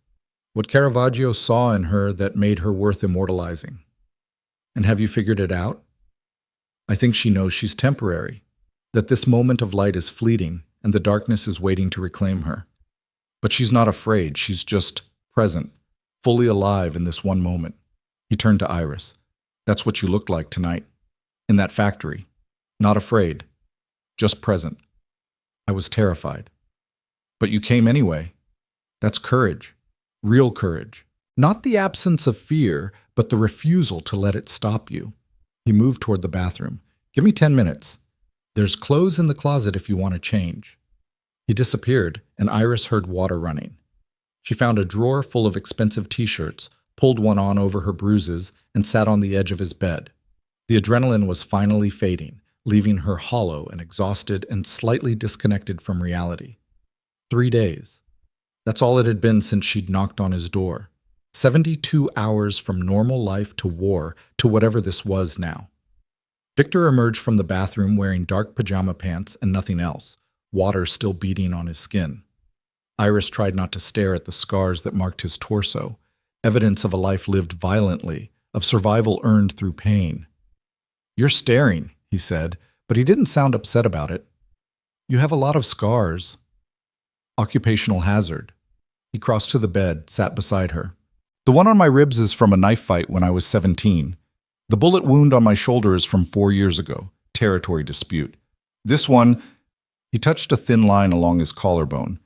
what Caravaggio saw in her that made her worth immortalizing. And have you figured it out? I think she knows she's temporary, that this moment of light is fleeting, and the darkness is waiting to reclaim her. But she's not afraid, she's just present, fully alive in this one moment." He turned to Iris. "That's what you looked like tonight, in that factory. Not afraid, just present. I was terrified. But you came anyway. That's courage, real courage. Not the absence of fear, but the refusal to let it stop you." He moved toward the bathroom. "Give me 10 minutes. There's clothes in the closet if you want to change." He disappeared, and Iris heard water running. She found a drawer full of expensive t-shirts, pulled one on over her bruises, and sat on the edge of his bed. The adrenaline was finally fading, leaving her hollow and exhausted and slightly disconnected from reality. 3 days. That's all it had been since she'd knocked on his door. 72 hours from normal life to war to whatever this was now. Victor emerged from the bathroom wearing dark pajama pants and nothing else, water still beating on his skin. Iris tried not to stare at the scars that marked his torso, evidence of a life lived violently, of survival earned through pain. "You're staring," he said, but he didn't sound upset about it. "You have a lot of scars." Occupational hazard. He crossed to the bed, sat beside her. "The one on my ribs is from a knife fight when I was 17. The bullet wound on my shoulder is from 4 years ago, territory dispute. This one," he touched a thin line along his collarbone,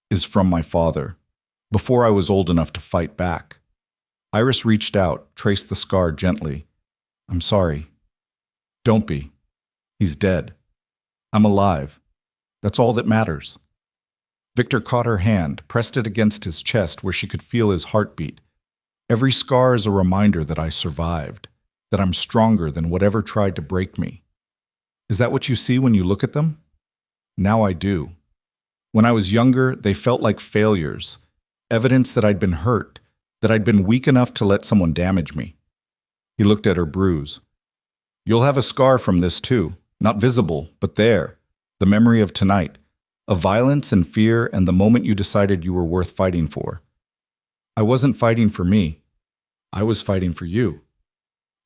"is from my father, before I was old enough to fight back." Iris reached out, traced the scar gently. "I'm sorry." "Don't be. He's dead. I'm alive. That's all that matters." Victor caught her hand, pressed it against his chest where she could feel his heartbeat. "Every scar is a reminder that I survived, that I'm stronger than whatever tried to break me. Is that what you see when you look at them?" Now I do. When I was younger, they felt like failures, evidence that I'd been hurt, that I'd been weak enough to let someone damage me. He looked at her bruise. You'll have a scar from this too, not visible, but there, the memory of tonight, of violence and fear and the moment you decided you were worth fighting for. I wasn't fighting for me. I was fighting for you.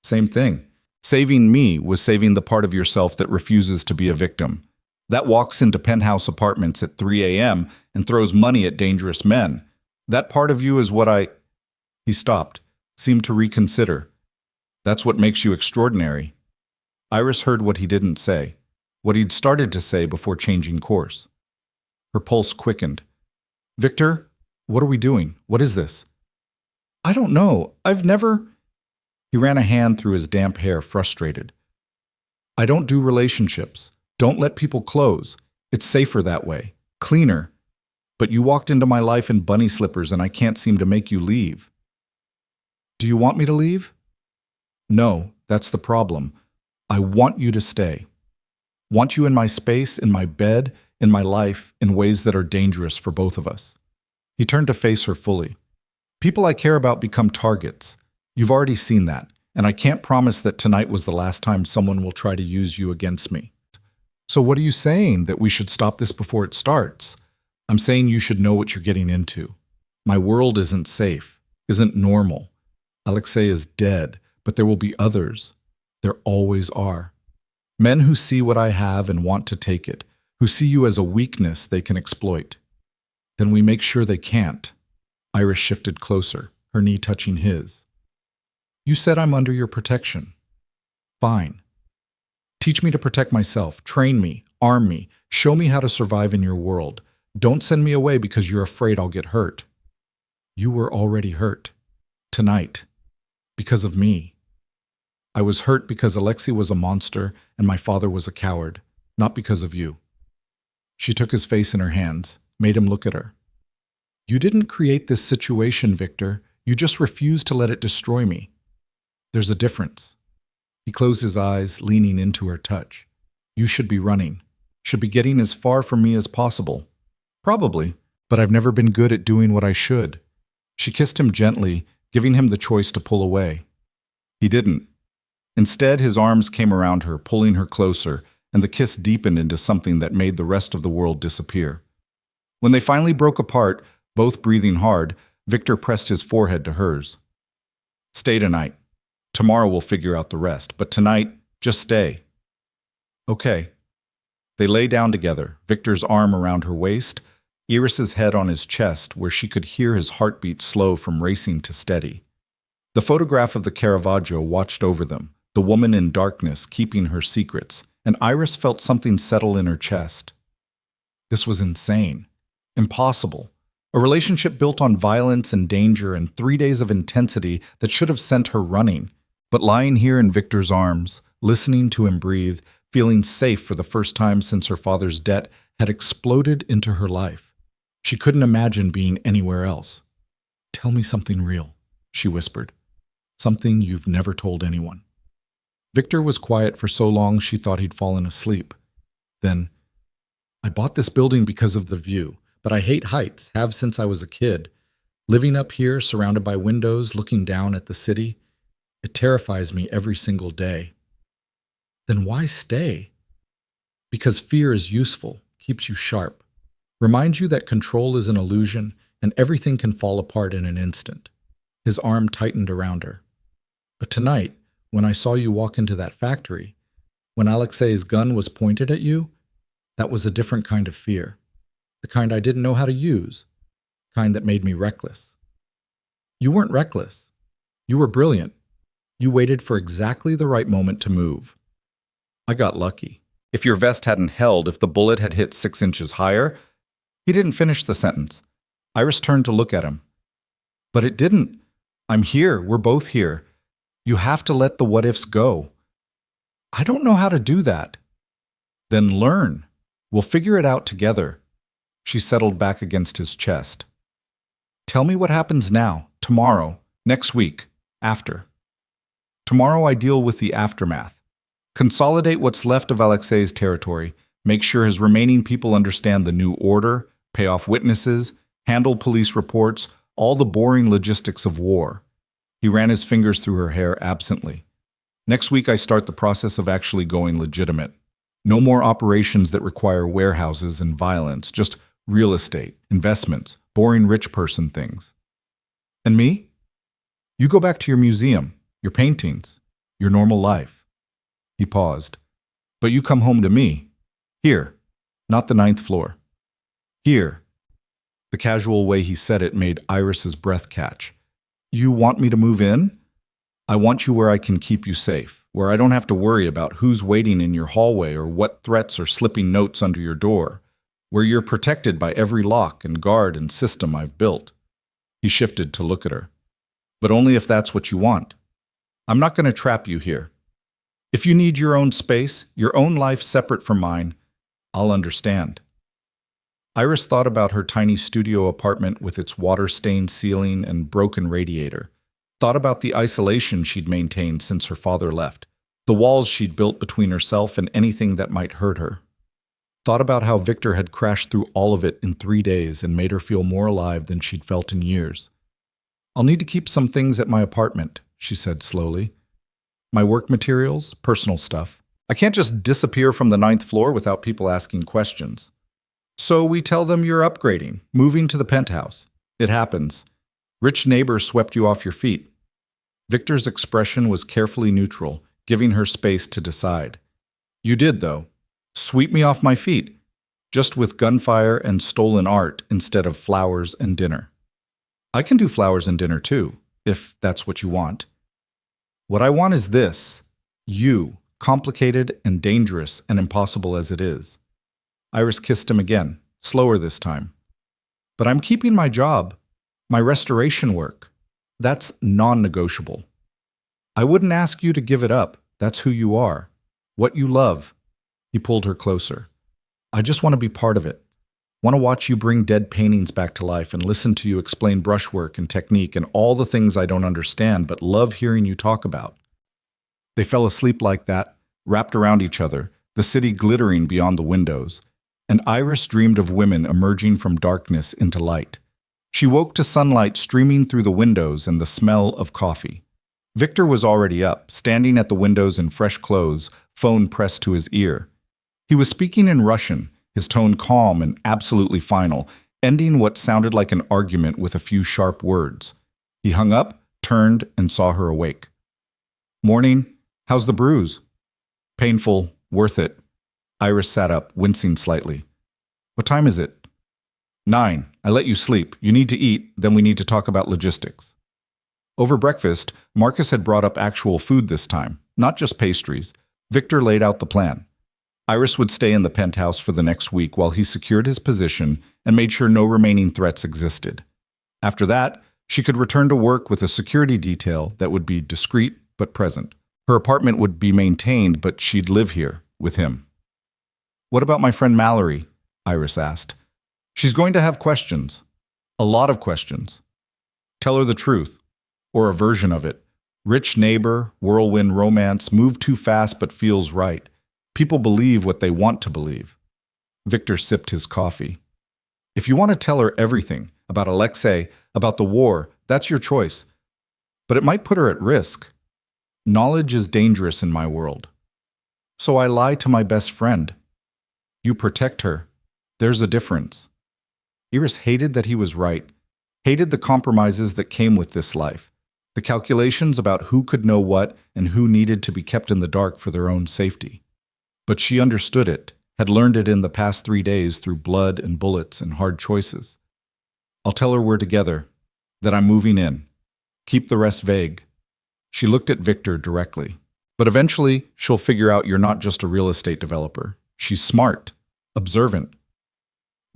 Same thing. Saving me was saving the part of yourself that refuses to be a victim, that walks into penthouse apartments at 3 a.m. and throws money at dangerous men. That part of you is what I... He stopped, seemed to reconsider. That's what makes you extraordinary. Iris heard what he didn't say, what he'd started to say before changing course. Her pulse quickened. Victor, what are we doing? What is this? I don't know. I've never... He ran a hand through his damp hair, frustrated. I don't do relationships. Don't let people close. It's safer that way. Cleaner. But you walked into my life in bunny slippers and I can't seem to make you leave. Do you want me to leave? No, that's the problem. I want you to stay. Want you in my space, in my bed, in my life, in ways that are dangerous for both of us. He turned to face her fully. People I care about become targets. You've already seen that, and I can't promise that tonight was the last time someone will try to use you against me. So what are you saying, that we should stop this before it starts? I'm saying you should know what you're getting into. My world isn't safe, isn't normal. Alexei is dead, but there will be others. There always are. Men who see what I have and want to take it, who see you as a weakness they can exploit. Then we make sure they can't. Iris shifted closer, her knee touching his. You said I'm under your protection. Fine. Teach me to protect myself, train me, arm me, show me how to survive in your world. Don't send me away because you're afraid I'll get hurt. You were already hurt. Tonight. Because of me. I was hurt because Alexei was a monster and my father was a coward, not because of you. She took his face in her hands, made him look at her. You didn't create this situation, Victor. You just refused to let it destroy me. There's a difference. He closed his eyes, leaning into her touch. You should be running. Should be getting as far from me as possible. Probably, but I've never been good at doing what I should. She kissed him gently, giving him the choice to pull away. He didn't. Instead, his arms came around her, pulling her closer, and the kiss deepened into something that made the rest of the world disappear. When they finally broke apart, both breathing hard, Victor pressed his forehead to hers. Stay tonight. Tomorrow we'll figure out the rest, but tonight, just stay. Okay. They lay down together, Victor's arm around her waist, Iris's head on his chest where she could hear his heartbeat slow from racing to steady. The photograph of the Caravaggio watched over them, the woman in darkness keeping her secrets, and Iris felt something settle in her chest. This was insane. Impossible. A relationship built on violence and danger and 3 days of intensity that should have sent her running. But lying here in Victor's arms, listening to him breathe, feeling safe for the first time since her father's death, had exploded into her life. She couldn't imagine being anywhere else. Tell me something real, she whispered. Something you've never told anyone. Victor was quiet for so long she thought he'd fallen asleep. Then, I bought this building because of the view, but I hate heights, have since I was a kid. Living up here, surrounded by windows, looking down at the city, it terrifies me every single day. Then why stay? Because fear is useful, keeps you sharp, reminds you that control is an illusion and everything can fall apart in an instant. His arm tightened around her. But tonight, when I saw you walk into that factory, when Alexei's gun was pointed at you, that was a different kind of fear. The kind I didn't know how to use. Kind that made me reckless. You weren't reckless. You were brilliant. You waited for exactly the right moment to move. I got lucky. If your vest hadn't held, if the bullet had hit 6 inches higher... He didn't finish the sentence. Iris turned to look at him. But it didn't. I'm here. We're both here. You have to let the what-ifs go. I don't know how to do that. Then learn. We'll figure it out together. She settled back against his chest. Tell me what happens now, tomorrow, next week, after. Tomorrow I deal with the aftermath. Consolidate what's left of Alexei's territory, make sure his remaining people understand the new order, pay off witnesses, handle police reports, all the boring logistics of war. He ran his fingers through her hair absently. Next week, I start the process of actually going legitimate. No more operations that require warehouses and violence, just real estate, investments, boring rich person things. And me? You go back to your museum, your paintings, your normal life. He paused. But you come home to me. Here, not the 9th floor. Here. The casual way he said it made Iris's breath catch. You want me to move in? I want you where I can keep you safe, where I don't have to worry about who's waiting in your hallway or what threats are slipping notes under your door, where you're protected by every lock and guard and system I've built. He shifted to look at her. But only if that's what you want. I'm not going to trap you here. If you need your own space, your own life separate from mine, I'll understand. Iris thought about her tiny studio apartment with its water-stained ceiling and broken radiator. Thought about the isolation she'd maintained since her father left, the walls she'd built between herself and anything that might hurt her. Thought about how Victor had crashed through all of it in 3 days and made her feel more alive than she'd felt in years. I'll need to keep some things at my apartment, she said slowly. My work materials, personal stuff. I can't just disappear from the 9th floor without people asking questions. So we tell them you're upgrading, moving to the penthouse. It happens. Rich neighbors swept you off your feet. Victor's expression was carefully neutral, giving her space to decide. You did, though. Sweep me off my feet, just with gunfire and stolen art instead of flowers and dinner. I can do flowers and dinner too, if that's what you want. What I want is this. You, complicated and dangerous and impossible as it is. Iris kissed him again, slower this time. But I'm keeping my job, my restoration work. That's non-negotiable. I wouldn't ask you to give it up. That's who you are, what you love. He pulled her closer. I just want to be part of it. Want to watch you bring dead paintings back to life and listen to you explain brushwork and technique and all the things I don't understand but love hearing you talk about. They fell asleep like that, wrapped around each other, the city glittering beyond the windows, and Iris dreamed of women emerging from darkness into light. She woke to sunlight streaming through the windows and the smell of coffee. Victor was already up, standing at the windows in fresh clothes, phone pressed to his ear. He was speaking in Russian, his tone calm and absolutely final, ending what sounded like an argument with a few sharp words. He hung up, turned, and saw her awake. Morning. How's the bruise? Painful. Worth it. Iris sat up, wincing slightly. What time is it? 9. I let you sleep. You need to eat, then we need to talk about logistics. Over breakfast, Marcus had brought up actual food this time, not just pastries. Victor laid out the plan. Iris would stay in the penthouse for the next week while he secured his position and made sure no remaining threats existed. After that, she could return to work with a security detail that would be discreet but present. Her apartment would be maintained, but she'd live here with him. What about my friend Mallory? Iris asked. She's going to have questions. A lot of questions. Tell her the truth, or a version of it. Rich neighbor, whirlwind romance, move too fast but feels right. People believe what they want to believe. Victor sipped his coffee. If you want to tell her everything, about Alexei, about the war, that's your choice. But it might put her at risk. Knowledge is dangerous in my world. So I lie to my best friend. You protect her. There's a difference. Iris hated that he was right, hated the compromises that came with this life, the calculations about who could know what and who needed to be kept in the dark for their own safety. But she understood it, had learned it in the past 3 days through blood and bullets and hard choices. I'll tell her we're together, that I'm moving in. Keep the rest vague. She looked at Victor directly. But eventually, she'll figure out you're not just a real estate developer. She's smart, observant.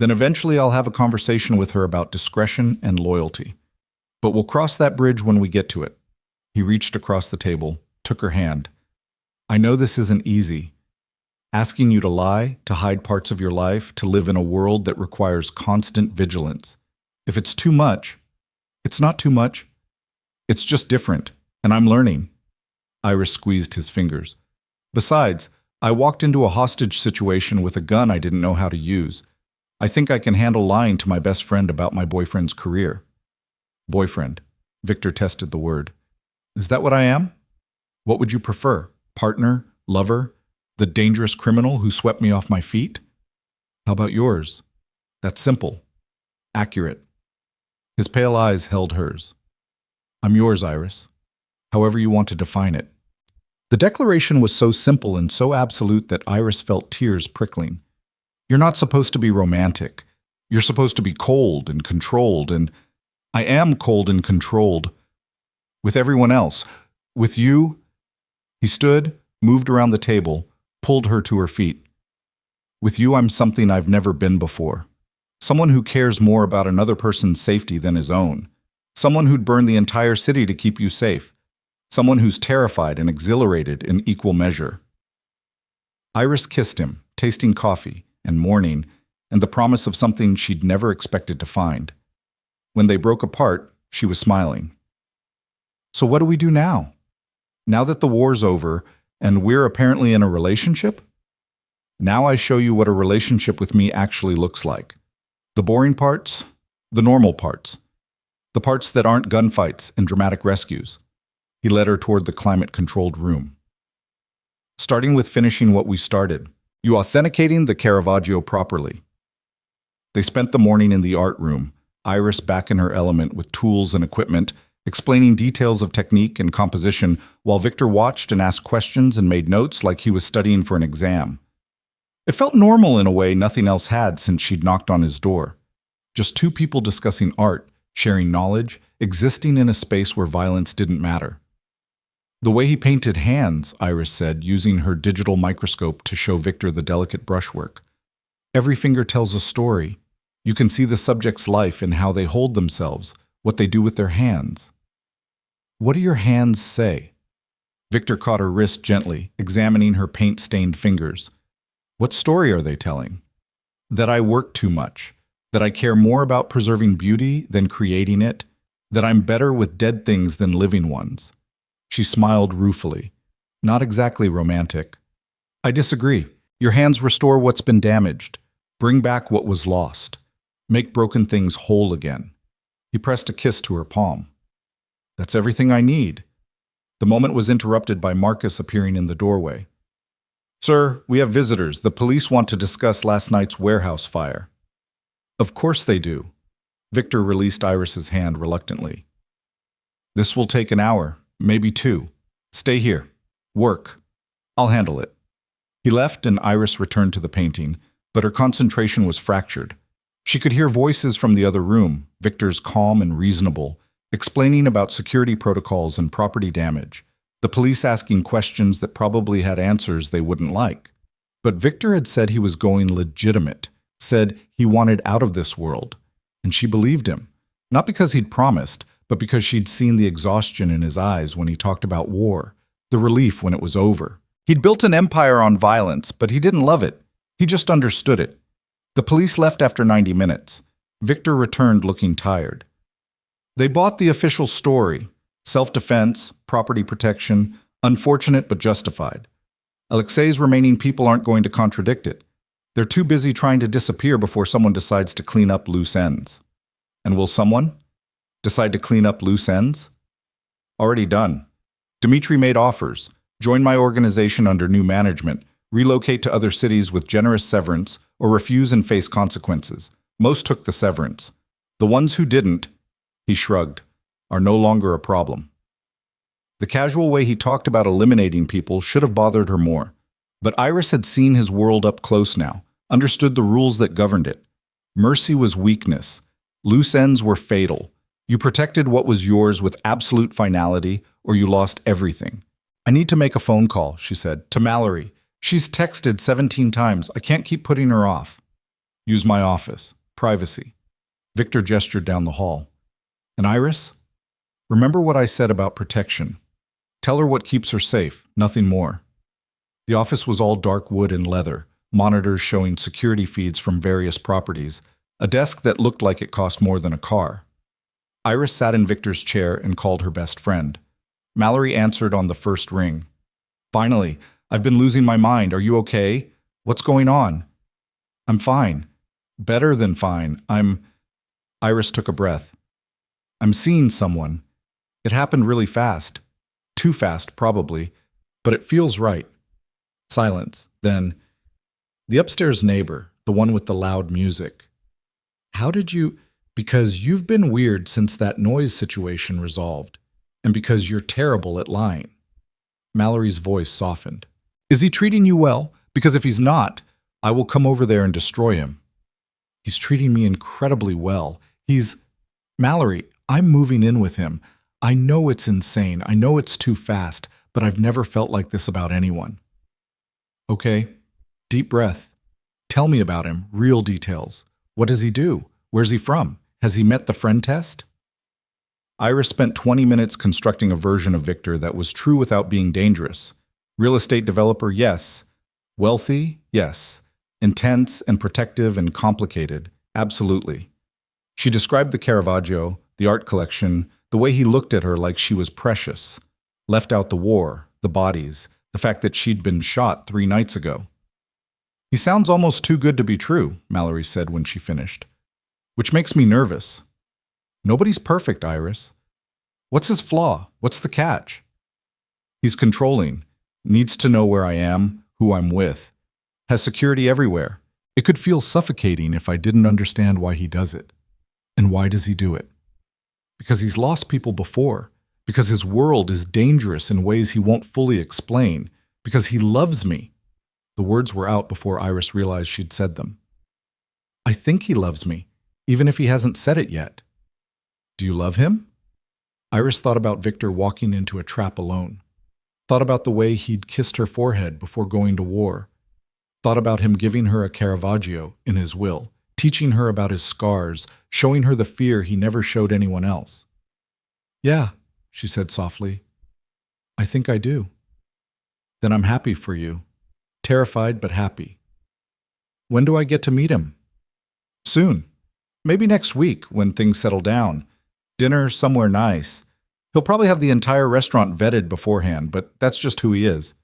Then eventually I'll have a conversation with her about discretion and loyalty. But we'll cross that bridge when we get to it. He reached across the table, took her hand. I know this isn't easy. Asking you to lie, to hide parts of your life, to live in a world that requires constant vigilance. If it's too much, it's not too much. It's just different, and I'm learning. Iris squeezed his fingers. Besides, I walked into a hostage situation with a gun I didn't know how to use. I think I can handle lying to my best friend about my boyfriend's career. Boyfriend. Victor tested the word. Is that what I am? What would you prefer? Partner? Lover? The dangerous criminal who swept me off my feet? How about yours? That's simple. Accurate. His pale eyes held hers. I'm yours, Iris. However you want to define it. The declaration was so simple and so absolute that Iris felt tears prickling. You're not supposed to be romantic. You're supposed to be cold and controlled, and I am cold and controlled. With everyone else. With you. He stood, moved around the table, pulled her to her feet. With you, I'm something I've never been before. Someone who cares more about another person's safety than his own. Someone who'd burn the entire city to keep you safe. Someone who's terrified and exhilarated in equal measure. Iris kissed him, tasting coffee and morning, and the promise of something she'd never expected to find. When they broke apart, she was smiling. So what do we do now? Now that the war's over, and we're apparently in a relationship? Now I show you what a relationship with me actually looks like. The boring parts, the normal parts. The parts that aren't gunfights and dramatic rescues. He led her toward the climate-controlled room. Starting with finishing what we started, you authenticating the Caravaggio properly. They spent the morning in the art room, Iris back in her element with tools and equipment, explaining details of technique and composition while Victor watched and asked questions and made notes like he was studying for an exam. It felt normal in a way nothing else had since she'd knocked on his door. Just two people discussing art, sharing knowledge, existing in a space where violence didn't matter. The way he painted hands, Iris said, using her digital microscope to show Victor the delicate brushwork. Every finger tells a story. You can see the subject's life in how they hold themselves, what they do with their hands. What do your hands say? Victor caught her wrist gently, examining her paint-stained fingers. What story are they telling? That I work too much, that I care more about preserving beauty than creating it, that I'm better with dead things than living ones. She smiled ruefully. Not exactly romantic. I disagree. Your hands restore what's been damaged. Bring back what was lost. Make broken things whole again. He pressed a kiss to her palm. That's everything I need. The moment was interrupted by Marcus appearing in the doorway. Sir, we have visitors. The police want to discuss last night's warehouse fire. Of course they do. Victor released Iris's hand reluctantly. This will take an hour, maybe 2. Stay here. Work. I'll handle it. He left and Iris returned to the painting, but her concentration was fractured. She could hear voices from the other room, Victor's calm and reasonable, explaining about security protocols and property damage, the police asking questions that probably had answers they wouldn't like. But Victor had said he was going legitimate, said he wanted out of this world, and she believed him, not because he'd promised, but because she'd seen the exhaustion in his eyes when he talked about war, the relief when it was over. He'd built an empire on violence, but he didn't love it. He just understood it. The police left after 90 minutes. Victor returned looking tired. They bought the official story, self-defense, property protection, unfortunate but justified. Alexei's remaining people aren't going to contradict it. They're too busy trying to disappear before someone decides to clean up loose ends. And will someone decide to clean up loose ends? Already done. Dmitry made offers. Join my organization under new management, relocate to other cities with generous severance, or refuse and face consequences. Most took the severance. The ones who didn't, he shrugged, are no longer a problem. The casual way he talked about eliminating people should have bothered her more. But Iris had seen his world up close now, understood the rules that governed it. Mercy was weakness. Loose ends were fatal. You protected what was yours with absolute finality, or you lost everything. I need to make a phone call, she said, to Mallory. She's texted 17 times. I can't keep putting her off. Use my office. Privacy. Victor gestured down the hall. And Iris? Remember what I said about protection. Tell her what keeps her safe, nothing more. The office was all dark wood and leather, monitors showing security feeds from various properties, a desk that looked like it cost more than a car. Iris sat in Victor's chair and called her best friend. Mallory answered on the first ring. Finally, I've been losing my mind. Are you okay? What's going on? I'm fine. Better than fine. Iris took a breath. I'm seeing someone. It happened really fast. Too fast, probably. But it feels right. Silence. Then, the upstairs neighbor, the one with the loud music. How did you... Because you've been weird since that noise situation resolved. And because you're terrible at lying. Mallory's voice softened. Is he treating you well? Because if he's not, I will come over there and destroy him. He's treating me incredibly well. Mallory, I'm moving in with him. I know it's insane. I know it's too fast, but I've never felt like this about anyone. Okay, deep breath. Tell me about him, real details. What does he do? Where's he from? Has he met the friend test? Iris spent 20 minutes constructing a version of Victor that was true without being dangerous. Real estate developer, yes. Wealthy, yes. Intense and protective and complicated, absolutely. She described the Caravaggio, the art collection, the way he looked at her like she was precious. Left out the war, the bodies, the fact that she'd been shot 3 nights ago. He sounds almost too good to be true, Mallory said when she finished. Which makes me nervous. Nobody's perfect, Iris. What's his flaw? What's the catch? He's controlling, needs to know where I am, who I'm with, has security everywhere. It could feel suffocating if I didn't understand why he does it. And why does he do it? Because he's lost people before, because his world is dangerous in ways he won't fully explain, because he loves me. The words were out before Iris realized she'd said them. I think he loves me, even if he hasn't said it yet. Do you love him? Iris thought about Victor walking into a trap alone. Thought about the way he'd kissed her forehead before going to war. Thought about him giving her a Caravaggio in his will, teaching her about his scars, showing her the fear he never showed anyone else. Yeah, she said softly. I think I do. Then I'm happy for you. Terrified but happy. When do I get to meet him? Soon. Maybe next week when things settle down. Dinner somewhere nice. He'll probably have the entire restaurant vetted beforehand, but that's just who he is.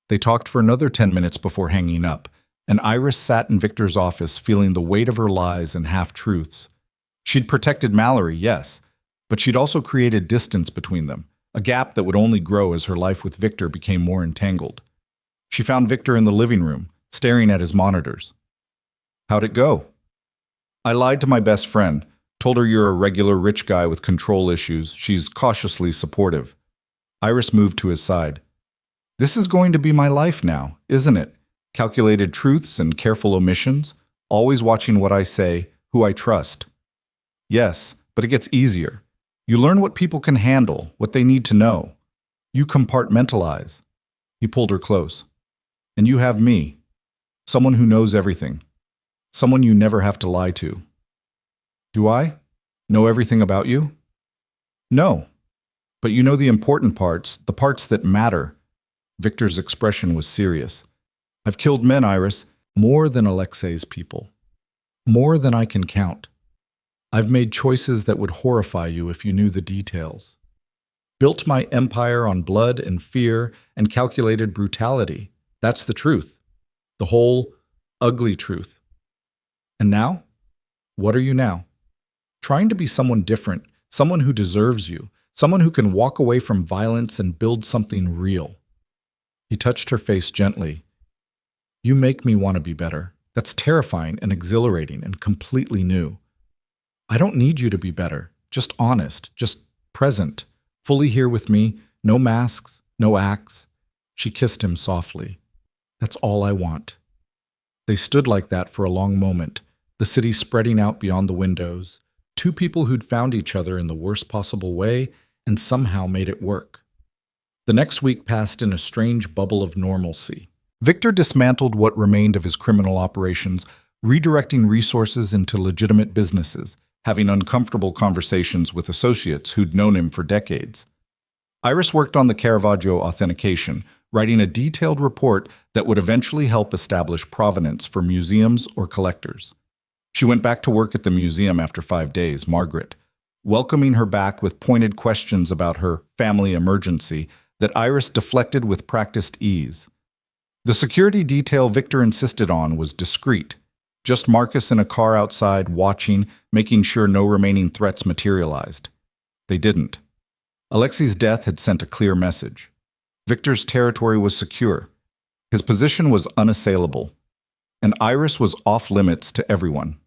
They talked for another 10 minutes before hanging up, and Iris sat in Victor's office feeling the weight of her lies and half-truths. She'd protected Mallory, yes, but she'd also created distance between them, a gap that would only grow as her life with Victor became more entangled. She found Victor in the living room, staring at his monitors. How'd it go? I lied to my best friend, told her you're a regular rich guy with control issues. She's cautiously supportive. Iris moved to his side. This is going to be my life now, isn't it? Calculated truths and careful omissions, always watching what I say, who I trust. Yes, but it gets easier. You learn what people can handle, what they need to know. You compartmentalize. He pulled her close. And you have me, someone who knows everything, someone you never have to lie to. Do I know everything about you? No, but you know the important parts, the parts that matter. Victor's expression was serious. I've killed men, Iris, more than Alexei's people. More than I can count. I've made choices that would horrify you if you knew the details. Built my empire on blood and fear and calculated brutality. That's the truth. The whole, ugly truth. And now? What are you now? Trying to be someone different, someone who deserves you, someone who can walk away from violence and build something real. He touched her face gently. You make me want to be better. That's terrifying and exhilarating and completely new. I don't need you to be better, just honest, just present, fully here with me, no masks, no acts. She kissed him softly. That's all I want. They stood like that for a long moment, the city spreading out beyond the windows, two people who'd found each other in the worst possible way and somehow made it work. The next week passed in a strange bubble of normalcy. Victor dismantled what remained of his criminal operations, redirecting resources into legitimate businesses, having uncomfortable conversations with associates who'd known him for decades. Iris worked on the Caravaggio authentication, writing a detailed report that would eventually help establish provenance for museums or collectors. She went back to work at the museum after 5 days, Margaret, welcoming her back with pointed questions about her family emergency that Iris deflected with practiced ease. The security detail Victor insisted on was discreet. Just Marcus in a car outside, watching, making sure no remaining threats materialized. They didn't. Alexei's death had sent a clear message. Victor's territory was secure. His position was unassailable. And Iris was off limits to everyone.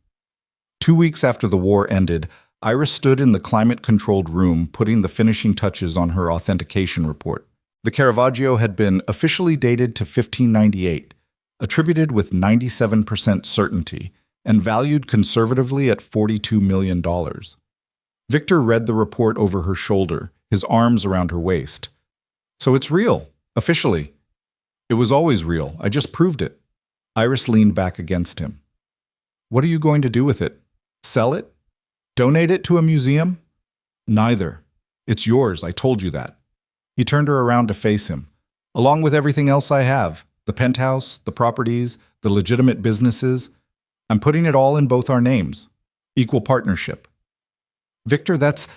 2 weeks after the war ended, Iris stood in the climate-controlled room putting the finishing touches on her authentication report. The Caravaggio had been officially dated to 1598, attributed with 97% certainty, and valued conservatively at $42 million. Victor read the report over her shoulder, his arms around her waist. So it's real, officially. It was always real, I just proved it. Iris leaned back against him. What are you going to do with it? Sell it? Donate it to a museum? Neither. It's yours, I told you that. He turned her around to face him. Along with everything else I have, the penthouse, the properties, the legitimate businesses, I'm putting it all in both our names. Equal partnership. Victor, that's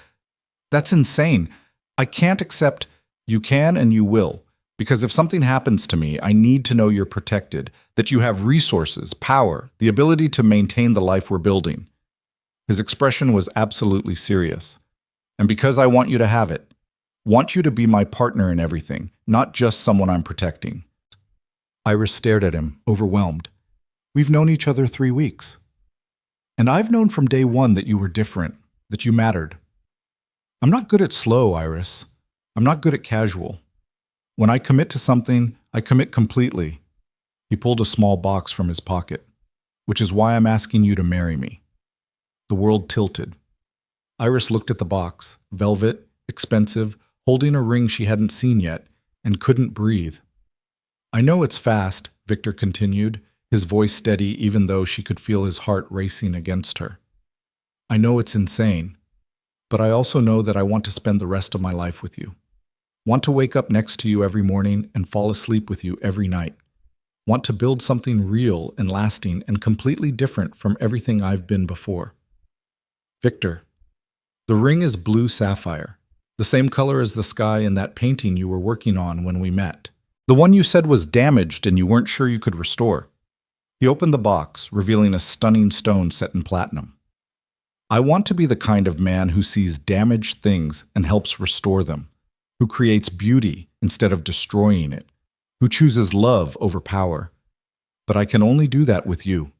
insane. I can't accept. You can and you will. Because if something happens to me, I need to know you're protected, that you have resources, power, the ability to maintain the life we're building. His expression was absolutely serious. And because I want you to have it, want you to be my partner in everything, not just someone I'm protecting. Iris stared at him, overwhelmed. We've known each other 3 weeks. And I've known from day one that you were different, that you mattered. I'm not good at slow, Iris. I'm not good at casual. When I commit to something, I commit completely. He pulled a small box from his pocket, which is why I'm asking you to marry me. The world tilted. Iris looked at the box, velvet, expensive, holding a ring she hadn't seen yet, and couldn't breathe. I know it's fast, Victor continued, his voice steady even though she could feel his heart racing against her. I know it's insane, but I also know that I want to spend the rest of my life with you. Want to wake up next to you every morning and fall asleep with you every night. Want to build something real and lasting and completely different from everything I've been before. Victor, the ring is blue sapphire, the same color as the sky in that painting you were working on when we met. The one you said was damaged and you weren't sure you could restore. He opened the box, revealing a stunning stone set in platinum. I want to be the kind of man who sees damaged things and helps restore them, who creates beauty instead of destroying it, who chooses love over power. But I can only do that with you.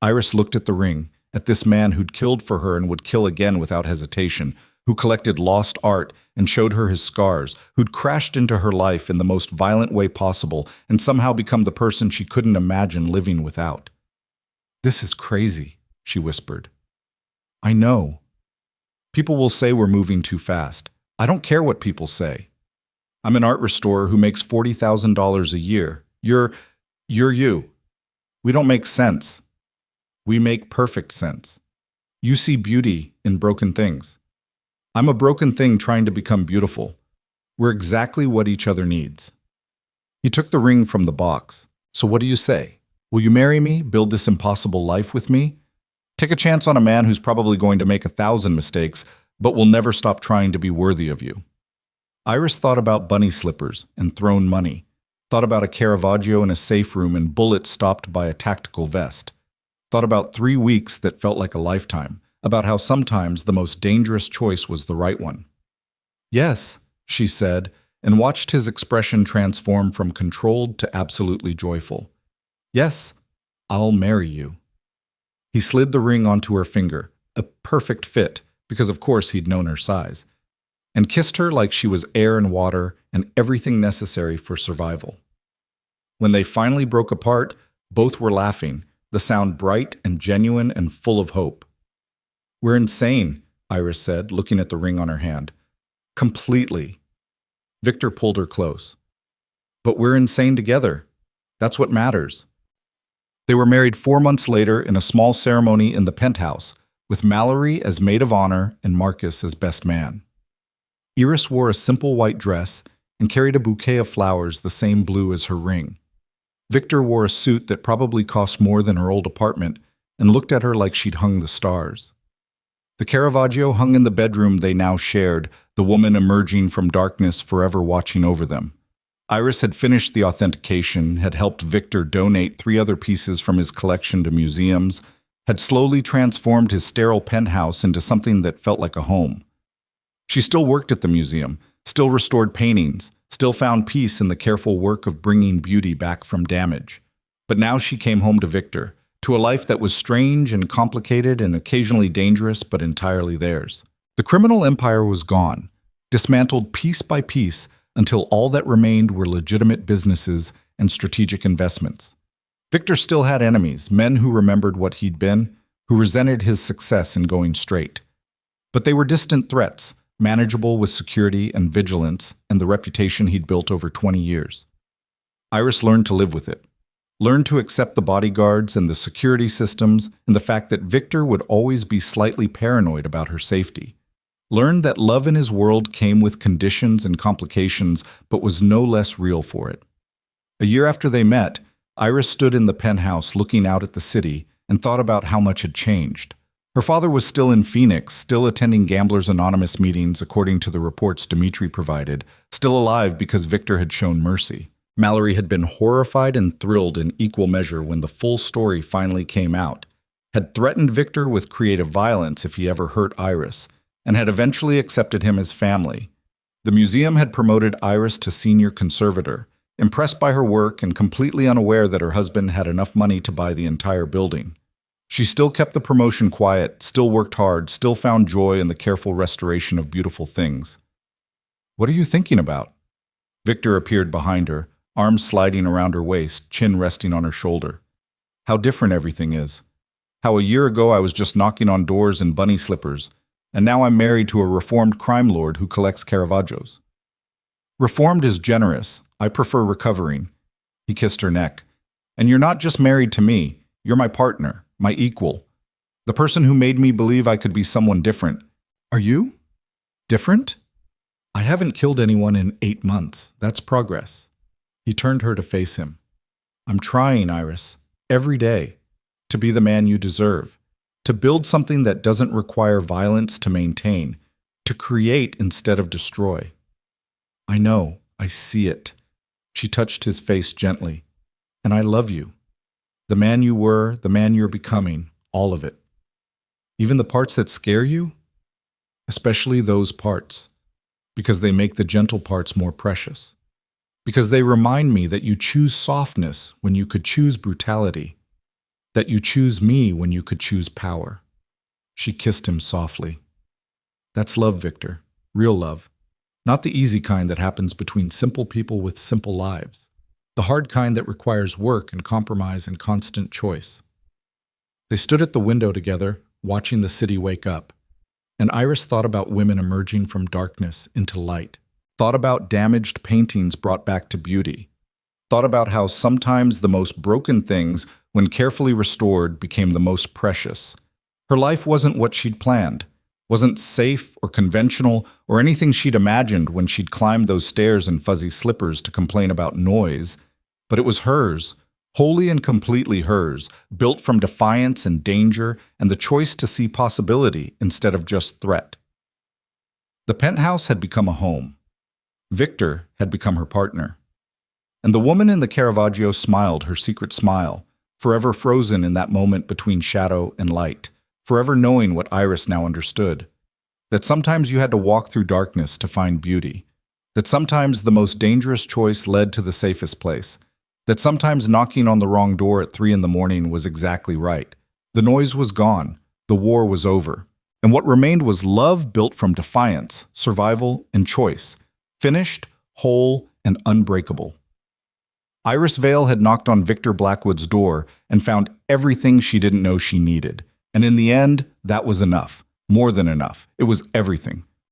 Iris looked at the ring, at this man who'd killed for her and would kill again without hesitation, who collected lost art and showed her his scars, who'd crashed into her life in the most violent way possible and somehow become the person she couldn't imagine living without. This is crazy, she whispered. I know. People will say we're moving too fast. I don't care what people say. I'm an art restorer who makes $40,000 a year. You're you. We don't make sense. We make perfect sense. You see beauty in broken things. I'm a broken thing trying to become beautiful. We're exactly what each other needs. He took the ring from the box. So what do you say? Will you marry me, build this impossible life with me? Take a chance on a man who's probably going to make 1,000 mistakes, but will never stop trying to be worthy of you. Iris thought about bunny slippers and thrown money, thought about a Caravaggio in a safe room and bullets stopped by a tactical vest, thought about 3 weeks that felt like a lifetime, about how sometimes the most dangerous choice was the right one. Yes, she said, and watched his expression transform from controlled to absolutely joyful. Yes, I'll marry you. He slid the ring onto her finger, a perfect fit, because of course he'd known her size, and kissed her like she was air and water and everything necessary for survival. When they finally broke apart, both were laughing, the sound bright and genuine and full of hope. We're insane, Iris said, looking at the ring on her hand. Completely. Victor pulled her close. But we're insane together. That's what matters. They were married 4 months later in a small ceremony in the penthouse, with Mallory as maid of honor and Marcus as best man. Iris wore a simple white dress and carried a bouquet of flowers the same blue as her ring. Victor wore a suit that probably cost more than her old apartment and looked at her like she'd hung the stars. The Caravaggio hung in the bedroom they now shared, the woman emerging from darkness forever watching over them. Iris had finished the authentication, had helped Victor donate 3 other pieces from his collection to museums, had slowly transformed his sterile penthouse into something that felt like a home. She still worked at the museum, still restored paintings, still found peace in the careful work of bringing beauty back from damage. But now she came home to Victor, to a life that was strange and complicated and occasionally dangerous, but entirely theirs. The criminal empire was gone, dismantled piece by piece until all that remained were legitimate businesses and strategic investments. Victor still had enemies, men who remembered what he'd been, who resented his success in going straight. But they were distant threats, manageable with security and vigilance and the reputation he'd built over 20 years. Iris learned to live with it, learned to accept the bodyguards and the security systems and the fact that Victor would always be slightly paranoid about her safety. Learned that love in his world came with conditions and complications, but was no less real for it. A year after they met, Iris stood in the penthouse looking out at the city and thought about how much had changed. Her father was still in Phoenix, still attending Gamblers Anonymous meetings according to the reports Dimitri provided, still alive because Victor had shown mercy. Mallory had been horrified and thrilled in equal measure when the full story finally came out, had threatened Victor with creative violence if he ever hurt Iris, and had eventually accepted him as family. The museum had promoted Iris to senior conservator, impressed by her work and completely unaware that her husband had enough money to buy the entire building. She still kept the promotion quiet, still worked hard, still found joy in the careful restoration of beautiful things. "What are you thinking about?" Victor appeared behind her, arms sliding around her waist, chin resting on her shoulder. "How different everything is. How a year ago I was just knocking on doors in bunny slippers, and now I'm married to a reformed crime lord who collects Caravaggios." "Reformed is generous. I prefer recovering." He kissed her neck. "And you're not just married to me. You're my partner, my equal. The person who made me believe I could be someone different." "Are you? Different?" "I haven't killed anyone in 8 months. That's progress." He turned her to face him. "I'm trying, Iris, every day, to be the man you deserve, to build something that doesn't require violence to maintain, to create instead of destroy." "I know, I see it." She touched his face gently. "And I love you. The man you were, the man you're becoming, all of it. Even the parts that scare you? Especially those parts, because they make the gentle parts more precious. Because they remind me that you choose softness when you could choose brutality, that you choose me when you could choose power." She kissed him softly. "That's love, Victor. Real love. Not the easy kind that happens between simple people with simple lives. The hard kind that requires work and compromise and constant choice." They stood at the window together, watching the city wake up. And Iris thought about women emerging from darkness into light. Thought about damaged paintings brought back to beauty. Thought about how sometimes the most broken things, when carefully restored, became the most precious. Her life wasn't what she'd planned, wasn't safe or conventional or anything she'd imagined when she'd climbed those stairs in fuzzy slippers to complain about noise, but it was hers, wholly and completely hers, built from defiance and danger and the choice to see possibility instead of just threat. The penthouse had become a home. Victor had become her partner. And the woman in the Caravaggio smiled her secret smile, forever frozen in that moment between shadow and light, forever knowing what Iris now understood. That sometimes you had to walk through darkness to find beauty. That sometimes the most dangerous choice led to the safest place. That sometimes knocking on the wrong door at 3 a.m. was exactly right. The noise was gone. The war was over. And what remained was love built from defiance, survival, and choice. Finished, whole, and unbreakable. Iris Vale had knocked on Victor Blackwood's door and found everything she didn't know she needed. And in the end, that was enough. More than enough. It was everything.